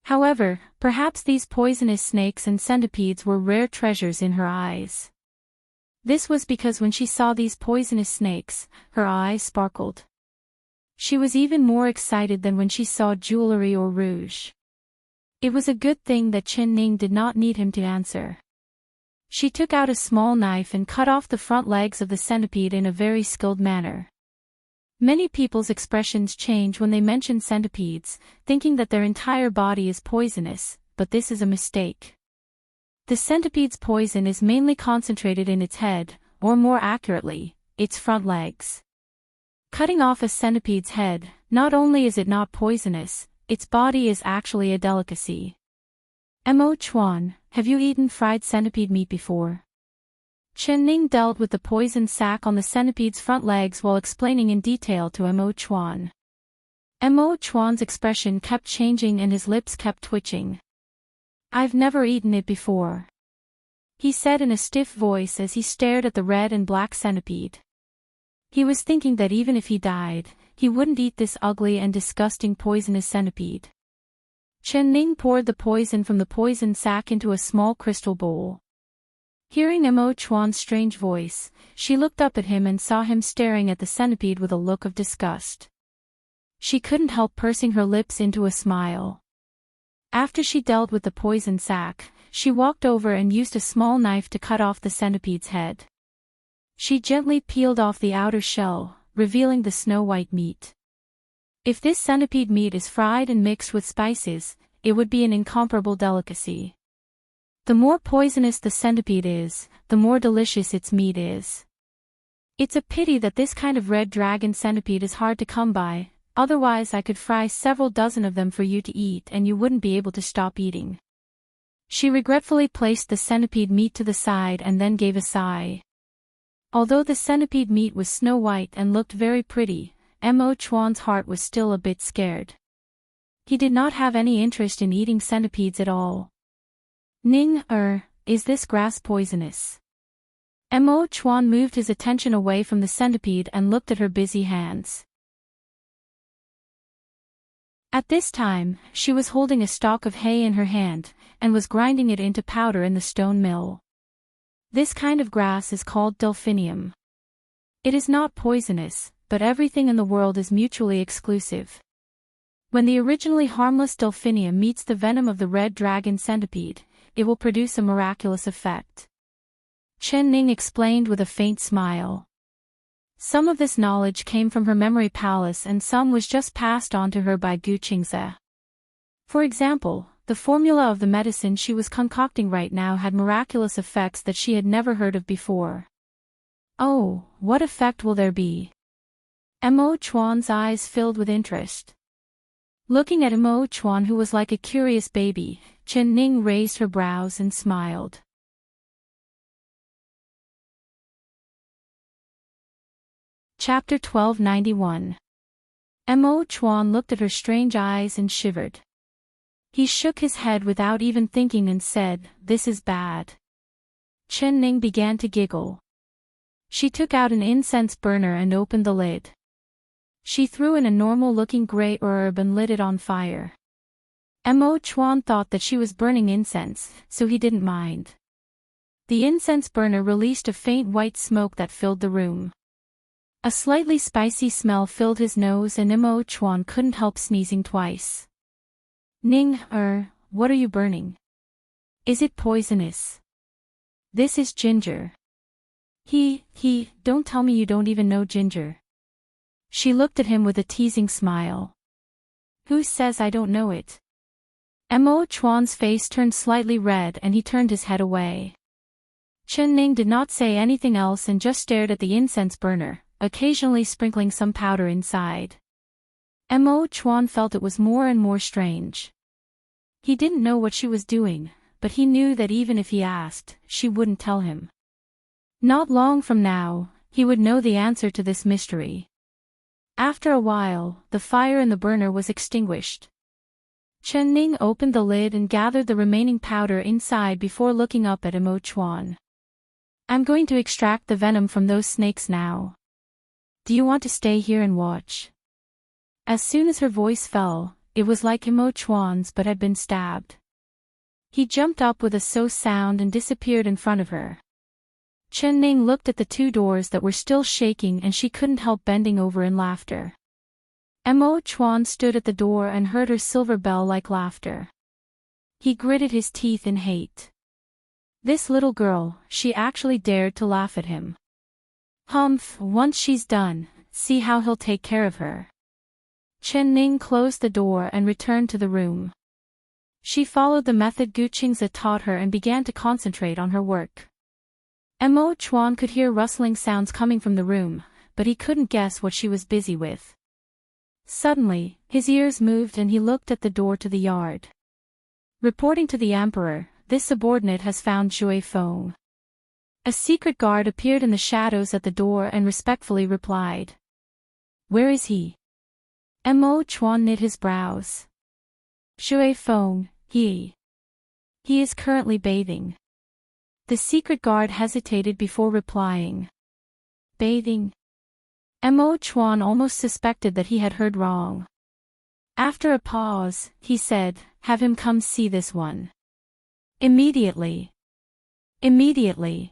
However, perhaps these poisonous snakes and centipedes were rare treasures in her eyes. This was because when she saw these poisonous snakes, her eyes sparkled. She was even more excited than when she saw jewelry or rouge. It was a good thing that Chen Ning did not need him to answer. She took out a small knife and cut off the front legs of the centipede in a very skilled manner. Many people's expressions change when they mention centipedes, thinking that their entire body is poisonous, but this is a mistake. The centipede's poison is mainly concentrated in its head, or more accurately, its front legs. Cutting off a centipede's head, not only is it not poisonous, its body is actually a delicacy. Mo Chuan, have you eaten fried centipede meat before? Chen Ning dealt with the poison sac on the centipede's front legs while explaining in detail to Mo Chuan. Mo Chuan's expression kept changing and his lips kept twitching. I've never eaten it before, he said in a stiff voice as he stared at the red and black centipede. He was thinking that even if he died, he wouldn't eat this ugly and disgusting poisonous centipede. Chen Ning poured the poison from the poison sac into a small crystal bowl. Hearing Mo Chuan's strange voice, she looked up at him and saw him staring at the centipede with a look of disgust. She couldn't help pursing her lips into a smile. After she dealt with the poison sac, she walked over and used a small knife to cut off the centipede's head. She gently peeled off the outer shell, revealing the snow-white meat. If this centipede meat is fried and mixed with spices, it would be an incomparable delicacy. The more poisonous the centipede is, the more delicious its meat is. It's a pity that this kind of red dragon centipede is hard to come by, otherwise I could fry several dozen of them for you to eat and you wouldn't be able to stop eating. She regretfully placed the centipede meat to the side and then gave a sigh. Although the centipede meat was snow-white and looked very pretty, Mo Chuan's heart was still a bit scared. He did not have any interest in eating centipedes at all. Ning, is this grass poisonous? Mo Chuan moved his attention away from the centipede and looked at her busy hands. At this time, she was holding a stalk of hay in her hand, and was grinding it into powder in the stone mill. This kind of grass is called delphinium. It is not poisonous, but everything in the world is mutually exclusive. When the originally harmless delphinium meets the venom of the red dragon centipede, it will produce a miraculous effect. Chen Ning explained with a faint smile. Some of this knowledge came from her memory palace and some was just passed on to her by Gu Qingze. For example, the formula of the medicine she was concocting right now had miraculous effects that she had never heard of before. Oh, what effect will there be? Mo Chuan's eyes filled with interest. Looking at Mo Chuan, who was like a curious baby, Chen Ning raised her brows and smiled. Chapter 1291. Mo Chuan looked at her strange eyes and shivered. He shook his head without even thinking and said, "This is bad." Chen Ning began to giggle. She took out an incense burner and opened the lid. She threw in a normal-looking gray herb and lit it on fire. Mo Chuan thought that she was burning incense, so he didn't mind. The incense burner released a faint white smoke that filled the room. A slightly spicy smell filled his nose and Mo Chuan couldn't help sneezing twice. "Ning, what are you burning? Is it poisonous?" "This is ginger." Don't tell me you don't even know ginger." She looked at him with a teasing smile. "Who says I don't know it?" Mo Chuan's face turned slightly red and he turned his head away. Chen Ning did not say anything else and just stared at the incense burner, occasionally sprinkling some powder inside. Mo Chuan felt it was more and more strange. He didn't know what she was doing, but he knew that even if he asked, she wouldn't tell him. Not long from now, he would know the answer to this mystery. After a while, the fire in the burner was extinguished. Chen Ning opened the lid and gathered the remaining powder inside before looking up at Mo Chuan. "I'm going to extract the venom from those snakes now. Do you want to stay here and watch?" As soon as her voice fell, it was like Mo Chuan's but had been stabbed. He jumped up with a so sound and disappeared in front of her. Chen Ning looked at the two doors that were still shaking and she couldn't help bending over in laughter. Mo Chuan stood at the door and heard her silver bell-like laughter. He gritted his teeth in hate. This little girl, she actually dared to laugh at him. Humph, once she's done, see how he'll take care of her. Chen Ning closed the door and returned to the room. She followed the method Gu Qingze taught her and began to concentrate on her work. Mo Chuan could hear rustling sounds coming from the room, but he couldn't guess what she was busy with. Suddenly, his ears moved and he looked at the door to the yard. Reporting to the emperor, this subordinate has found Zhui Feng. A secret guard appeared in the shadows at the door and respectfully replied. "Where is he?" Mo Chuan knit his brows. "Zhui Feng, he is currently bathing." The secret guard hesitated before replying. "Bathing?" Mo Chuan almost suspected that he had heard wrong. After a pause, he said, "Have him come see this one." Immediately. Immediately.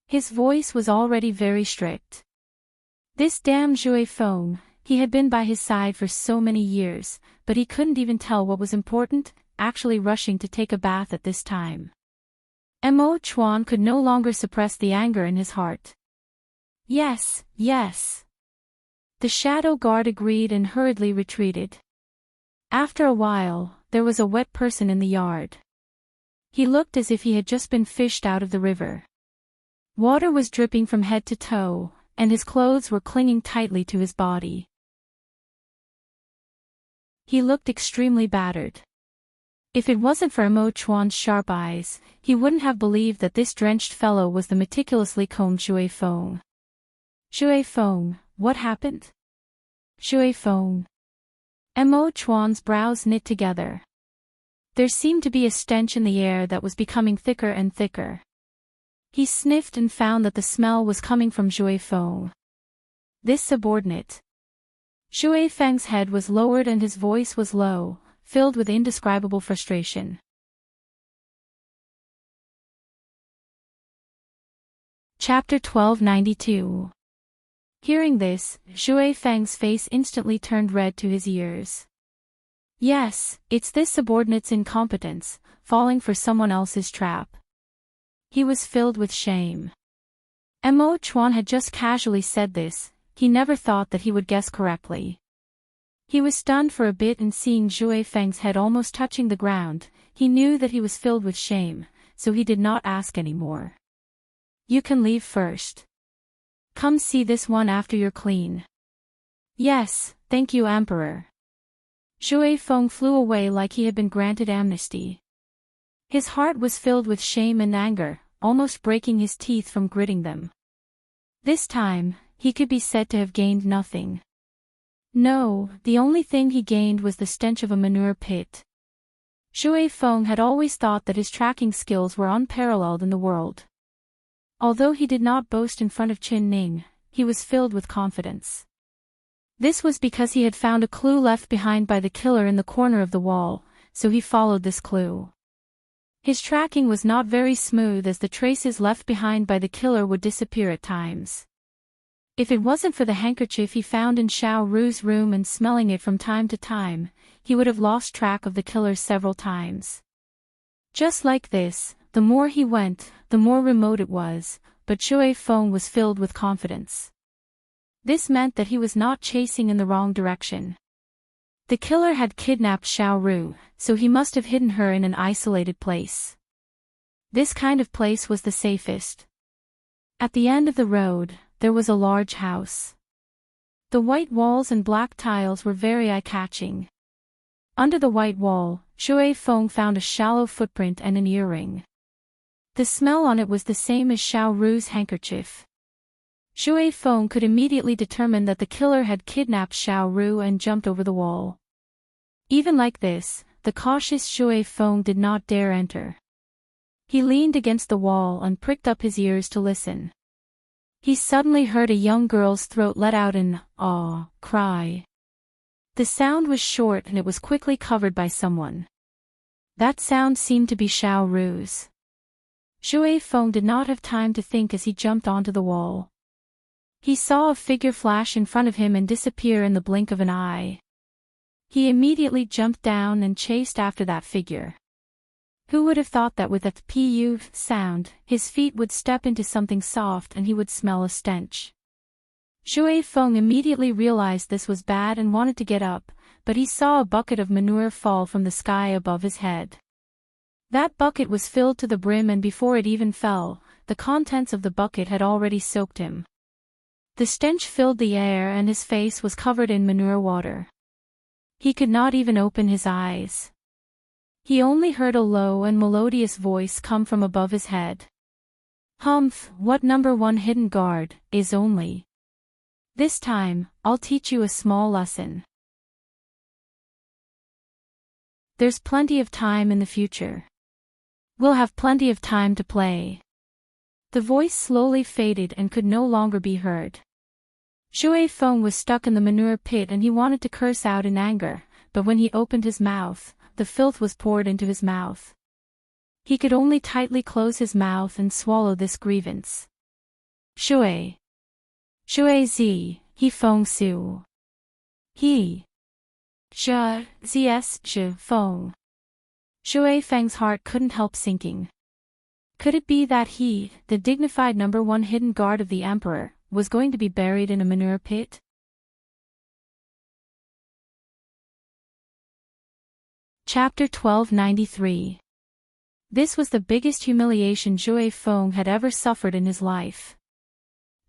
His voice was already very strict. This damn Zhui Feng, he had been by his side for so many years, but he couldn't even tell what was important, actually rushing to take a bath at this time. Mo Chuan could no longer suppress the anger in his heart. "Yes, yes." The shadow guard agreed and hurriedly retreated. After a while, there was a wet person in the yard. He looked as if he had just been fished out of the river. Water was dripping from head to toe, and his clothes were clinging tightly to his body. He looked extremely battered. If it wasn't for Mo Chuan's sharp eyes, he wouldn't have believed that this drenched fellow was the meticulously combed Zhui Feng. "Zhui Feng, what happened?" "Zhui Feng." Mo Chuan's brows knit together. There seemed to be a stench in the air that was becoming thicker and thicker. He sniffed and found that the smell was coming from Zhui Feng. This subordinate. Zhui Feng's head was lowered and his voice was low, filled with indescribable frustration. Chapter 1292. Hearing this, Zhui Feng's face instantly turned red to his ears. Yes, it's this subordinate's incompetence, falling for someone else's trap. He was filled with shame. Mo Chuan had just casually said this, he never thought that he would guess correctly. He was stunned for a bit, and seeing Zhui Feng's head almost touching the ground, he knew that he was filled with shame, so he did not ask any more. You can leave first. Come see this one after you're clean. Yes, thank you, Emperor. Zhui Feng flew away like he had been granted amnesty. His heart was filled with shame and anger, almost breaking his teeth from gritting them. This time, he could be said to have gained nothing. No, the only thing he gained was the stench of a manure pit. Zhui Feng had always thought that his tracking skills were unparalleled in the world. Although he did not boast in front of Qin Ning, he was filled with confidence. This was because he had found a clue left behind by the killer in the corner of the wall, so he followed this clue. His tracking was not very smooth, as the traces left behind by the killer would disappear at times. If it wasn't for the handkerchief he found in Xiao Ru's room and smelling it from time to time, he would have lost track of the killer several times. Just like this, the more he went, the more remote it was, but Zhui Feng was filled with confidence. This meant that he was not chasing in the wrong direction. The killer had kidnapped Xiao Ru, so he must have hidden her in an isolated place. This kind of place was the safest. At the end of the road, there was a large house. The white walls and black tiles were very eye-catching. Under the white wall, Zhui Feng found a shallow footprint and an earring. The smell on it was the same as Xiao Ru's handkerchief. Zhui Feng could immediately determine that the killer had kidnapped Xiao Ru and jumped over the wall. Even like this, the cautious Zhui Feng did not dare enter. He leaned against the wall and pricked up his ears to listen. He suddenly heard a young girl's throat let out an "aw" cry. The sound was short and it was quickly covered by someone. That sound seemed to be Xiao Ru's. Zhui Feng did not have time to think as he jumped onto the wall. He saw a figure flash in front of him and disappear in the blink of an eye. He immediately jumped down and chased after that figure. Who would have thought that with a pu sound, his feet would step into something soft and he would smell a stench? Zhui Feng immediately realized this was bad and wanted to get up, but he saw a bucket of manure fall from the sky above his head. That bucket was filled to the brim, and before it even fell, the contents of the bucket had already soaked him. The stench filled the air and his face was covered in manure water. He could not even open his eyes. He only heard a low and melodious voice come from above his head. Humph, what number one hidden guard is only. This time, I'll teach you a small lesson. There's plenty of time in the future. We'll have plenty of time to play. The voice slowly faded and could no longer be heard. Zhui Feng was stuck in the manure pit and he wanted to curse out in anger, but when he opened his mouth, the filth was poured into his mouth. He could only tightly close his mouth and swallow this grievance. Shui zi, he feng su. He. Zs feng. Zhui Feng's heart couldn't help sinking. Could it be that he, the dignified number one hidden guard of the Emperor, was going to be buried in a manure pit? Chapter 1293. This was the biggest humiliation Zhui Feng had ever suffered in his life.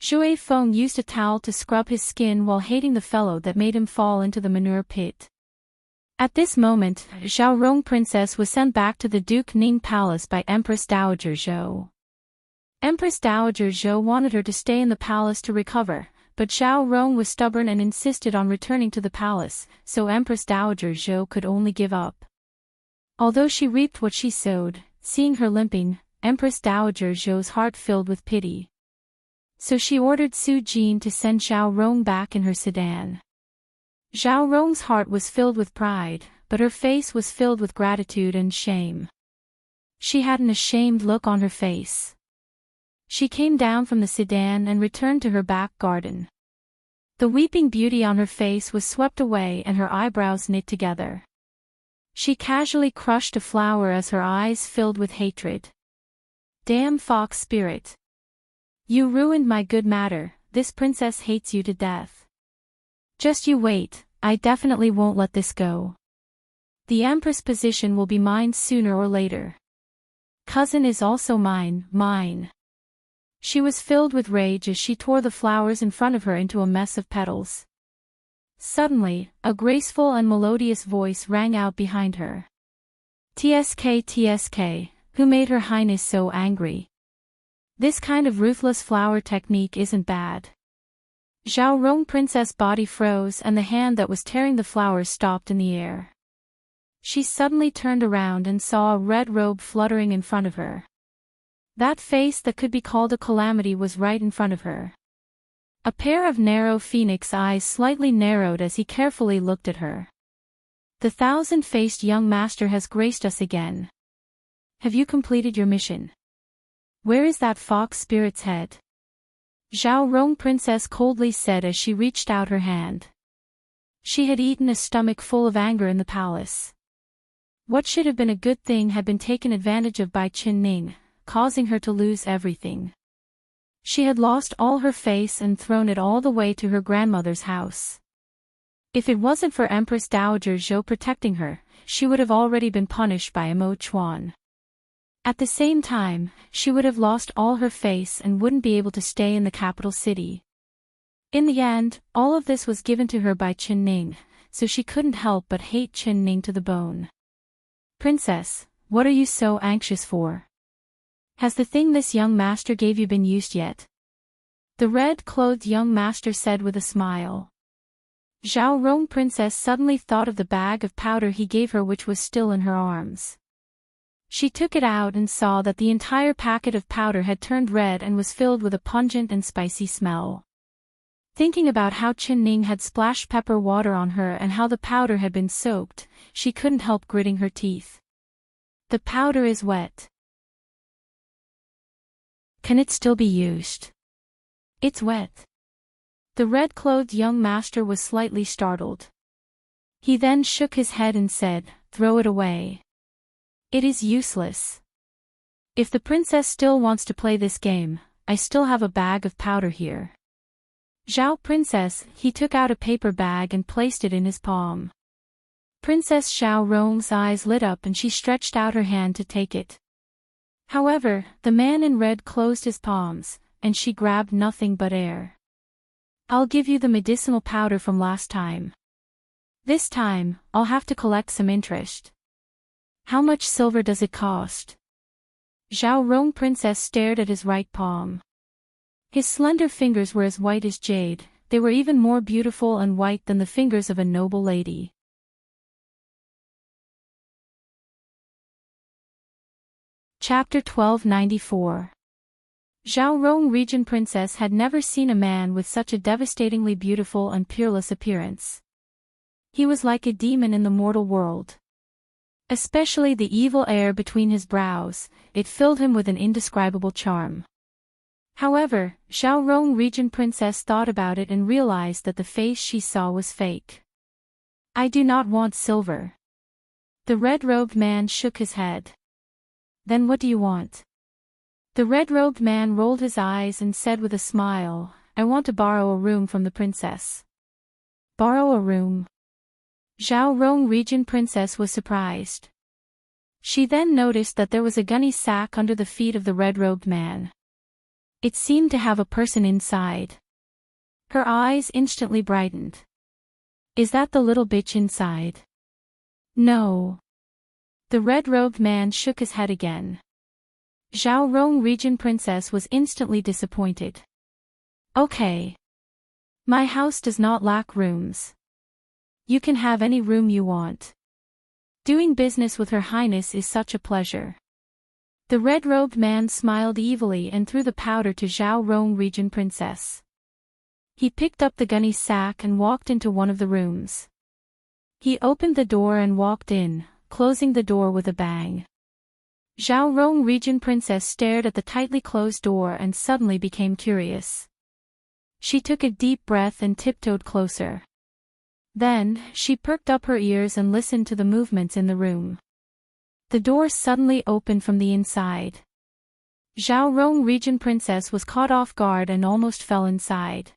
Zhui Feng used a towel to scrub his skin while hating the fellow that made him fall into the manure pit. At this moment, Xiaorong Princess was sent back to the Duke Ning Palace by Empress Dowager Zhou. Empress Dowager Zhou wanted her to stay in the palace to recover, but Xiaorong was stubborn and insisted on returning to the palace, so Empress Dowager Zhou could only give up. Although she reaped what she sowed, seeing her limping, Empress Dowager Zhou's heart filled with pity. So she ordered Su Jin to send Xiaorong back in her sedan. Xiaorong's heart was filled with pride, but her face was filled with gratitude and shame. She had an ashamed look on her face. She came down from the sedan and returned to her back garden. The weeping beauty on her face was swept away and her eyebrows knit together. She casually crushed a flower as her eyes filled with hatred. Damn fox spirit. You ruined my good matter, this princess hates you to death. Just you wait, I definitely won't let this go. The Empress position will be mine sooner or later. Cousin is also mine. She was filled with rage as she tore the flowers in front of her into a mess of petals. Suddenly, a graceful and melodious voice rang out behind her. TSK, who made Her Highness so angry? This kind of ruthless flower technique isn't bad. Zhao Rong Princess' body froze and the hand that was tearing the flowers stopped in the air. She suddenly turned around and saw a red robe fluttering in front of her. That face that could be called a calamity was right in front of her. A pair of narrow phoenix eyes slightly narrowed as he carefully looked at her. The thousand-faced young master has graced us again. Have you completed your mission? Where is that fox spirit's head? Zhao Rong Princess coldly said as she reached out her hand. She had eaten a stomach full of anger in the palace. What should have been a good thing had been taken advantage of by Qin Ning, causing her to lose everything. She had lost all her face and thrown it all the way to her grandmother's house. If it wasn't for Empress Dowager Zhou protecting her, she would have already been punished by Mo Chuan. At the same time, she would have lost all her face and wouldn't be able to stay in the capital city. In the end, all of this was given to her by Qin Ning, so she couldn't help but hate Qin Ning to the bone. Princess, what are you so anxious for? Has the thing this young master gave you been used yet? The red-clothed young master said with a smile. Zhao Rong Princess suddenly thought of the bag of powder he gave her which was still in her arms. She took it out and saw that the entire packet of powder had turned red and was filled with a pungent and spicy smell. Thinking about how Qin Ning had splashed pepper water on her and how the powder had been soaked, she couldn't help gritting her teeth. The powder is wet. Can it still be used? It's wet. The red-clothed young master was slightly startled. He then shook his head and said, "Throw it away. It is useless. If the princess still wants to play this game, I still have a bag of powder here." Zhao Princess, he took out a paper bag and placed it in his palm. Princess Zhao Rong's eyes lit up and she stretched out her hand to take it. However, the man in red closed his palms, and she grabbed nothing but air. "I'll give you the medicinal powder from last time. This time, I'll have to collect some interest. How much silver does it cost?" Zhao Rong Princess stared at his right palm. His slender fingers were as white as jade, they were even more beautiful and white than the fingers of a noble lady. Chapter 1294. Zhao Rong Regent Princess had never seen a man with such a devastatingly beautiful and peerless appearance. He was like a demon in the mortal world. Especially the evil air between his brows, it filled him with an indescribable charm. However, Zhao Rong Regent Princess thought about it and realized that the face she saw was fake. "I do not want silver." The red-robed man shook his head. "Then what do you want?" The red-robed man rolled his eyes and said with a smile, "I want to borrow a room from the princess." "Borrow a room?" Zhao Rong Regent Princess was surprised. She then noticed that there was a gunny sack under the feet of the red-robed man. It seemed to have a person inside. Her eyes instantly brightened. "Is that the little bitch inside?" "No." The red-robed man shook his head again. Zhao Rong Regent Princess was instantly disappointed. "Okay. My house does not lack rooms. You can have any room you want. Doing business with Her Highness is such a pleasure." The red-robed man smiled evilly and threw the powder to Zhao Rong Regent Princess. He picked up the gunny sack and walked into one of the rooms. He opened the door and walked in, closing the door with a bang. Zhao Rong Regent Princess stared at the tightly closed door and suddenly became curious. She took a deep breath and tiptoed closer. Then, she perked up her ears and listened to the movements in the room. The door suddenly opened from the inside. Zhaorong region princess was caught off guard and almost fell inside.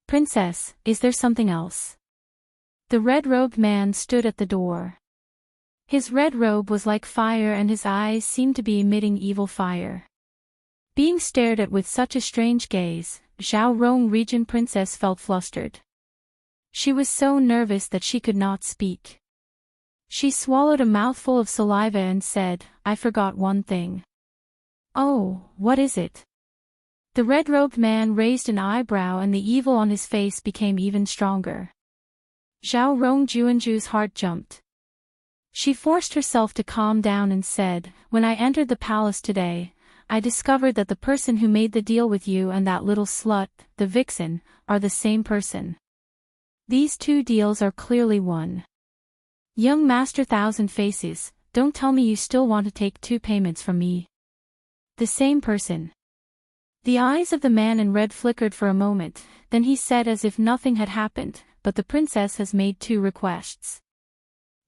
Princess, is there something else? The red-robed man stood at the door. His red robe was like fire and his eyes seemed to be emitting evil fire. Being stared at with such a strange gaze, Zhaorong region princess felt flustered. She was so nervous that she could not speak. She swallowed a mouthful of saliva and said, I forgot one thing. Oh, what is it? The red-robed man raised an eyebrow and the evil on his face became even stronger. Zhaorong Juanju's heart jumped. She forced herself to calm down and said, When I entered the palace today, I discovered that the person who made the deal with you and that little slut, the vixen, are the same person. These two deals are clearly one. Young Master Thousand Faces, don't tell me you still want to take 2 payments from me. The same person. The eyes of the man in red flickered for a moment, then he said as if nothing had happened, but the princess has made 2 requests.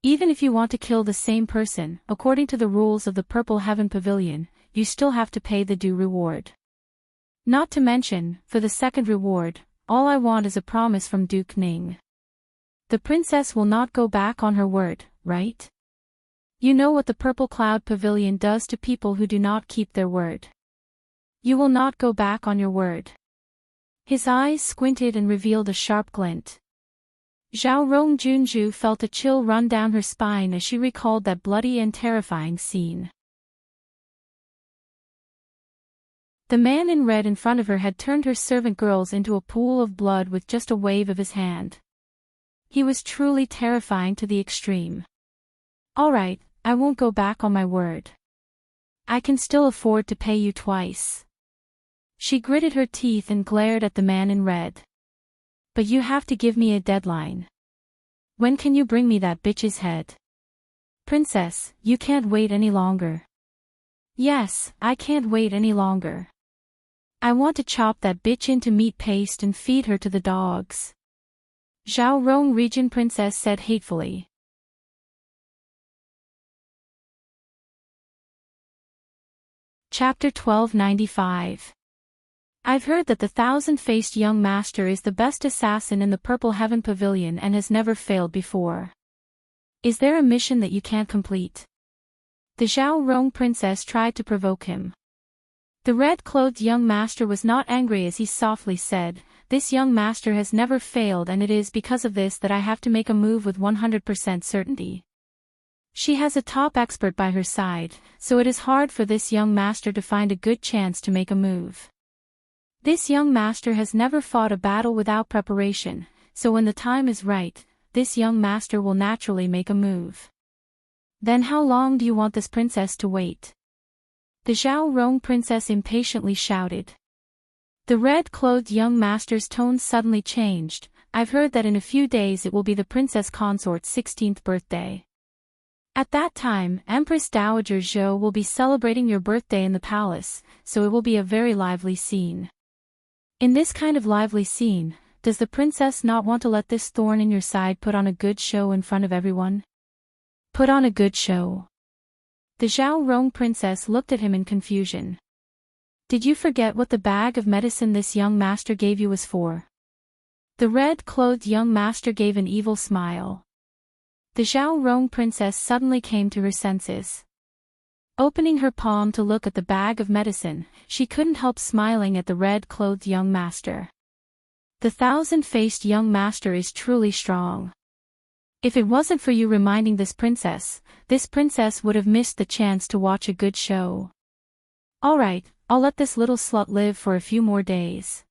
Even if you want to kill the same person, according to the rules of the Purple Heaven Pavilion, you still have to pay the due reward. Not to mention, for the second reward, all I want is a promise from Duke Ning. The princess will not go back on her word, right? You know what the Purple Cloud Pavilion does to people who do not keep their word. You will not go back on your word. His eyes squinted and revealed a sharp glint. Zhaorong Junju felt a chill run down her spine as she recalled that bloody and terrifying scene. The man in red in front of her had turned her servant girls into a pool of blood with just a wave of his hand. He was truly terrifying to the extreme. All right, I won't go back on my word. I can still afford to pay you twice. She gritted her teeth and glared at the man in red. But you have to give me a deadline. When can you bring me that bitch's head? Princess, you can't wait any longer. Yes, I can't wait any longer. I want to chop that bitch into meat paste and feed her to the dogs. Zhaorong region princess said hatefully. Chapter 1295. I've heard that the thousand-faced young master is the best assassin in the Purple Heaven Pavilion and has never failed before. Is there a mission that you can't complete? The Zhaorong princess tried to provoke him. The red-clothed young master was not angry as he softly said, This young master has never failed and it is because of this that I have to make a move with 100% certainty. She has a top expert by her side, so it is hard for this young master to find a good chance to make a move. This young master has never fought a battle without preparation, so when the time is right, this young master will naturally make a move. Then how long do you want this princess to wait? The Zhaorong princess impatiently shouted. The red-clothed young master's tone suddenly changed. I've heard that in a few days it will be the princess consort's 16th birthday. At that time, Empress Dowager Zhou will be celebrating your birthday in the palace, so it will be a very lively scene. In this kind of lively scene, does the princess not want to let this thorn in your side put on a good show in front of everyone? Put on a good show. The Zhaorong princess looked at him in confusion. Did you forget what the bag of medicine this young master gave you was for? The red-clothed young master gave an evil smile. The Zhaorong princess suddenly came to her senses. Opening her palm to look at the bag of medicine, she couldn't help smiling at the red-clothed young master. The thousand-faced young master is truly strong. If it wasn't for you reminding this princess would have missed the chance to watch a good show. Alright, I'll let this little slut live for a few more days.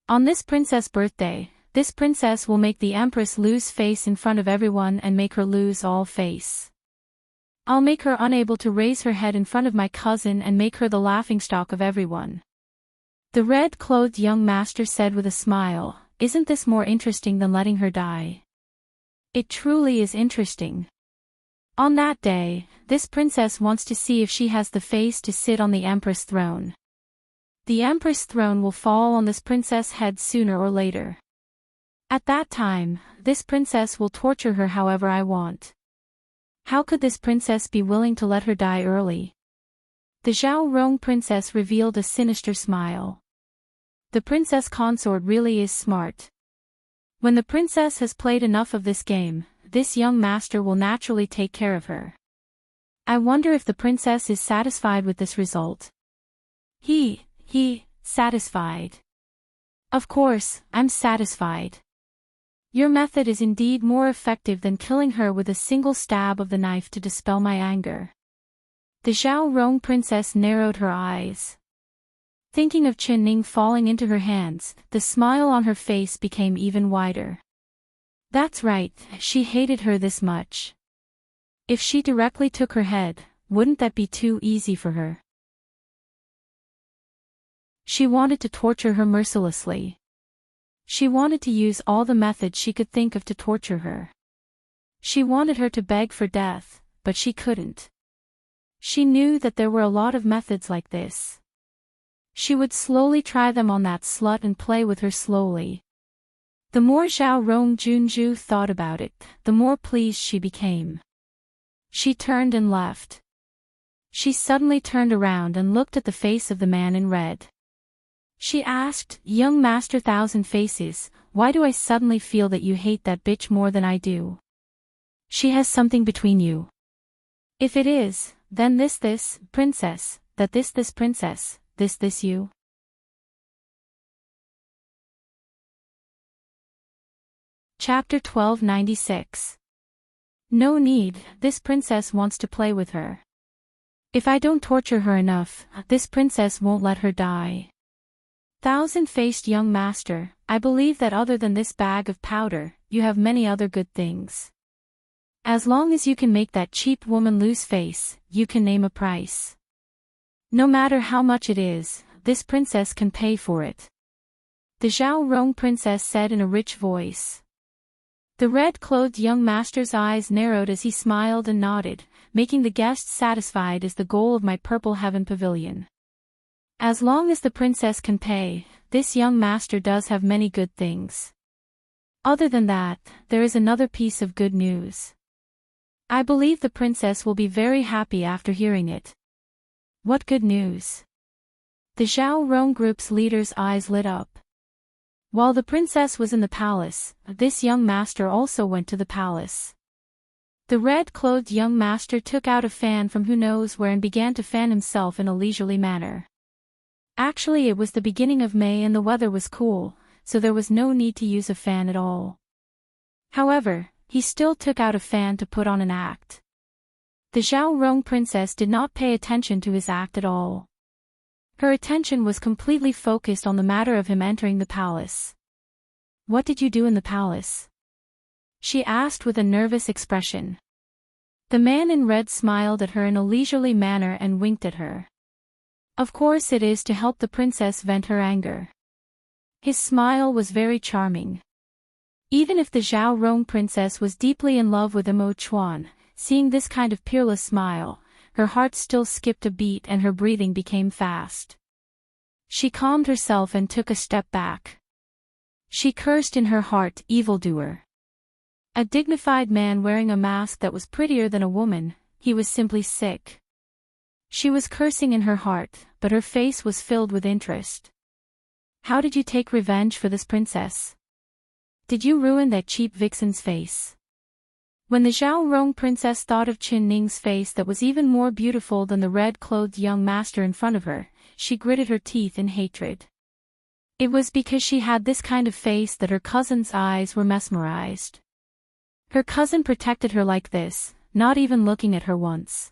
On this princess' birthday, this princess will make the Empress lose face in front of everyone and make her lose all face. I'll make her unable to raise her head in front of my cousin and make her the laughingstock of everyone. The red-clothed young master said with a smile, Isn't this more interesting than letting her die? It truly is interesting. On that day, this princess wants to see if she has the face to sit on the Empress throne. The Empress throne will fall on this princess' head sooner or later. At that time, this princess will torture her however I want. How could this princess be willing to let her die early? The Zhao Rong princess revealed a sinister smile. The princess consort really is smart. When the princess has played enough of this game, this young master will naturally take care of her. I wonder if the princess is satisfied with this result. Satisfied. Of course, I'm satisfied. Your method is indeed more effective than killing her with a single stab of the knife to dispel my anger. The Zhao Rong princess narrowed her eyes. Thinking of Chen Ning falling into her hands, the smile on her face became even wider. That's right, she hated her this much. If she directly took her head, wouldn't that be too easy for her? She wanted to torture her mercilessly. She wanted to use all the methods she could think of to torture her. She wanted her to beg for death, but she couldn't. She knew that there were a lot of methods like this. She would slowly try them on that slut and play with her slowly. The more Zhao Rong Junju thought about it, the more pleased she became. She turned and left. She suddenly turned around and looked at the face of the man in red. She asked, "Young Master Thousand Faces, why do I suddenly feel that you hate that bitch more than I do? She has something between you. If it is, then this princess, that this princess, this you." Chapter 1296. No need, this princess wants to play with her. If I don't torture her enough, this princess won't let her die. Thousand-faced young master, I believe that other than this bag of powder, you have many other good things. As long as you can make that cheap woman lose face, you can name a price. No matter how much it is, this princess can pay for it. The Zhao Rong princess said in a rich voice. The red-clothed young master's eyes narrowed as he smiled and nodded, making the guests satisfied is the goal of my Purple Heaven Pavilion. As long as the princess can pay, this young master does have many good things. Other than that, there is another piece of good news. I believe the princess will be very happy after hearing it. What good news? The Zhao Rong group's leader's eyes lit up. While the princess was in the palace, this young master also went to the palace. The red-clothed young master took out a fan from who knows where and began to fan himself in a leisurely manner. Actually, it was the beginning of May and the weather was cool, so there was no need to use a fan at all. However, he still took out a fan to put on an act. The Zhao Rong princess did not pay attention to his act at all. Her attention was completely focused on the matter of him entering the palace. "What did you do in the palace?" she asked with a nervous expression. The man in red smiled at her in a leisurely manner and winked at her. Of course it is to help the princess vent her anger. His smile was very charming. Even if the Zhao Rong princess was deeply in love with Mo Chuan, seeing this kind of peerless smile, her heart still skipped a beat and her breathing became fast. She calmed herself and took a step back. She cursed in her heart, evildoer. A dignified man wearing a mask that was prettier than a woman, he was simply sick. She was cursing in her heart, but her face was filled with interest. How did you take revenge for this princess? Did you ruin that cheap vixen's face? When the Zhao Rong princess thought of Qin Ning's face that was even more beautiful than the red-clothed young master in front of her, she gritted her teeth in hatred. It was because she had this kind of face that her cousin's eyes were mesmerized. Her cousin protected her like this, not even looking at her once.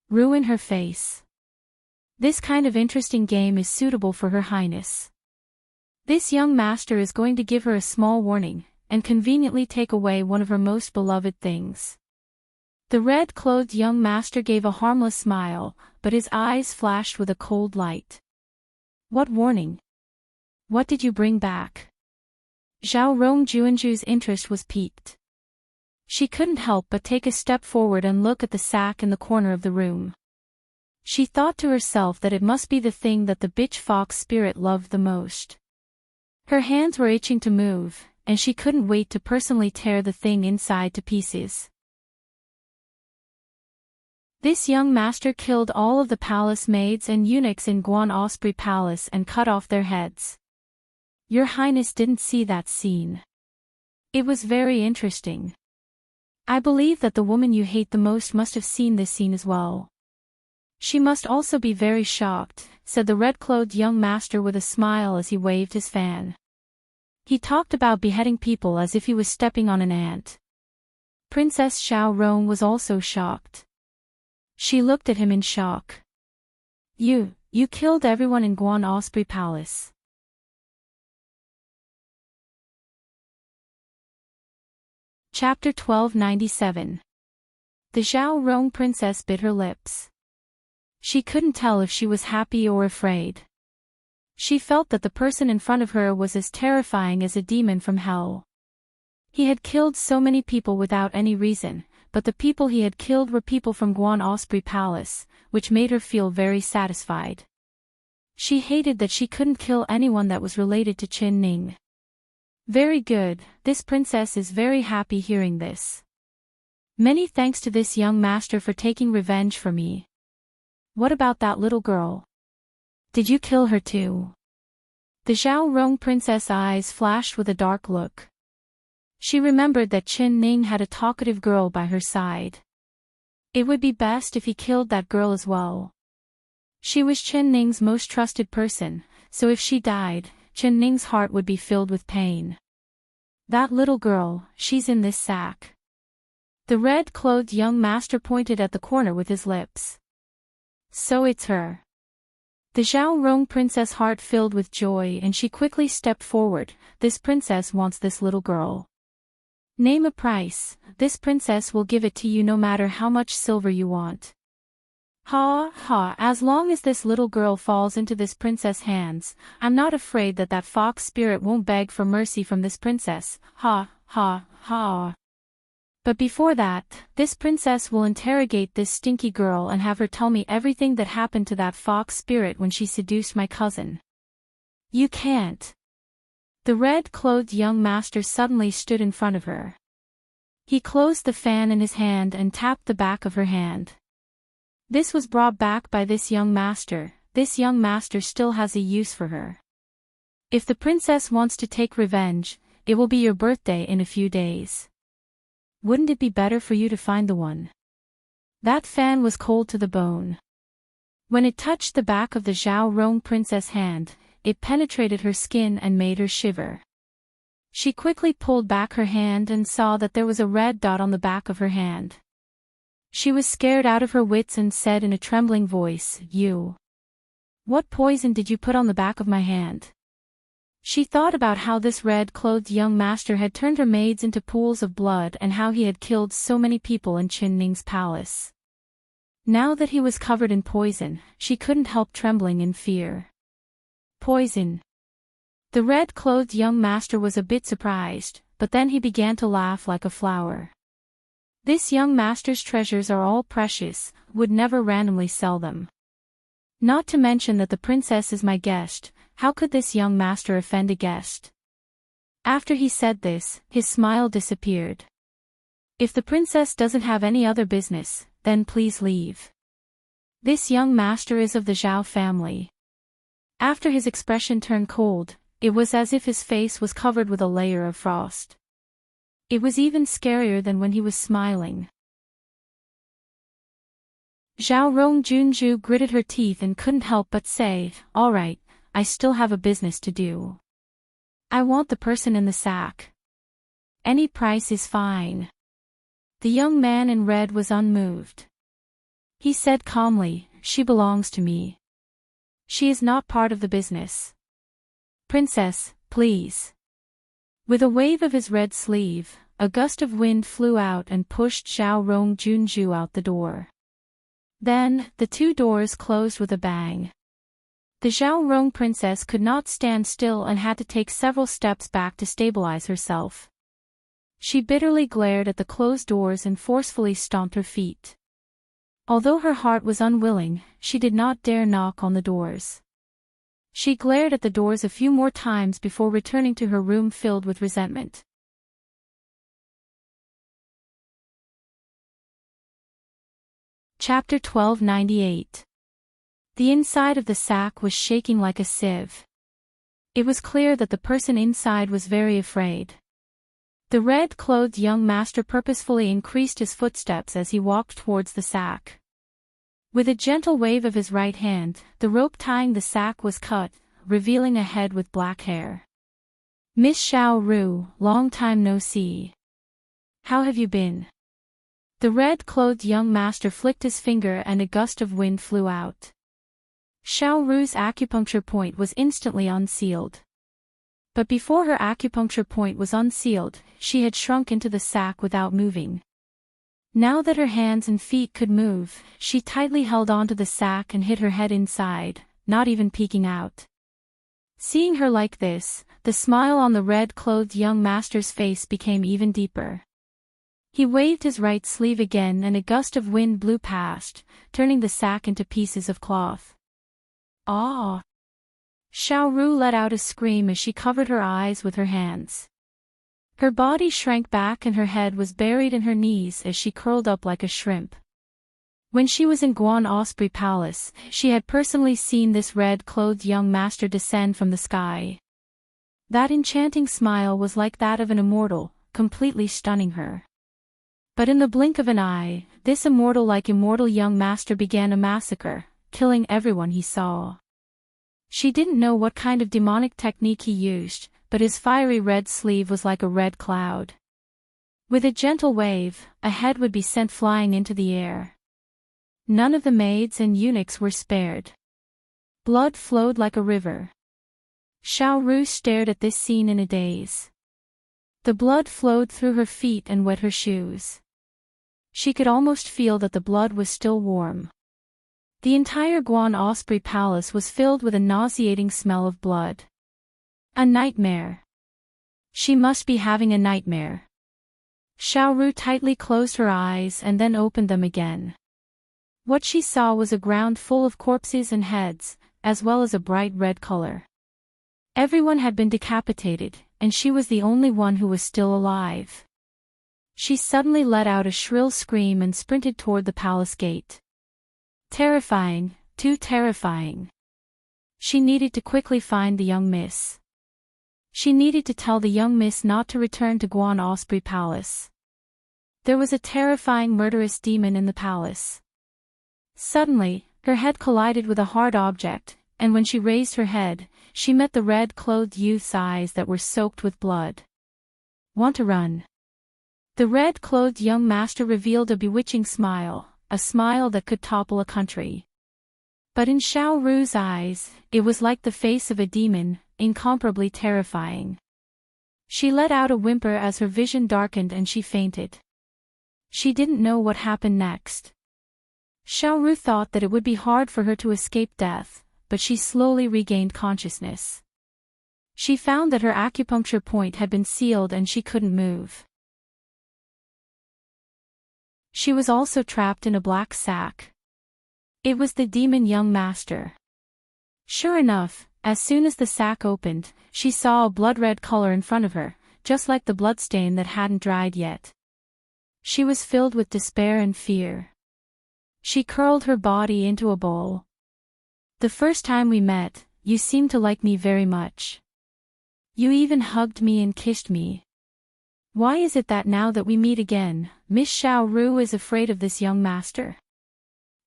Ruin her face. This kind of interesting game is suitable for Her Highness. This young master is going to give her a small warning, and conveniently take away one of her most beloved things. The red-clothed young master gave a harmless smile, but his eyes flashed with a cold light. What warning? What did you bring back? Zhao Rong Juanju's interest was piqued. She couldn't help but take a step forward and look at the sack in the corner of the room. She thought to herself that it must be the thing that the bitch fox spirit loved the most. Her hands were itching to move, and she couldn't wait to personally tear the thing inside to pieces. This young master killed all of the palace maids and eunuchs in Guan Osprey Palace and cut off their heads. Your Highness didn't see that scene. It was very interesting. I believe that the woman you hate the most must have seen this scene as well. She must also be very shocked, said the red-clothed young master with a smile as he waved his fan. He talked about beheading people as if he was stepping on an ant. Princess Xiao Rong was also shocked. She looked at him in shock. You killed everyone in Guan Osprey Palace. Chapter 1297. The Xiao Rong princess bit her lips. She couldn't tell if she was happy or afraid. She felt that the person in front of her was as terrifying as a demon from hell. He had killed so many people without any reason, but the people he had killed were people from Guan Osprey Palace, which made her feel very satisfied. She hated that she couldn't kill anyone that was related to Qin Ning. Very good, this princess is very happy hearing this. Many thanks to this young master for taking revenge for me. What about that little girl? Did you kill her too? The Xiao Rong princess' eyes flashed with a dark look. She remembered that Qin Ning had a talkative girl by her side. It would be best if he killed that girl as well. She was Qin Ning's most trusted person, so if she died, Qin Ning's heart would be filled with pain. That little girl, she's in this sack. The red-clothed young master pointed at the corner with his lips. So it's her. The Xiao Rong princess' heart filled with joy and she quickly stepped forward. This princess wants this little girl. Name a price, this princess will give it to you no matter how much silver you want. Ha ha, as long as this little girl falls into this princess' hands, I'm not afraid that that fox spirit won't beg for mercy from this princess. Ha ha ha. But before that, this princess will interrogate this stinky girl and have her tell me everything that happened to that fox spirit when she seduced my cousin. You can't. The red-clothed young master suddenly stood in front of her. He closed the fan in his hand and tapped the back of her hand. This was brought back by this young master. This young master still has a use for her. If the princess wants to take revenge, it will be your birthday in a few days. Wouldn't it be better for you to find the one? That fan was cold to the bone. When it touched the back of the Xiao Rong princess' hand, it penetrated her skin and made her shiver. She quickly pulled back her hand and saw that there was a red dot on the back of her hand. She was scared out of her wits and said in a trembling voice, "You. What poison did you put on the back of my hand?" She thought about how this red-clothed young master had turned her maids into pools of blood and how he had killed so many people in Qin Ning's palace. Now that he was covered in poison, she couldn't help trembling in fear. Poison. The red-clothed young master was a bit surprised, but then he began to laugh like a flower. This young master's treasures are all precious, would never randomly sell them. Not to mention that the princess is my guest. How could this young master offend a guest? After he said this, his smile disappeared. If the princess doesn't have any other business, then please leave. This young master is of the Zhao family. After his expression turned cold, it was as if his face was covered with a layer of frost. It was even scarier than when he was smiling. Zhao Rong Junju gritted her teeth and couldn't help but say, "All right. I still have a business to do. I want the person in the sack. Any price is fine." The young man in red was unmoved. He said calmly, "She belongs to me. She is not part of the business. Princess, please." With a wave of his red sleeve, a gust of wind flew out and pushed Zhao Rong Junju out the door. Then, the two doors closed with a bang. The Xiao Rong princess could not stand still and had to take several steps back to stabilize herself. She bitterly glared at the closed doors and forcefully stomped her feet. Although her heart was unwilling, she did not dare knock on the doors. She glared at the doors a few more times before returning to her room filled with resentment. Chapter 1298. The inside of the sack was shaking like a sieve. It was clear that the person inside was very afraid. The red-clothed young master purposefully increased his footsteps as he walked towards the sack. With a gentle wave of his right hand, the rope tying the sack was cut, revealing a head with black hair. "Miss Xiao Ru, long time no see. How have you been?" The red-clothed young master flicked his finger and a gust of wind flew out. Xiao Ru's acupuncture point was instantly unsealed. But before her acupuncture point was unsealed, she had shrunk into the sack without moving. Now that her hands and feet could move, she tightly held onto the sack and hid her head inside, not even peeking out. Seeing her like this, the smile on the red-clothed young master's face became even deeper. He waved his right sleeve again and a gust of wind blew past, turning the sack into pieces of cloth. "Ah!" Xiao Ru let out a scream as she covered her eyes with her hands. Her body shrank back and her head was buried in her knees as she curled up like a shrimp. When she was in Guan Osprey Palace, she had personally seen this red-clothed young master descend from the sky. That enchanting smile was like that of an immortal, completely stunning her. But in the blink of an eye, this immortal young master began a massacre, killing everyone he saw. She didn't know what kind of demonic technique he used, but his fiery red sleeve was like a red cloud. With a gentle wave, a head would be sent flying into the air. None of the maids and eunuchs were spared. Blood flowed like a river. Xiao Ru stared at this scene in a daze. The blood flowed through her feet and wet her shoes. She could almost feel that the blood was still warm. The entire Guan Osprey Palace was filled with a nauseating smell of blood. A nightmare. She must be having a nightmare. Xiao Ru tightly closed her eyes and then opened them again. What she saw was a ground full of corpses and heads, as well as a bright red color. Everyone had been decapitated, and she was the only one who was still alive. She suddenly let out a shrill scream and sprinted toward the palace gate. Terrifying, too terrifying. She needed to quickly find the young miss. She needed to tell the young miss not to return to Guan Osprey Palace. There was a terrifying murderous demon in the palace. Suddenly, her head collided with a hard object, and when she raised her head, she met the red-clothed youth's eyes that were soaked with blood. "Want to run?" The red-clothed young master revealed a bewitching smile, a smile that could topple a country. But in Xiao Ru's eyes, it was like the face of a demon, incomparably terrifying. She let out a whimper as her vision darkened and she fainted. She didn't know what happened next. Xiao Ru thought that it would be hard for her to escape death, but she slowly regained consciousness. She found that her acupuncture point had been sealed and she couldn't move. She was also trapped in a black sack. It was the demon young master. Sure enough, as soon as the sack opened, she saw a blood-red color in front of her, just like the bloodstain that hadn't dried yet. She was filled with despair and fear. She curled her body into a ball. "The first time we met, you seemed to like me very much. You even hugged me and kissed me. Why is it that now that we meet again, Miss Xiao Ru is afraid of this young master?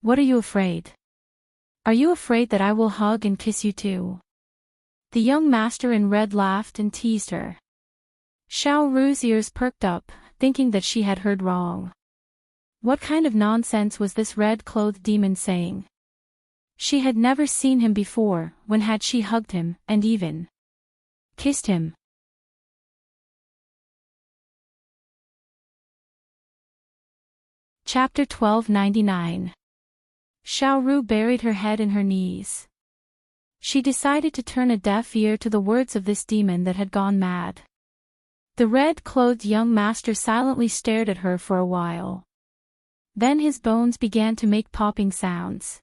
What are you afraid? Are you afraid that I will hug and kiss you too?" The young master in red laughed and teased her. Xiao Ru's ears perked up, thinking that she had heard wrong. What kind of nonsense was this red-clothed demon saying? She had never seen him before. When had she hugged him, and even kissed him? Chapter 1299. Xiao Ru buried her head in her knees. She decided to turn a deaf ear to the words of this demon that had gone mad. The red-clothed young master silently stared at her for a while. Then his bones began to make popping sounds.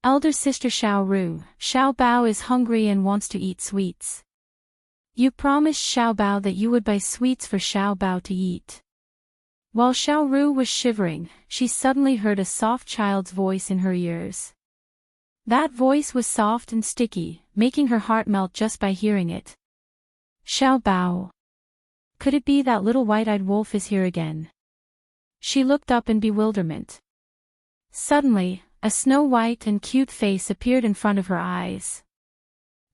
"Elder sister Xiao Ru, Xiao Bao is hungry and wants to eat sweets. You promised Xiao Bao that you would buy sweets for Xiao Bao to eat. While Xiao Ru was shivering, she suddenly heard a soft child's voice in her ears. That voice was soft and sticky, making her heart melt just by hearing it. Xiao Bao. Could it be that little white-eyed wolf is here again? She looked up in bewilderment. Suddenly, a snow-white and cute face appeared in front of her eyes.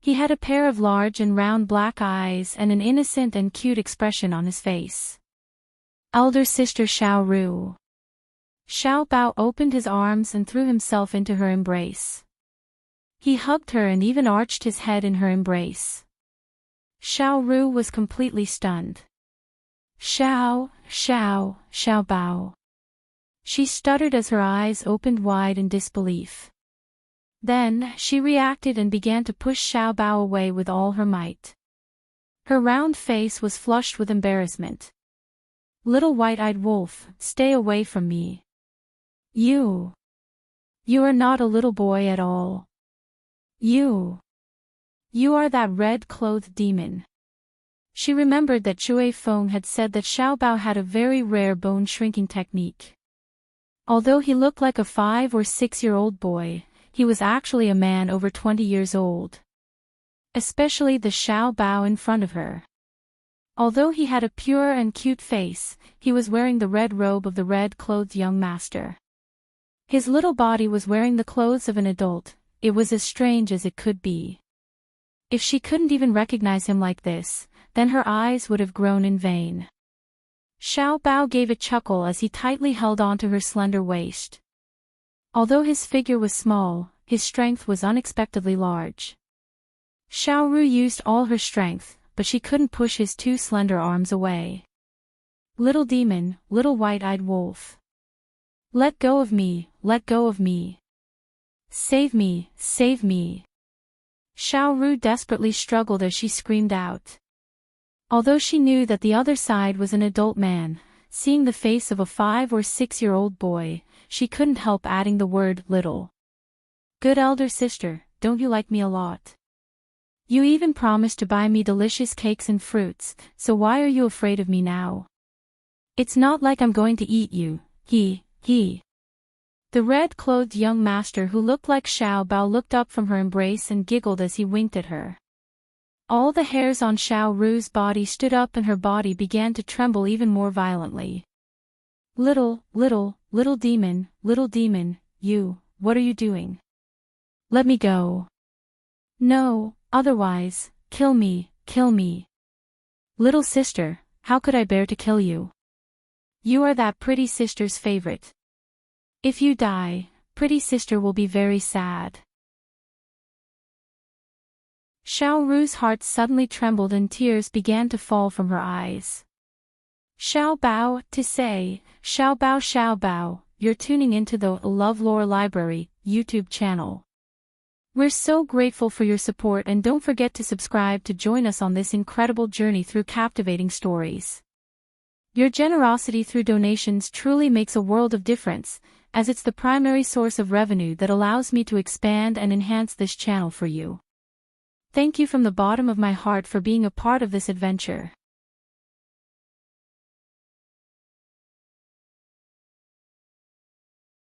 He had a pair of large and round black eyes and an innocent and cute expression on his face. Elder sister Xiao Ru. Xiao Bao opened his arms and threw himself into her embrace. He hugged her and even arched his head in her embrace. Xiao Ru was completely stunned. Xiao Bao. She stuttered as her eyes opened wide in disbelief. Then, she reacted and began to push Xiao Bao away with all her might. Her round face was flushed with embarrassment. Little white-eyed wolf, stay away from me. You are not a little boy at all. You are that red-clothed demon. She remembered that Shui Feng had said that Xiao Bao had a very rare bone-shrinking technique. Although he looked like a 5 or 6-year-old boy, he was actually a man over 20 years old. Especially the Xiao Bao in front of her. Although he had a pure and cute face, he was wearing the red robe of the red-clothed young master. His little body was wearing the clothes of an adult. It was as strange as it could be. If she couldn't even recognize him like this, then her eyes would have grown in vain. Xiao Bao gave a chuckle as he tightly held onto her slender waist. Although his figure was small, his strength was unexpectedly large. Xiao Ru used all her strength, but she couldn't push his 2 slender arms away. Little demon, little white-eyed wolf. Let go of me, let go of me. Save me, save me. Xiao Ru desperately struggled as she screamed out. Although she knew that the other side was an adult man, seeing the face of a 5 or 6-year-old boy, she couldn't help adding the word little. Good elder sister, don't you like me a lot? You even promised to buy me delicious cakes and fruits, so why are you afraid of me now? It's not like I'm going to eat you, he. The red-clothed young master who looked like Xiao Bao looked up from her embrace and giggled as he winked at her. All the hairs on Xiao Ru's body stood up and her body began to tremble even more violently. Little demon, you, what are you doing? Let me go. No, otherwise, kill me. Little sister, how could I bear to kill you? You are that pretty sister's favorite. If you die, pretty sister will be very sad. Xiao Ru's heart suddenly trembled and tears began to fall from her eyes. Xiao Bao, Xiao Bao, you're tuning into the LoveLore Library YouTube channel. We're so grateful for your support and don't forget to subscribe to join us on this incredible journey through captivating stories. Your generosity through donations truly makes a world of difference, as it's the primary source of revenue that allows me to expand and enhance this channel for you. Thank you from the bottom of my heart for being a part of this adventure.